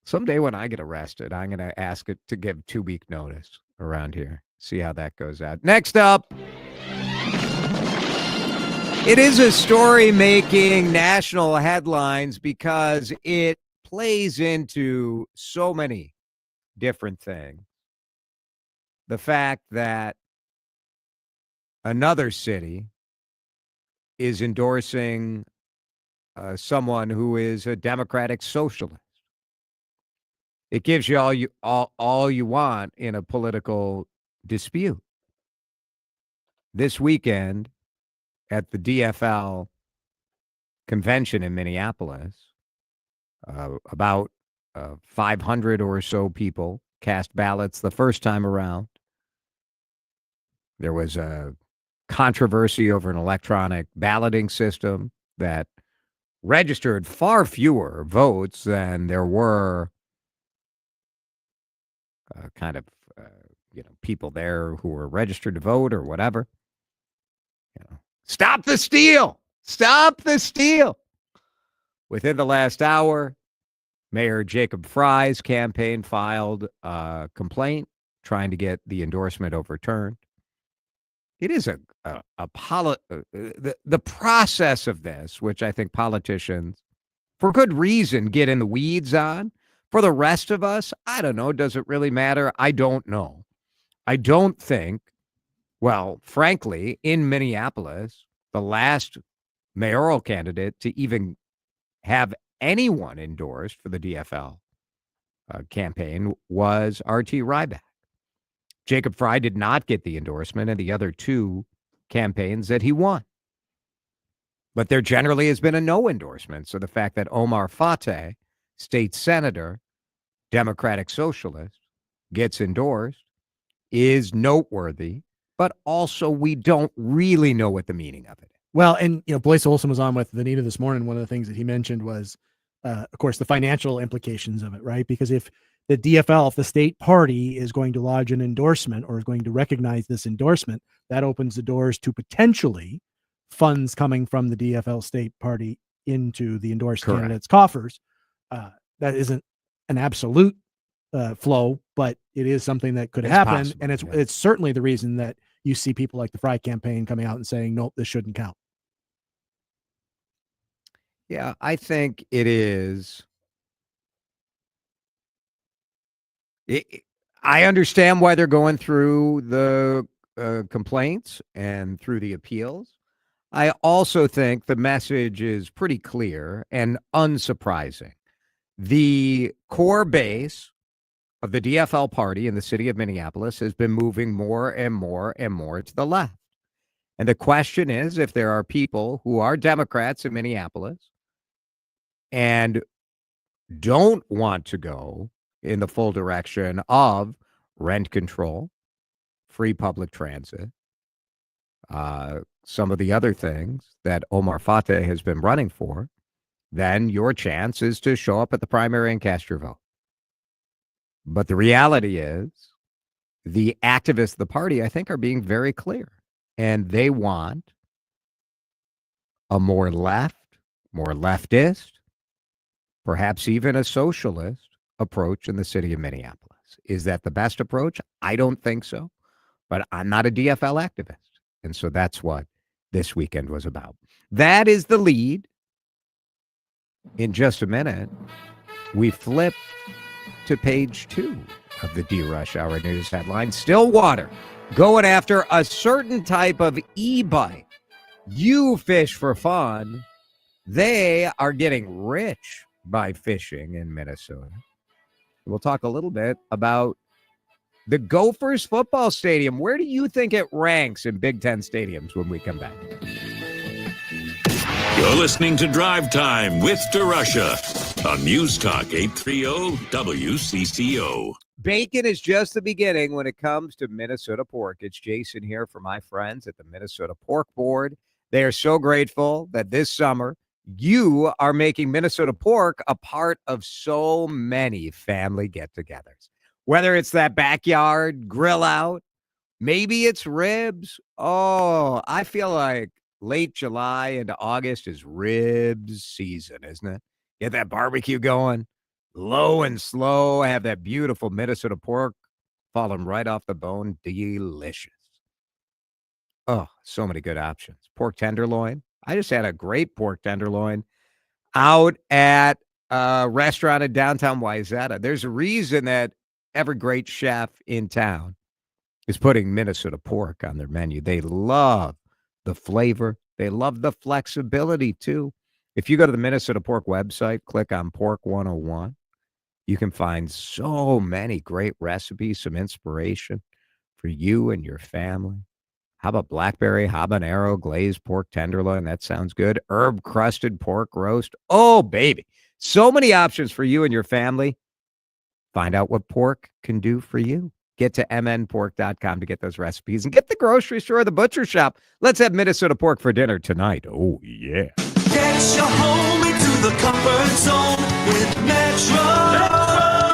someday when I get arrested, I'm going to ask it to give 2-week notice around here. See how that goes out. Next up. It is a story making national headlines because it plays into so many different things. The fact that another city is endorsing someone who is a democratic socialist. It gives you all you want in a political dispute. This weekend, at the DFL convention in Minneapolis, about 500 or so people cast ballots the first time around. There was a controversy over an electronic balloting system that registered far fewer votes than there were people there who were registered to vote or whatever. Stop the steal! Stop the steal! Within the last hour, Mayor Jacob Fry's campaign filed a complaint trying to get the endorsement overturned. It is the process of this, which I think politicians, for good reason, get in the weeds on. For the rest of us, I don't know. Does it really matter? I don't know. I don't think, well, frankly, in Minneapolis, the last mayoral candidate to even have anyone endorsed for the DFL campaign was R.T. Ryback. Jacob Fry did not get the endorsement in the other two campaigns that he won. But there generally has been a no endorsement. So the fact that Omar Fateh, state senator, Democratic Socialist, gets endorsed is noteworthy, but also we don't really know what the meaning of it is. Well, and Blaise Olson was on with Vanita this morning. One of the things that he mentioned was, of course, the financial implications of it, right? Because if the DFL, if the state party is going to lodge an endorsement or is going to recognize this endorsement, that opens the doors to potentially funds coming from the DFL state party into the endorsed candidates' coffers. That isn't an absolute flow, but it is something that could happen. Possible, and it's certainly the reason that you see people like the Fry campaign coming out and saying, nope, this shouldn't count. Yeah, I think it is. I understand why they're going through the complaints and through the appeals. I also think the message is pretty clear and unsurprising. The core base of the DFL party in the city of Minneapolis has been moving more and more and more to the left. And the question is, if there are people who are Democrats in Minneapolis and don't want to go in the full direction of rent control, free public transit, some of the other things that Omar Fateh has been running for, then your chance is to show up at the primary and cast your vote. But the reality is the activists of the party, I think, are being very clear. And they want a more left, more leftist, perhaps even a socialist approach in the city of Minneapolis. Is that the best approach? I don't think so. But I'm not a DFL activist. And so that's what this weekend was about. That is the lead. In just a minute, we flip to page 2 of the DRUSH Hour News headline. Stillwater going after a certain type of e-bike. You fish for fun. They are getting rich by fishing in Minnesota. We'll talk a little bit about the Gophers football stadium. Where do you think it ranks in Big Ten stadiums when we come back? You're listening to Drive Time with DeRusha on News Talk 830 WCCO. Bacon is just the beginning when it comes to Minnesota pork. It's Jason here for my friends at the Minnesota Pork Board. They are so grateful that this summer you are making Minnesota pork a part of so many family get-togethers. Whether it's that backyard grill out, maybe it's ribs. Oh, I feel like late July into August is ribs season, isn't it? Get that barbecue going, low and slow, have that beautiful Minnesota pork falling right off the bone. Delicious. Oh, so many good options. Pork tenderloin. I just had a great pork tenderloin out at a restaurant in downtown Wayzata. There's a reason that every great chef in town is putting Minnesota pork on their menu. They love the flavor. They love the flexibility, too. If you go to the Minnesota Pork website, click on Pork 101, you can find so many great recipes, some inspiration for you and your family. How about blackberry habanero glazed pork tenderloin? That sounds good. Herb-crusted pork roast. Oh, baby. So many options for you and your family. Find out what pork can do for you. Get to mnpork.com to get those recipes and get the grocery store, the butcher shop. Let's have Minnesota pork for dinner tonight. Oh, yeah. Get your home the comfort zone with Metro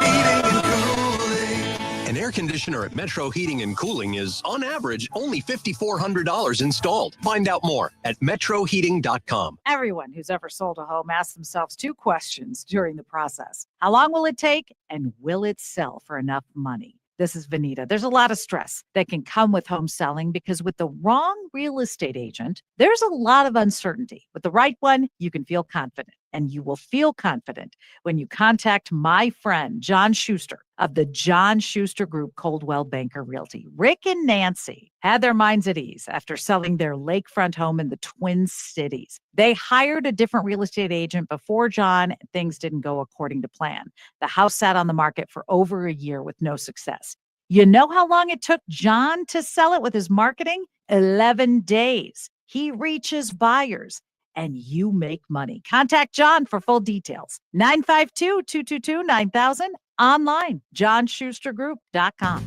Heating and Cooling. An air conditioner at Metro Heating and Cooling is, on average, only $5,400 installed. Find out more at metroheating.com. Everyone who's ever sold a home asks themselves two questions during the process. How long will it take, and will it sell for enough money? This is Vanita. There's a lot of stress that can come with home selling because with the wrong real estate agent, there's a lot of uncertainty. With the right one, you can feel confident, and you will feel confident when you contact my friend, John Schuster of the John Schuster Group, Coldwell Banker Realty. Rick and Nancy had their minds at ease after selling their lakefront home in the Twin Cities. They hired a different real estate agent before John. Things didn't go according to plan. The house sat on the market for over a year with no success. You know how long it took John to sell it with his marketing? 11 days. He reaches buyers and you make money. Contact John for full details. 952-222-9000. Online, johnschustergroup.com.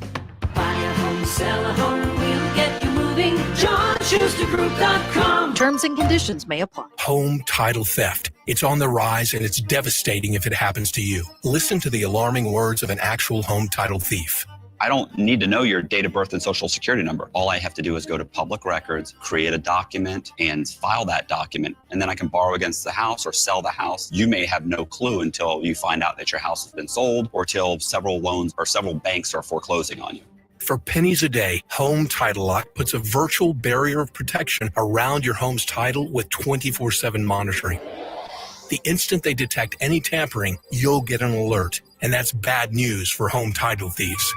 Buy a home, sell a home, we'll get you moving. johnschustergroup.com. Terms and conditions may apply. Home title theft. It's on the rise, and it's devastating if it happens to you. Listen to the alarming words of an actual home title thief. I don't need to know your date of birth and social security number. All I have to do is go to public records, create a document, and file that document. And then I can borrow against the house or sell the house. You may have no clue until you find out that your house has been sold or till several loans or several banks are foreclosing on you. For pennies a day, Home Title Lock puts a virtual barrier of protection around your home's title with 24/7 monitoring. The instant they detect any tampering, you'll get an alert. And that's bad news for home title thieves.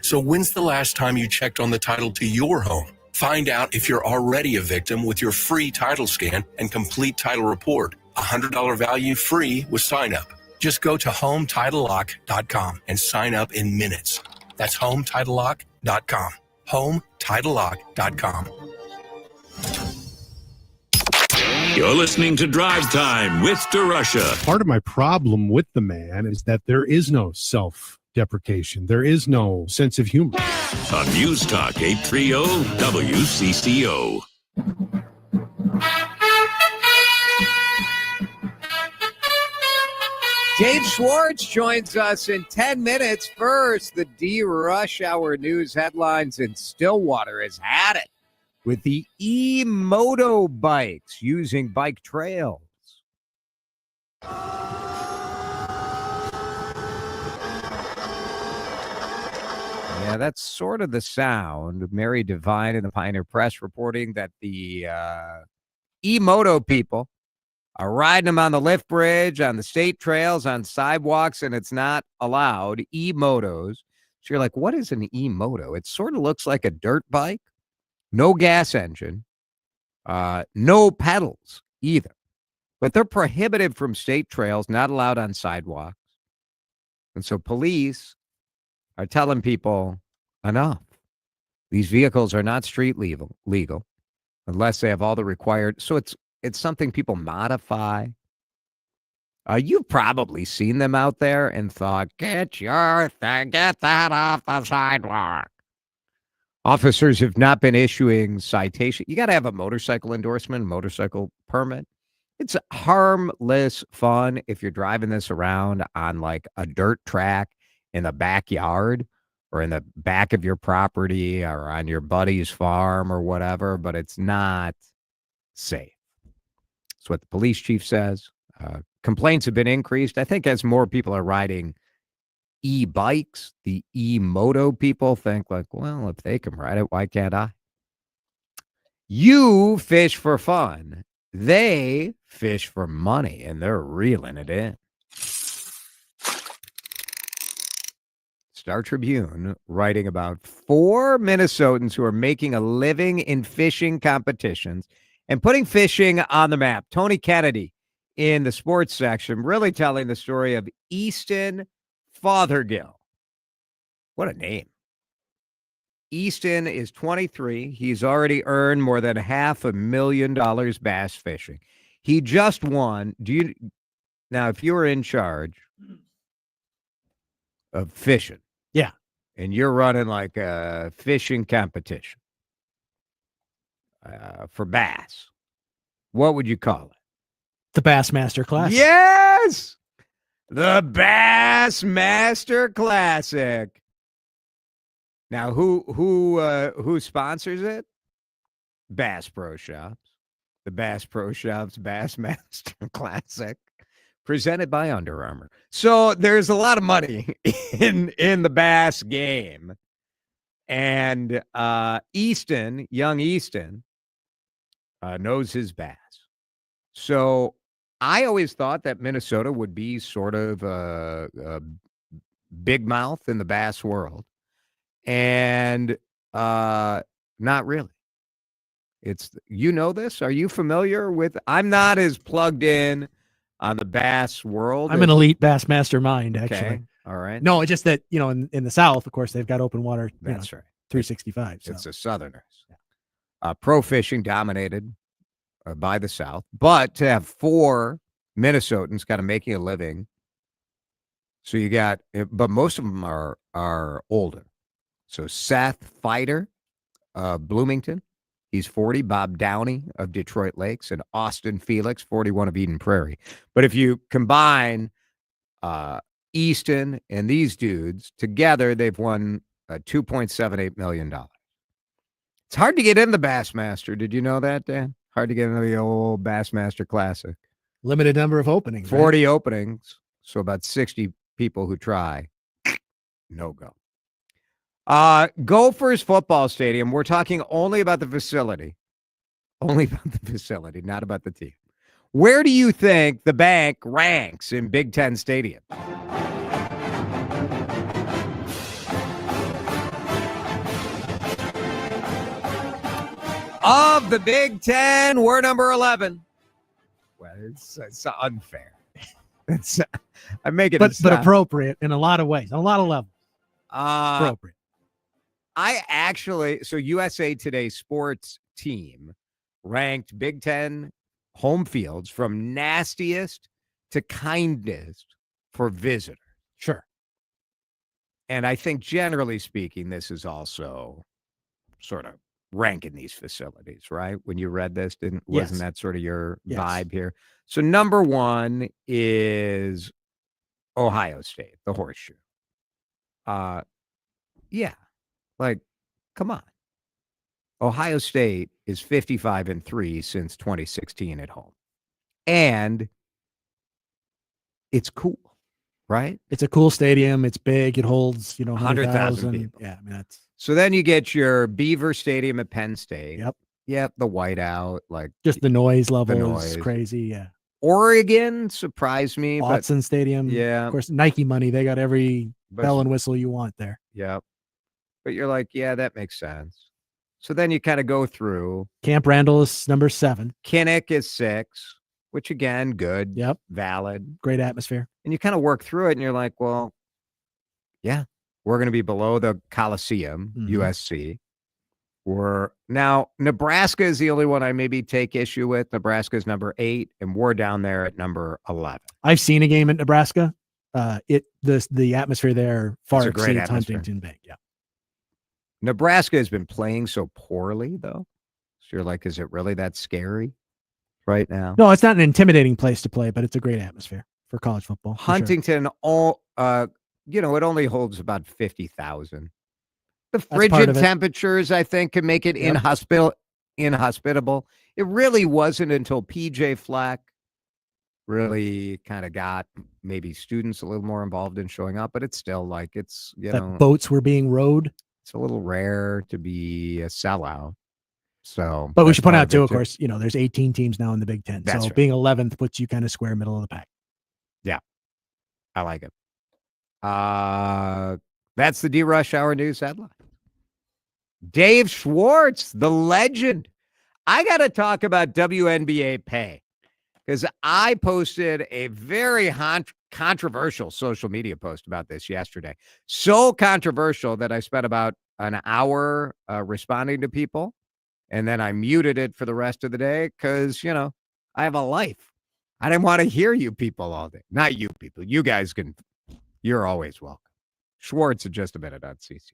So when's the last time you checked on the title to your home? Find out if you're already a victim with your free title scan and complete title report. $100 value free with sign up. Just go to HomeTitleLock.com and sign up in minutes. That's HomeTitleLock.com. HomeTitleLock.com. You're listening to Drive Time with DeRUSH. Part of my problem with the man is that there is no self-deprecation. There is no sense of humor. On News Talk 830 WCCO. Dave Schwartz joins us in 10 minutes. First, the DRUSH Hour news headlines in Stillwater has had it with the e-moto bikes using bike trails. Yeah, that's sort of the sound. Mary Devine in the Pioneer Press reporting that the e-moto people are riding them on the lift bridge, on the state trails, on sidewalks, and it's not allowed. E-motos. So you're like, what is an e-moto? It sort of looks like a dirt bike. No gas engine. No pedals either. But they're prohibited from state trails, not allowed on sidewalks. And so police are telling people, enough. These vehicles are not street legal unless they have all the required. So it's something people modify. You've probably seen them out there and thought, get that off the sidewalk. Officers have not been issuing citations. You got to have a motorcycle endorsement, motorcycle permit. It's harmless fun if you're driving this around on like a dirt track in the backyard or in the back of your property or on your buddy's farm or whatever, but it's not safe. That's what the police chief says. Complaints have been increased. I think as more people are riding e-bikes, the e-moto people think like, well, if they can ride it, why can't I? You fish for fun. They fish for money, and they're reeling it in. Star Tribune writing about 4 Minnesotans who are making a living in fishing competitions and putting fishing on the map. Tony Kennedy in the sports section really telling the story of Easton Fothergill. What a name. Easton is 23. He's already earned more than $500,000 bass fishing. He just won. Now, if you were in charge of fishing, yeah, and you're running like a fishing competition for bass, what would you call it? The Bassmaster Classic. Yes, the Bassmaster Classic. Now, who sponsors it? Bass Pro Shops. The Bass Pro Shops Bassmaster Classic, presented by Under Armour. So there's a lot of money in the bass game, and young Easton, knows his bass. So I always thought that Minnesota would be sort of a big mouth in the bass world, and not really. It's, this? Are you familiar with? I'm not as plugged in on the bass world. I'm an elite bass mastermind, actually. Okay. All right. No, it's just that, in the South, of course, they've got open water. That's right. 365. So. It's the Southerners. Pro fishing dominated by the South, but to have 4 Minnesotans kind of making a living. So you got, but most of them are older. So Seth Fighter, Bloomington, he's 40. Bob Downey of Detroit Lakes, and Austin Felix, 41 of Eden Prairie. But if you combine Easton and these dudes together, they've won $2.78 million. It's hard to get in the Bassmaster. Did you know that, Dan? Hard to get into the old Bassmaster Classic. Limited number of openings. 40 openings. So about 60 people who try. No go. Gophers football stadium. We're talking only about the facility. Only about the facility, not about the team. Where do you think the bank ranks in Big Ten Stadium? Of the Big Ten, we're number 11. Well, it's unfair. I make it, but appropriate in a lot of ways, on a lot of levels. Appropriate. So USA Today sports team ranked Big Ten home fields from nastiest to kindest for visitors. Sure. And I think generally speaking, this is also sort of ranking these facilities, right? When you read this, wasn't that sort of your vibe here? So number 1 is Ohio State, the Horseshoe. Yeah. Like, come on. Ohio State is 55-3 since 2016 at home. And it's cool, right? It's a cool stadium. It's big. It holds, 100,000 people. Yeah, I mean, that's. So then you get your Beaver Stadium at Penn State. Yep. The whiteout, like just the noise level is crazy. Yeah. Oregon surprised me. Watson Stadium. Yeah. Of course, Nike money. They got every bell and whistle you want there. Yep. But you're like, yeah, that makes sense. So then you kind of go through. Camp Randall is number 7. Kinnick is 6, which again, good. Yep. Valid. Great atmosphere. And you kind of work through it and you're like, well, yeah, we're going to be below the Coliseum, USC. Now Nebraska is the only one I maybe take issue with. Nebraska is number 8, and we're down there at number 11. I've seen a game at Nebraska. The atmosphere there far exceeds Huntington Bank. Yeah. Nebraska has been playing so poorly, though. So you're like, is it really that scary right now? No, it's not an intimidating place to play, but it's a great atmosphere for college football. Huntington, it only holds about 50,000. The frigid temperatures, I think, can make it inhospitable. It really wasn't until PJ Fleck really kind of got maybe students a little more involved in showing up, but it's still like boats were being rowed. It's a little rare to be a sellout. So, but we should point out too, of course, there's 18 teams now in the Big Ten. That's so right. Being 11th puts you kind of square middle of the pack. Yeah, I like it. That's the DRUSH Hour News headline. Dave Schwartz, the legend. I got to talk about WNBA pay because I posted a very controversial social media post about this yesterday. So controversial that I spent about an hour responding to people, and then I muted it for the rest of the day because, I have a life. I didn't want to hear you people all day. Not you people. You guys you're always welcome. Schwartz in just a minute on CC.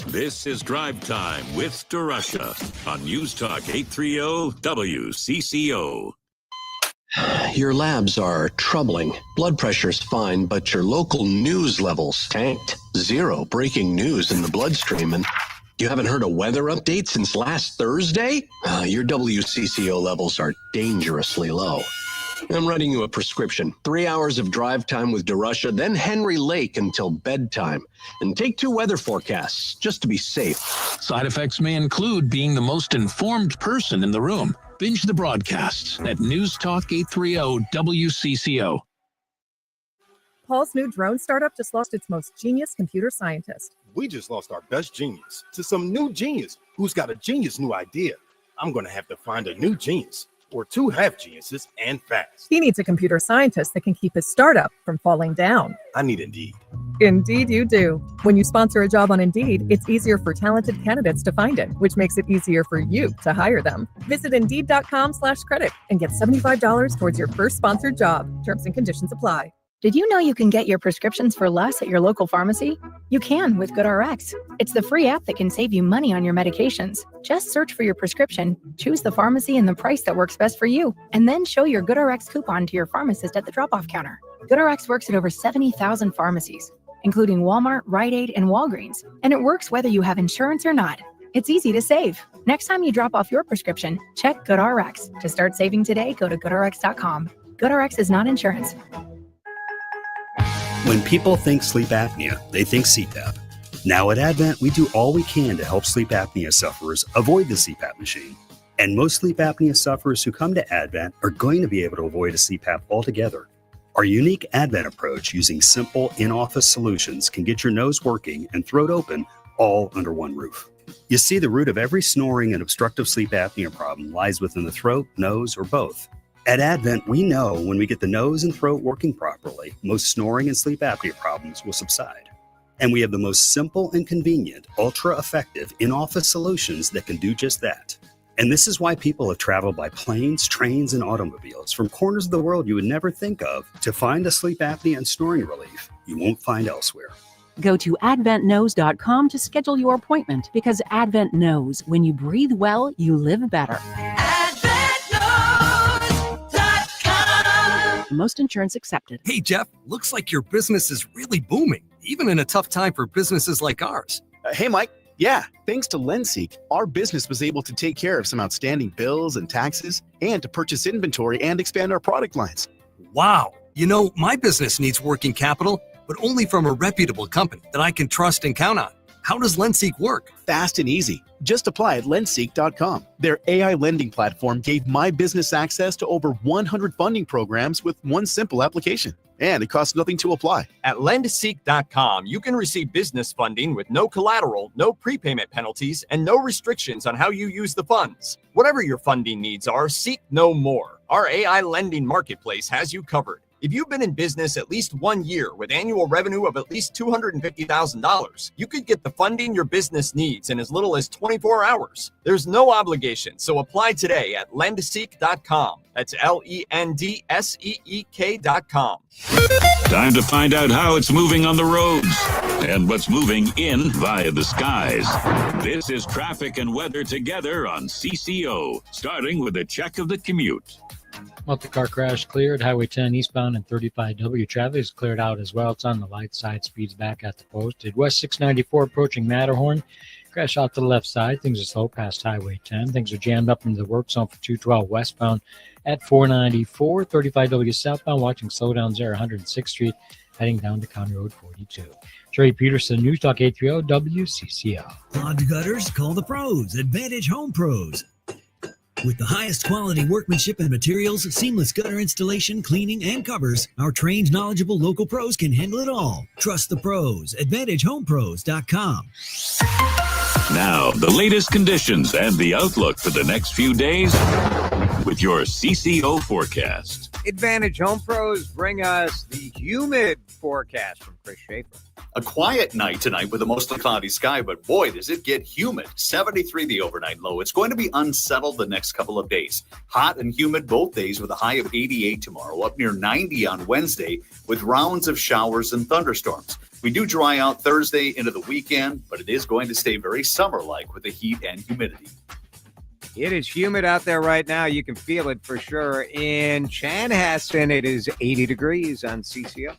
This is Drive Time with DeRUSH on News Talk 830 WCCO. Your labs are troubling. Blood pressure's fine, but your local news levels tanked. 0 breaking news in the bloodstream, and you haven't heard a weather update since last Thursday? Your WCCO levels are dangerously low. I'm writing you a prescription. 3 hours of drive time with DeRUSH, then Henry Lake until bedtime. And take 2 weather forecasts, just to be safe. Side effects may include being the most informed person in the room. Binge the broadcasts at News Talk 830 WCCO. Paul's new drone startup just lost its most genius computer scientist. We just lost our best genius to some new genius who's got a genius new idea. I'm going to have to find a new genius, or 2 half geniuses, and fast. He needs a computer scientist that can keep his startup from falling down. I need Indeed. Indeed you do. When you sponsor a job on Indeed, it's easier for talented candidates to find it, which makes it easier for you to hire them. Visit Indeed.com/credit and get $75 towards your first sponsored job. Terms and conditions apply. Did you know you can get your prescriptions for less at your local pharmacy? You can with GoodRx. It's the free app that can save you money on your medications. Just search for your prescription, choose the pharmacy and the price that works best for you, and then show your GoodRx coupon to your pharmacist at the drop-off counter. GoodRx works at over 70,000 pharmacies, including Walmart, Rite Aid, and Walgreens, and it works whether you have insurance or not. It's easy to save. Next time you drop off your prescription, check GoodRx. To start saving today, go to GoodRx.com. GoodRx is not insurance. When people think sleep apnea, they think CPAP. Now at Advent, we do all we can to help sleep apnea sufferers avoid the CPAP machine. And most sleep apnea sufferers who come to Advent are going to be able to avoid a CPAP altogether. Our unique Advent approach using simple in-office solutions can get your nose working and throat open all under one roof. You see, the root of every snoring and obstructive sleep apnea problem lies within the throat, nose, or both. At Advent, we know when we get the nose and throat working properly, most snoring and sleep apnea problems will subside. And we have the most simple and convenient, ultra-effective in-office solutions that can do just that. And this is why people have traveled by planes, trains, and automobiles from corners of the world you would never think of to find the sleep apnea and snoring relief you won't find elsewhere. Go to adventknows.com to schedule your appointment, because Advent knows when you breathe well, you live better. Most insurance accepted. Hey, Jeff, looks like your business is really booming, even in a tough time for businesses like ours. Hey, Mike. Yeah, thanks to LendSeek, our business was able to take care of some outstanding bills and taxes and to purchase inventory and expand our product lines. Wow. You know, my business needs working capital, but only from a reputable company that I can trust and count on. How does LendSeek work? Fast and easy. Just apply at lendseek.com. Their AI lending platform gave my business access to over 100 funding programs with one simple application. And it costs nothing to apply. At lendseek.com, you can receive business funding with no collateral, no prepayment penalties, and no restrictions on how you use the funds. Whatever your funding needs are, seek no more. Our AI lending marketplace has you covered. If you've been in business at least 1 year with annual revenue of at least $250,000, you could get the funding your business needs in as little as 24 hours. There's no obligation, so apply today at lendseek.com. That's LENDSEEK.com. Time to find out how it's moving on the roads and what's moving in via the skies. This is traffic and weather together on CCO, starting with a check of the commute. Multi-car crash cleared. Highway 10 eastbound and 35W traffic is cleared out as well. It's on the light side. Speeds back at the posted. West 694 approaching Matterhorn. Crash out to the left side. Things are slow past Highway 10. Things are jammed up into the work zone for 212 westbound at 494. 35W southbound. Watching slowdowns there. 106th Street heading down to County Road 42. Trey Peterson, News Talk 830 WCCO. Clogged gutters? Call the pros. Advantage Home Pros. With the highest quality workmanship and materials, seamless gutter installation, cleaning, and covers, our trained, knowledgeable local pros can handle it all. Trust the pros. AdvantageHomePros.com. Now, the latest conditions and the outlook for the next few days with your CCO forecast. Advantage Home Pros bring us the humid forecast from Chris Schaefer. A quiet night tonight with a mostly cloudy sky, but boy, does it get humid. 73 the overnight low. It's going to be unsettled the next couple of days. Hot and humid both days with a high of 88 tomorrow, up near 90 on Wednesday with rounds of showers and thunderstorms. We do dry out Thursday into the weekend, but it is going to stay very summer-like with the heat and humidity. It is humid out there right now. You can feel it for sure. In Chanhassen, it is 80 degrees on CCO.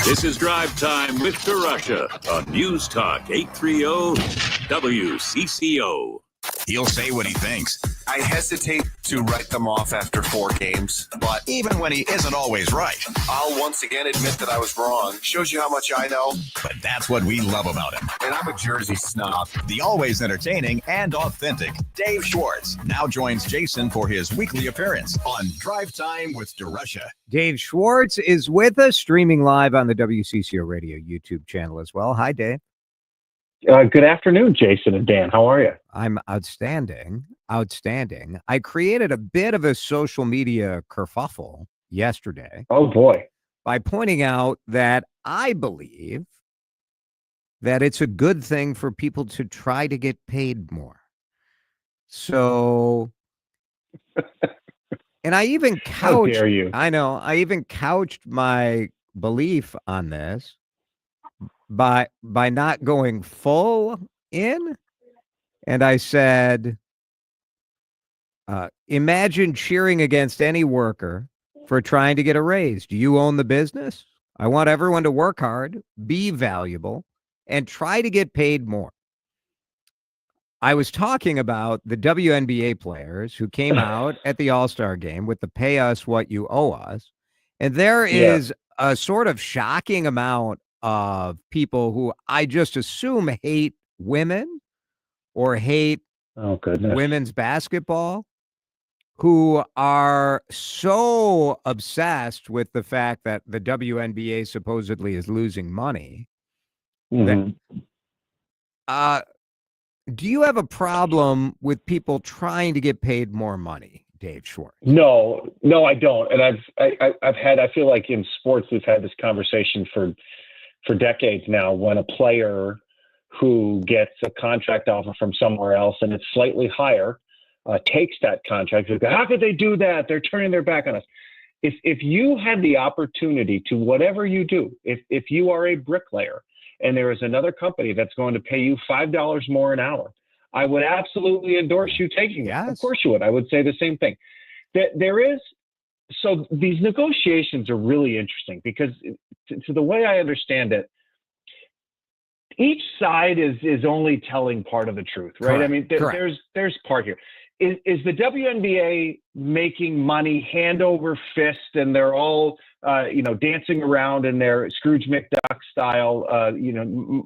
This is Drive Time with DeRUSH on News Talk 830 WCCO. He'll say what he thinks. I hesitate to write them off after 4 games, but even when he isn't always right, I'll once again admit that I was wrong. Shows you how much I know. But that's what we love about him. And I'm a Jersey snob. The always entertaining and authentic Dave Schwartz now joins Jason for his weekly appearance on Drive Time with DeRUSH. Dave Schwartz is with us, streaming live on the WCCO Radio YouTube channel as well. Hi, Dave. Good afternoon, Jason and Dan. How are you? I'm outstanding. Outstanding. I created a bit of a social media kerfuffle yesterday. Oh, boy. By pointing out that I believe that it's a good thing for people to try to get paid more. So, and I even couched, how dare you? I know, I even couched my belief on this by not going full in. And I said, imagine cheering against any worker for trying to get a raise. Do you own the business? I want everyone to work hard, be valuable, and try to get paid more. I was talking about the WNBA players who came out at the All-Star game with the pay us what you owe us. And there is a sort of shocking amount of people who I just assume hate women or hate women's basketball, who are so obsessed with the fact that the WNBA supposedly is losing money. Mm-hmm. That, do you have a problem with people trying to get paid more money, Dave Schwartz? No, I don't. And I feel like in sports, we've had this conversation for decades now. When a player who gets a contract offer from somewhere else and it's slightly higher, takes that contract, they go, how could they do that? They're turning their back on us. If you had the opportunity to, whatever you do, if you are a bricklayer and there is another company that's going to pay you $5 more an hour, I would absolutely endorse you taking it. Of course you would. I would say the same thing. So these negotiations are really interesting because to the way I understand it, each side is only telling part of the truth, right? Correct. I mean, there's part here. Is the WNBA making money hand over fist, and they're all dancing around in their Scrooge McDuck style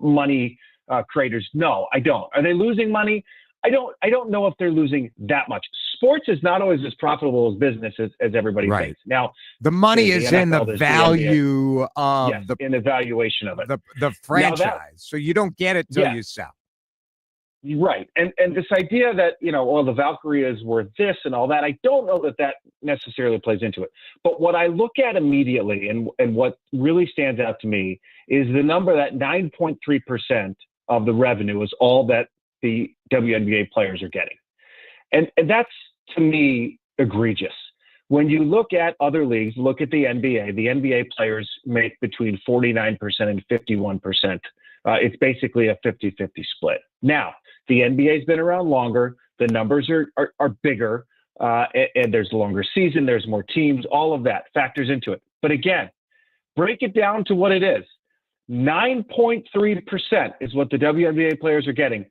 money creators? No, I don't. Are they losing money? I don't know if they're losing that much. Sports is not always as profitable as business as everybody thinks. Now, the money is in the value of in the valuation of it. The franchise. So you don't get it till you sell. Right. And this idea that, the Valkyrie is worth this and all that, I don't know that necessarily plays into it. But what I look at immediately and what really stands out to me is the number that 9.3% of the revenue is all that the WNBA players are getting. And that's, to me, egregious. When you look at other leagues, look at the NBA. The NBA players make between 49% and 51%. It's basically a 50-50 split. Now, the NBA's been around longer. The numbers are bigger, and there's a longer season. There's more teams. All of that factors into it. But again, break it down to what it is. 9.3% is what the WNBA players are getting.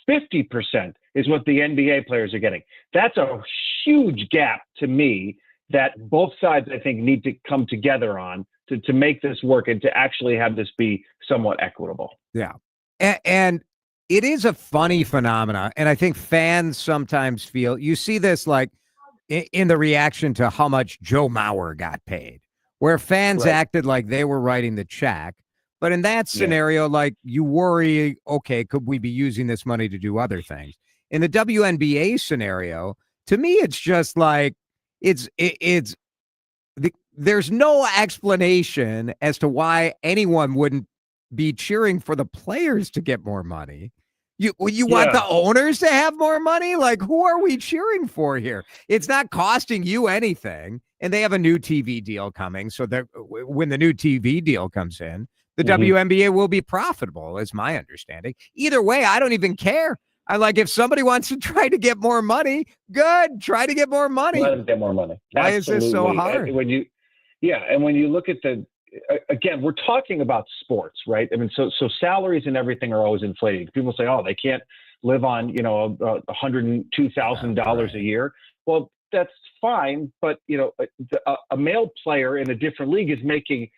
50% is what the NBA players are getting. That's a huge gap to me that both sides, I think, need to come together on to make this work and to actually have this be somewhat equitable. Yeah. And it is a funny phenomena. And I think fans sometimes feel, you see this like in the reaction to how much Joe Mauer got paid, where fans acted like they were writing the check. But in that scenario, like you worry, okay, could we be using this money to do other things? In the WNBA scenario, to me, it's just like there's no explanation as to why anyone wouldn't be cheering for the players to get more money. You want the owners to have more money? Like, who are we cheering for here? It's not costing you anything, and they have a new TV deal coming. So that when the new TV deal comes in, the WNBA will be profitable, is my understanding. Either way, I don't even care. I like if somebody wants to try to get more money, good. Try to get more money. Let them get more money. Why is this so Absolutely. hard? And when you look at again, we're talking about sports, right? I mean, so salaries and everything are always inflating. People say, oh, they can't live on, $102,000 a year. Well, that's fine, but a male player in a different league is making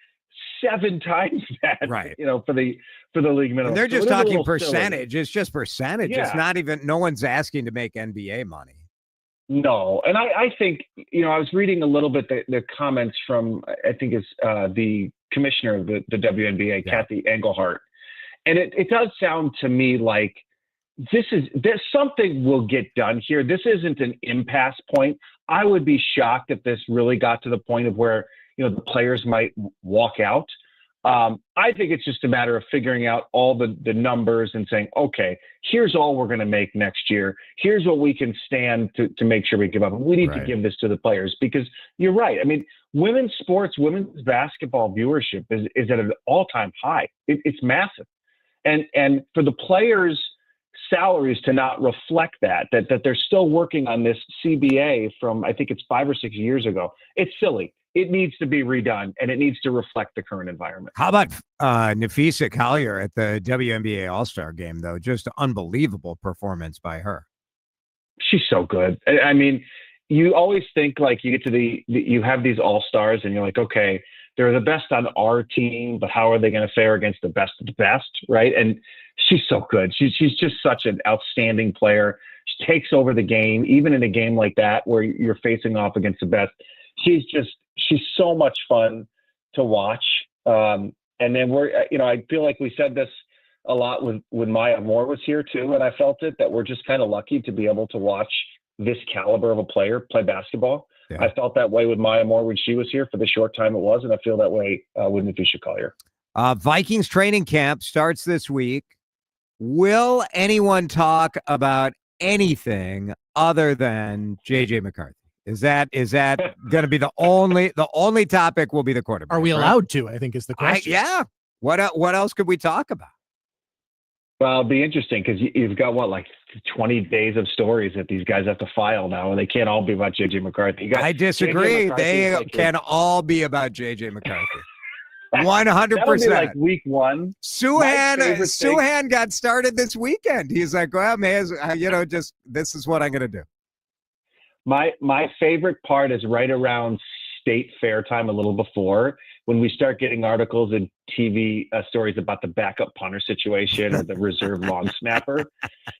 7 times that, right? For the league minimum. And they're just So it is a talking little percentage. silly. It's just percentage. Yeah. It's not even. No one's asking to make NBA money. No, and I think I was reading a little bit the comments from I think it's the commissioner of the WNBA, Kathy Engelhart, and it does sound to me like there's something will get done here. This isn't an impasse point. I would be shocked if this really got to the point of where the players might walk out. I think it's just a matter of figuring out all the numbers and saying, okay, here's all we're going to make next year. Here's what we can stand to make sure we give up. We need to give this to the players because you're right. I mean, women's sports, women's basketball viewership is at an all-time high. It's massive. And for the players' salaries to not reflect that they're still working on this CBA from, I think it's 5 or 6 years ago. It's silly. It needs to be redone, and it needs to reflect the current environment. How about Nafisa Collier at the WNBA All-Star game, though? Just unbelievable performance by her. She's so good. I mean, you always think like you get to you have these All-Stars, and you're like, okay, they're the best on our team, but how are they going to fare against the best of the best, right? And she's so good. She's just such an outstanding player. She takes over the game, even in a game like that where you're facing off against the best. She's so much fun to watch. And then I feel like we said this a lot when Maya Moore was here too. And I felt that we're just kind of lucky to be able to watch this caliber of a player play basketball. Yeah. I felt that way with Maya Moore when she was here for the short time it was. And I feel that way with Nafisa Collier. Vikings training camp starts this week. Will anyone talk about anything other than JJ McCarthy? Is that going to be the only topic will be the quarterback? Are we allowed to? I think is the question. Yeah. What else could we talk about? Well, it'll be interesting because you've got 20 days of stories that these guys have to file now, and they can't all be about JJ McCarthy. I disagree. They can all be about JJ McCarthy. 100%. Like week one. Suhan got started this weekend. He's like, well, man, just this is what I'm going to do. My favorite part is right around state fair time, a little before, when we start getting articles and TV stories about the backup punter situation or the reserve long snapper.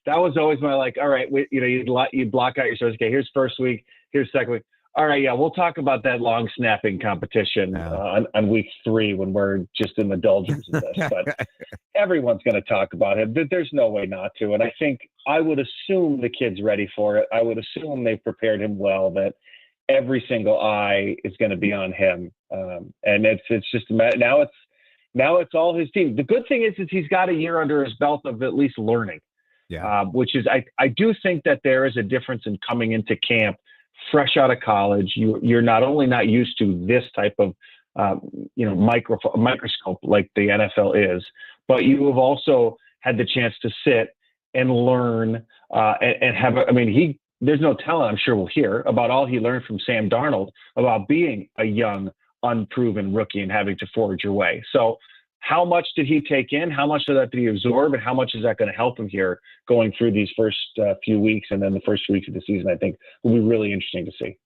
That was always my all right, you'd block out your stories. Okay, here's first week, here's second week. All right, yeah, we'll talk about that long snapping competition on week 3 when we're just in the doldrums of this. But everyone's going to talk about it. There's no way not to. And I think I would assume the kid's ready for it. I would assume they've prepared him well, that every single eye is going to be on him. And it's just now it's all his team. The good thing is he's got a year under his belt of at least learning. Yeah. Which is I do think that there is a difference in coming into camp fresh out of college. You're not only not used to this type of microscope like the NFL is, but you have also had the chance to sit and learn and have. There's no telling. I'm sure we'll hear about all he learned from Sam Darnold about being a young, unproven rookie and having to forge your way. So how much did he take in? How much of that did he absorb? And how much is that going to help him here going through these first few weeks and then the first weeks of the season? I think will be really interesting to see.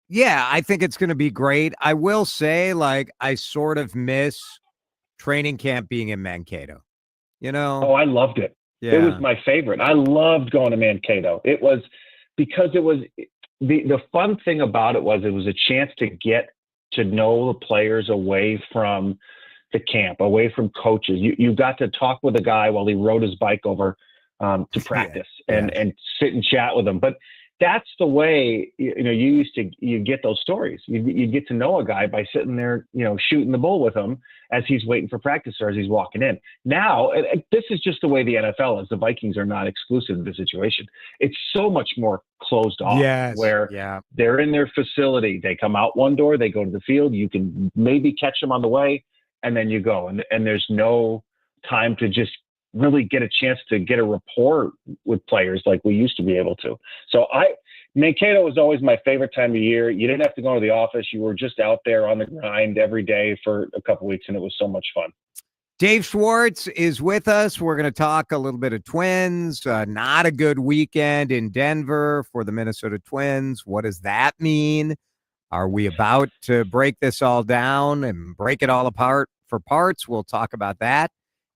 Yeah, I think it's going to be great. I will say, I sort of miss training camp being in Mankato. Oh, I loved it. Yeah. It was my favorite. I loved going to Mankato. It was because it was the fun thing about it was a chance to get to know the players away from the camp, away from coaches. You got to talk with a guy while he rode his bike over to practice and sit and chat with him. But that's the way, you get those stories. You get to know a guy by sitting there, shooting the bull with him as he's waiting for practice or as he's walking in. Now, this is just the way the NFL is. The Vikings are not exclusive to the situation. It's so much more closed off where they're in their facility. They come out one door, they go to the field. You can maybe catch them on the way and then you go. And there's no time to just really get a chance to get a rapport with players like we used to be able to. So Mankato was always my favorite time of year. You didn't have to go to the office. You were just out there on the grind every day for a couple weeks, and it was so much fun. Dave Schwartz is with us. We're going to talk a little bit of Twins. Not a good weekend in Denver for the Minnesota Twins. What does that mean? Are we about to break this all down and break it all apart for parts? We'll talk about that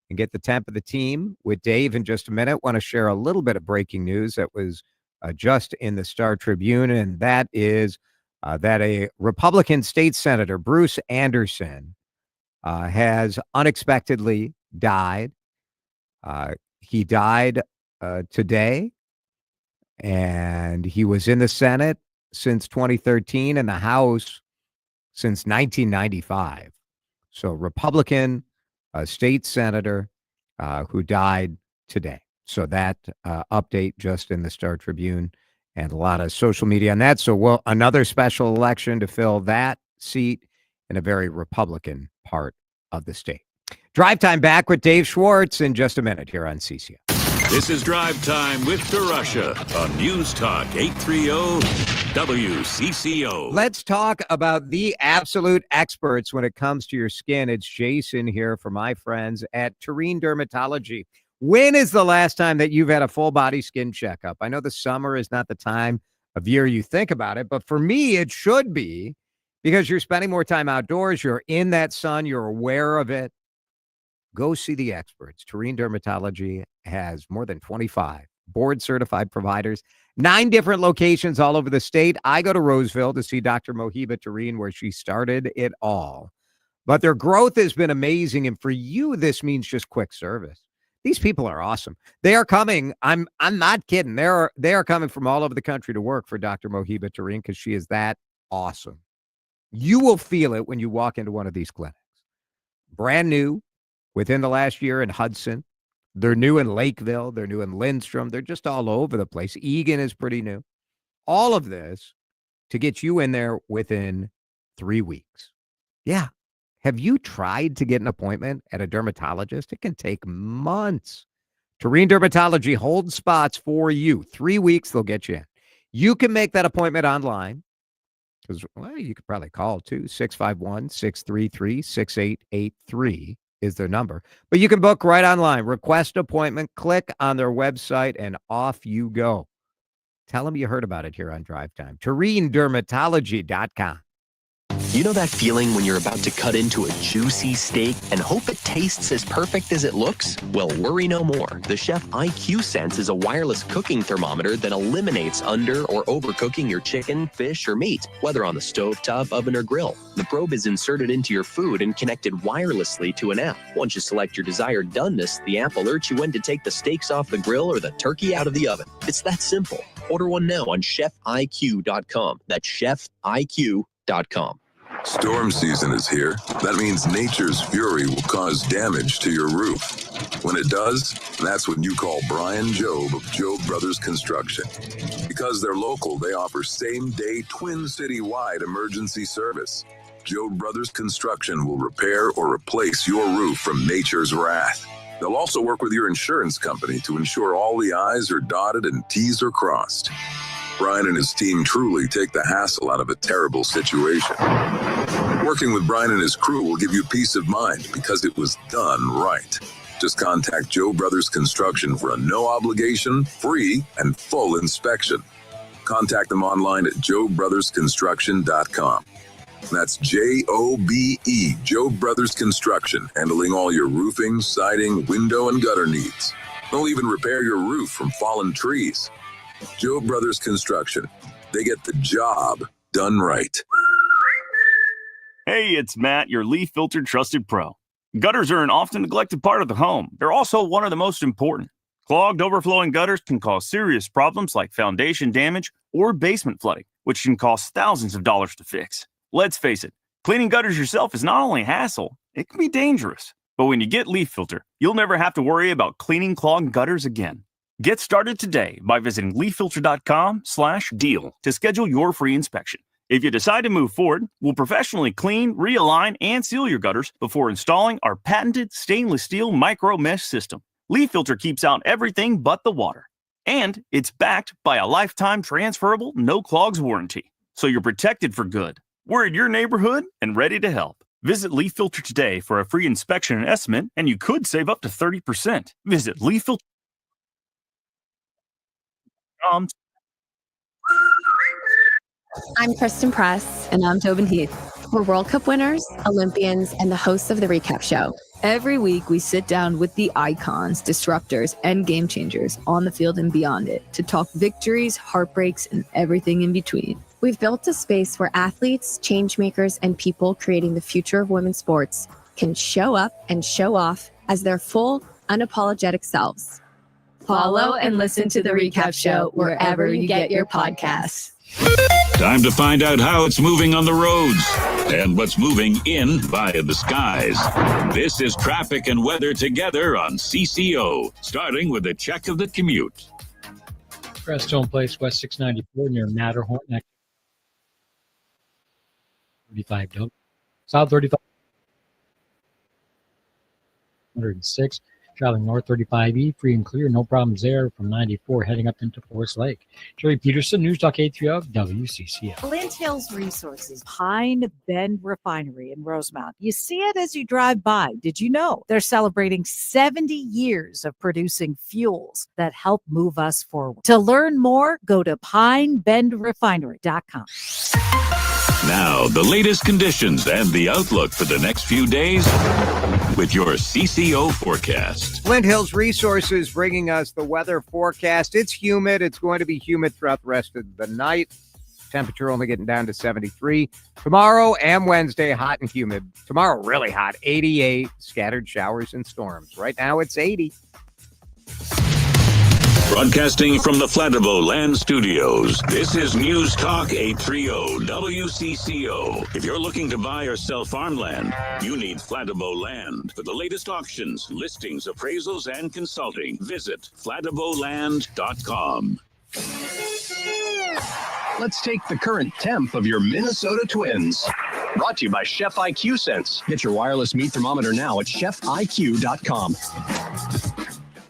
and get the temp of the team with Dave in just a minute. Want to share a little bit of breaking news that was just in the Star Tribune, and that is that a Republican state senator, Bruce Anderson, has unexpectedly died. He died today, and he was in the Senate since 2013 and the House since 1995. So Republican state senator who died today. So that update just in the Star Tribune and a lot of social media on that. So another special election to fill that seat in a very Republican part of the state. Drive Time back with Dave Schwartz in just a minute here on CCO. This is Drive Time with DeRUSH on News Talk 830 WCCO. Let's talk about the absolute experts when it comes to your skin. It's Jason here for my friends at Terrene Dermatology. When is the last time that you've had a full body skin checkup? I know the summer is not the time of year you think about it, but for me, it should be, because you're spending more time outdoors. You're in that sun. You're aware of it. Go see the experts. Terrene Dermatology has more than 25 board-certified providers, 9 different locations all over the state. I go to Roseville to see Dr. Mohiba Terrene, where she started it all. But their growth has been amazing, and for you, this means just quick service. These people are awesome. They are coming. I'm not kidding. They are coming from all over the country to work for Dr. Mohiba Terrene because she is that awesome. You will feel it when you walk into one of these clinics. Brand new within the last year in Hudson. They're new in Lakeville. They're new in Lindstrom. They're just all over the place. Eagan is pretty new. All of this to get you in there within 3 weeks. Yeah. Have you tried to get an appointment at a dermatologist? It can take months. Terrene Dermatology holds spots for you. 3 weeks, they'll get you in. You can make that appointment online. Because, well, you could probably call, too. 651-633-6883 is their number. But you can book right online. Request appointment. Click on their website, and off you go. Tell them you heard about it here on Drive Time. TerreneDermatology.com. You know that feeling when you're about to cut into a juicy steak and hope it tastes as perfect as it looks? Well, worry no more. The Chef IQ Sense is a wireless cooking thermometer that eliminates under or overcooking your chicken, fish, or meat, whether on the stove, tub, oven, or grill. The probe is inserted into your food and connected wirelessly to an app. Once you select your desired doneness, the app alerts you when to take the steaks off the grill or the turkey out of the oven. It's that simple. Order one now on chefiq.com. That's chefiq.com. Storm season is here. That means nature's fury will cause damage to your roof. When it does, that's when you call Brian Jobe of Jobe Brothers Construction. Because they're local, they offer same-day Twin City-wide emergency service. Jobe Brothers Construction will repair or replace your roof from nature's wrath. They'll also work with your insurance company to ensure all the I's are dotted and T's are crossed. Brian and his team truly take the hassle out of a terrible situation. Working with Brian and his crew will give you peace of mind because it was done right. Just contact Jobe Brothers Construction for a no-obligation, free, and full inspection. Contact them online at JobeBrothersConstruction.com. That's J-O-B-E, Jobe Brothers Construction, handling all your roofing, siding, window, and gutter needs. They'll even repair your roof from fallen trees. Jobe Brothers Construction. They get the job done right. Hey, it's Matt, your leaf filter trusted pro. Gutters are an often neglected part of the home. They're also one of the most important. Clogged, overflowing gutters can cause serious problems like foundation damage or basement flooding, which can cost thousands of dollars to fix. Let's face it, cleaning gutters yourself is not only a hassle, it can be dangerous. But when you get Leaf Filter, you'll never have to worry about cleaning clogged gutters again. Get started today by visiting leaffilter.com/deal to schedule your free inspection. If you decide to move forward, we'll professionally clean, realign, and seal your gutters before installing our patented stainless steel micro mesh system. Leaf Filter keeps out everything but the water. And it's backed by a lifetime transferable no clogs warranty. So you're protected for good. We're in your neighborhood and ready to help. Visit Leaf Filter today for a free inspection and estimate, and you could save up to 30%. Visit leaffilter.com. I'm Kristen Press. And I'm Tobin Heath. We're World Cup winners, Olympians, and the hosts of the Recap Show. Every week, we sit down with the icons, disruptors, and game changers on the field and beyond it to talk victories, heartbreaks, and everything in between. We've built a space where athletes, change makers, and people creating the future of women's sports can show up and show off as their full, unapologetic selves. Follow and listen to the Recap Show wherever you get your podcasts. Time to find out how it's moving on the roads and what's moving in via the skies. This is traffic and weather together on CCO, starting with a check of the commute. Crestone Place, West 694 near Matterhorn. 35 W. South 35. 106. Traveling north 35E, free and clear, no problems there from 94 heading up into Forest Lake. Jerry Peterson, News Talk 830 WCCO. Flint Hills Resources, Pine Bend Refinery in Rosemount. You see it as you drive by. Did you know they're celebrating 70 years of producing fuels that help move us forward? To learn more, go to pinebendrefinery.com. Now, the latest conditions and the outlook for the next few days with your CCO forecast. Flint Hills Resources bringing us the weather forecast. It's humid. It's going to be humid throughout the rest of the night. Temperature only getting down to 73. Tomorrow and Wednesday, hot and humid. Tomorrow, really hot, 88. Scattered showers and storms. Right now, it's 80. Broadcasting from the Flatibo Land Studios, this is News Talk 830 WCCO. If you're looking to buy or sell farmland, you need Flatibo Land. For the latest auctions, listings, appraisals, and consulting, visit flatiboland.com. Let's take the current temp of your Minnesota Twins. Brought to you by Chef IQ Sense. Get your wireless meat thermometer now at chefiq.com.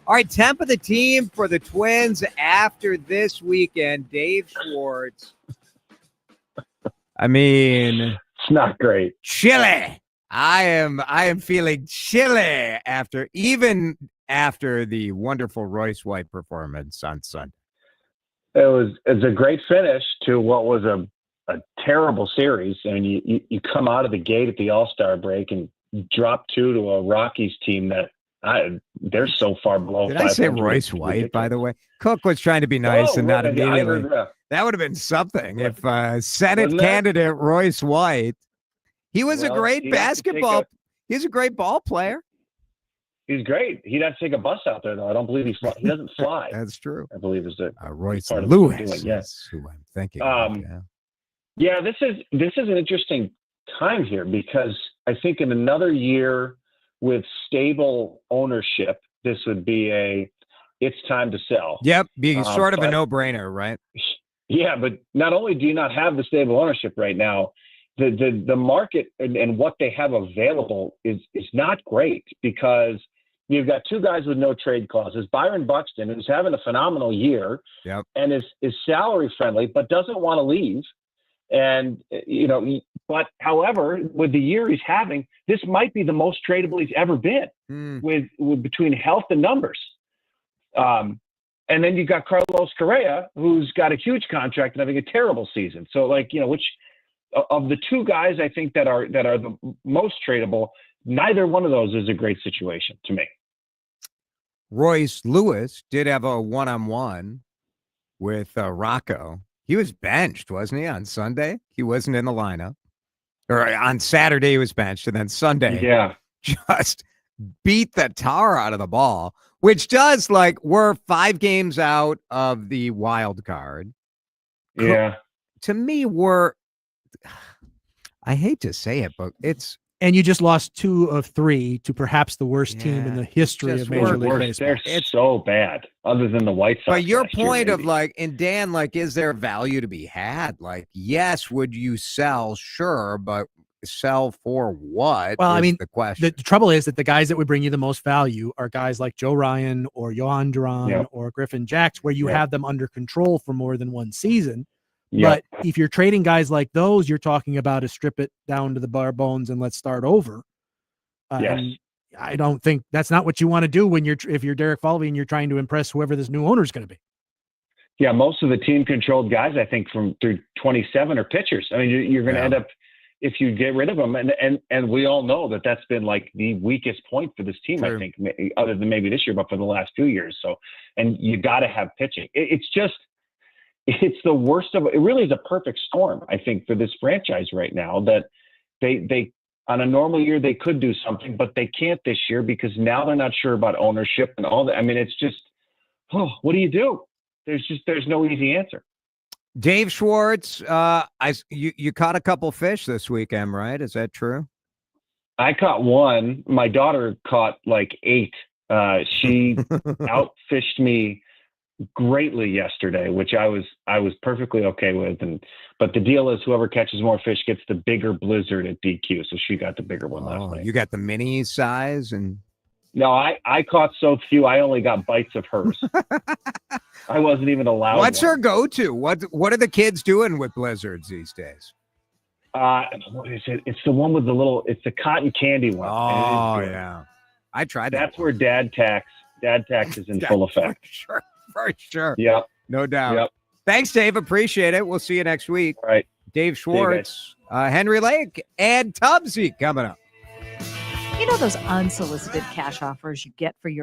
All right, temp of the team for the Twins after this weekend, Dave Schwartz. I mean, it's not great. Chilly. I am feeling chilly after the wonderful Royce White performance on Sunday. It's a great finish to what was a terrible series. I mean, you come out of the gate at the All-Star break and drop 2 to a Rockies team that they're so far below. Did I say Royce White, by the way? Cook was trying to be nice and not immediately. That would have been something if Senate candidate Royce White. He was a great basketball. He's a great ball player. He's great. He'd have to take a bus out there, though. I don't believe he doesn't fly. That's true. I believe is the Royce part of Lewis. Yes, who I'm thinking. Yeah, this is an interesting time here because I think in another year with stable ownership, this would be it's time to sell. Yep, being sort of a no-brainer, right? Yeah, but not only do you not have the stable ownership right now, the market and what they have available is not great because you've got 2 guys with no trade clauses. Byron Buxton, who's having a phenomenal year, and is salary friendly, but doesn't want to leave. And, but however, with the year he's having, this might be the most tradable he's ever been with between health and numbers. And then you've got Carlos Correa, who's got a huge contract and having a terrible season. So which of the 2 guys I think that are the most tradable, neither one of those is a great situation to me. Royce Lewis did have a one-on-one with Rocco. He was benched, wasn't he, on Sunday? He wasn't in the lineup. Or on Saturday, he was benched. And then Sunday, just beat the tar out of the ball, which does, we're 5 games out of the wild card. Yeah. To me, I hate to say it, but it's. And you just lost 2 of 3 to perhaps the worst team in the history of Major League Baseball. They're so bad, other than the White Sox. But your point of and Dan, is there value to be had? Yes, would you sell? Sure, but sell for what? Well, I is mean, the question. the trouble is that the guys that would bring you the most value are guys like Joe Ryan or Johan Duran Yep. or Griffin Jacks, where you Yep. have them under control for more than one season. Yep. But if you're trading guys like those, you're talking about to strip it down to the bare bones and let's start over. Yes. And I don't think that's not what you want to do when if you're Derek Falvey and you're trying to impress whoever this new owner is going to be. Yeah, most of the team-controlled guys, I think, from through 27 are pitchers. I mean, you're going to end up, if you get rid of them, and we all know that that's been like the weakest point for this team, True. I think, other than maybe this year, but for the last 2 years. So, and you got to have pitching. It's the worst of it. Really is a perfect storm, I think, for this franchise right now. That they on a normal year they could do something, but they can't this year because now they're not sure about ownership and all that. I mean, it's just, what do you do? There's no easy answer. Dave Schwartz, you caught a couple fish this weekend, right? Is that true? I caught one. My daughter caught like 8. She outfished me greatly yesterday, which I was perfectly okay with. But the deal is whoever catches more fish gets the bigger blizzard at DQ. So she got the bigger one last night. You got the mini size and. No, I caught so few. I only got bites of hers. I wasn't even allowed. What's one. her go-to? What are the kids doing with blizzards these days? What is it? It's the one with it's the cotton candy one. Oh yeah, I tried that. That's where Dad tax is in full effect. For sure. Yep. No doubt. Yep. Thanks, Dave. Appreciate it. We'll see you next week. All right. Dave Schwartz, Henry Lake, and Tubbsy coming up. You know those unsolicited cash offers you get for your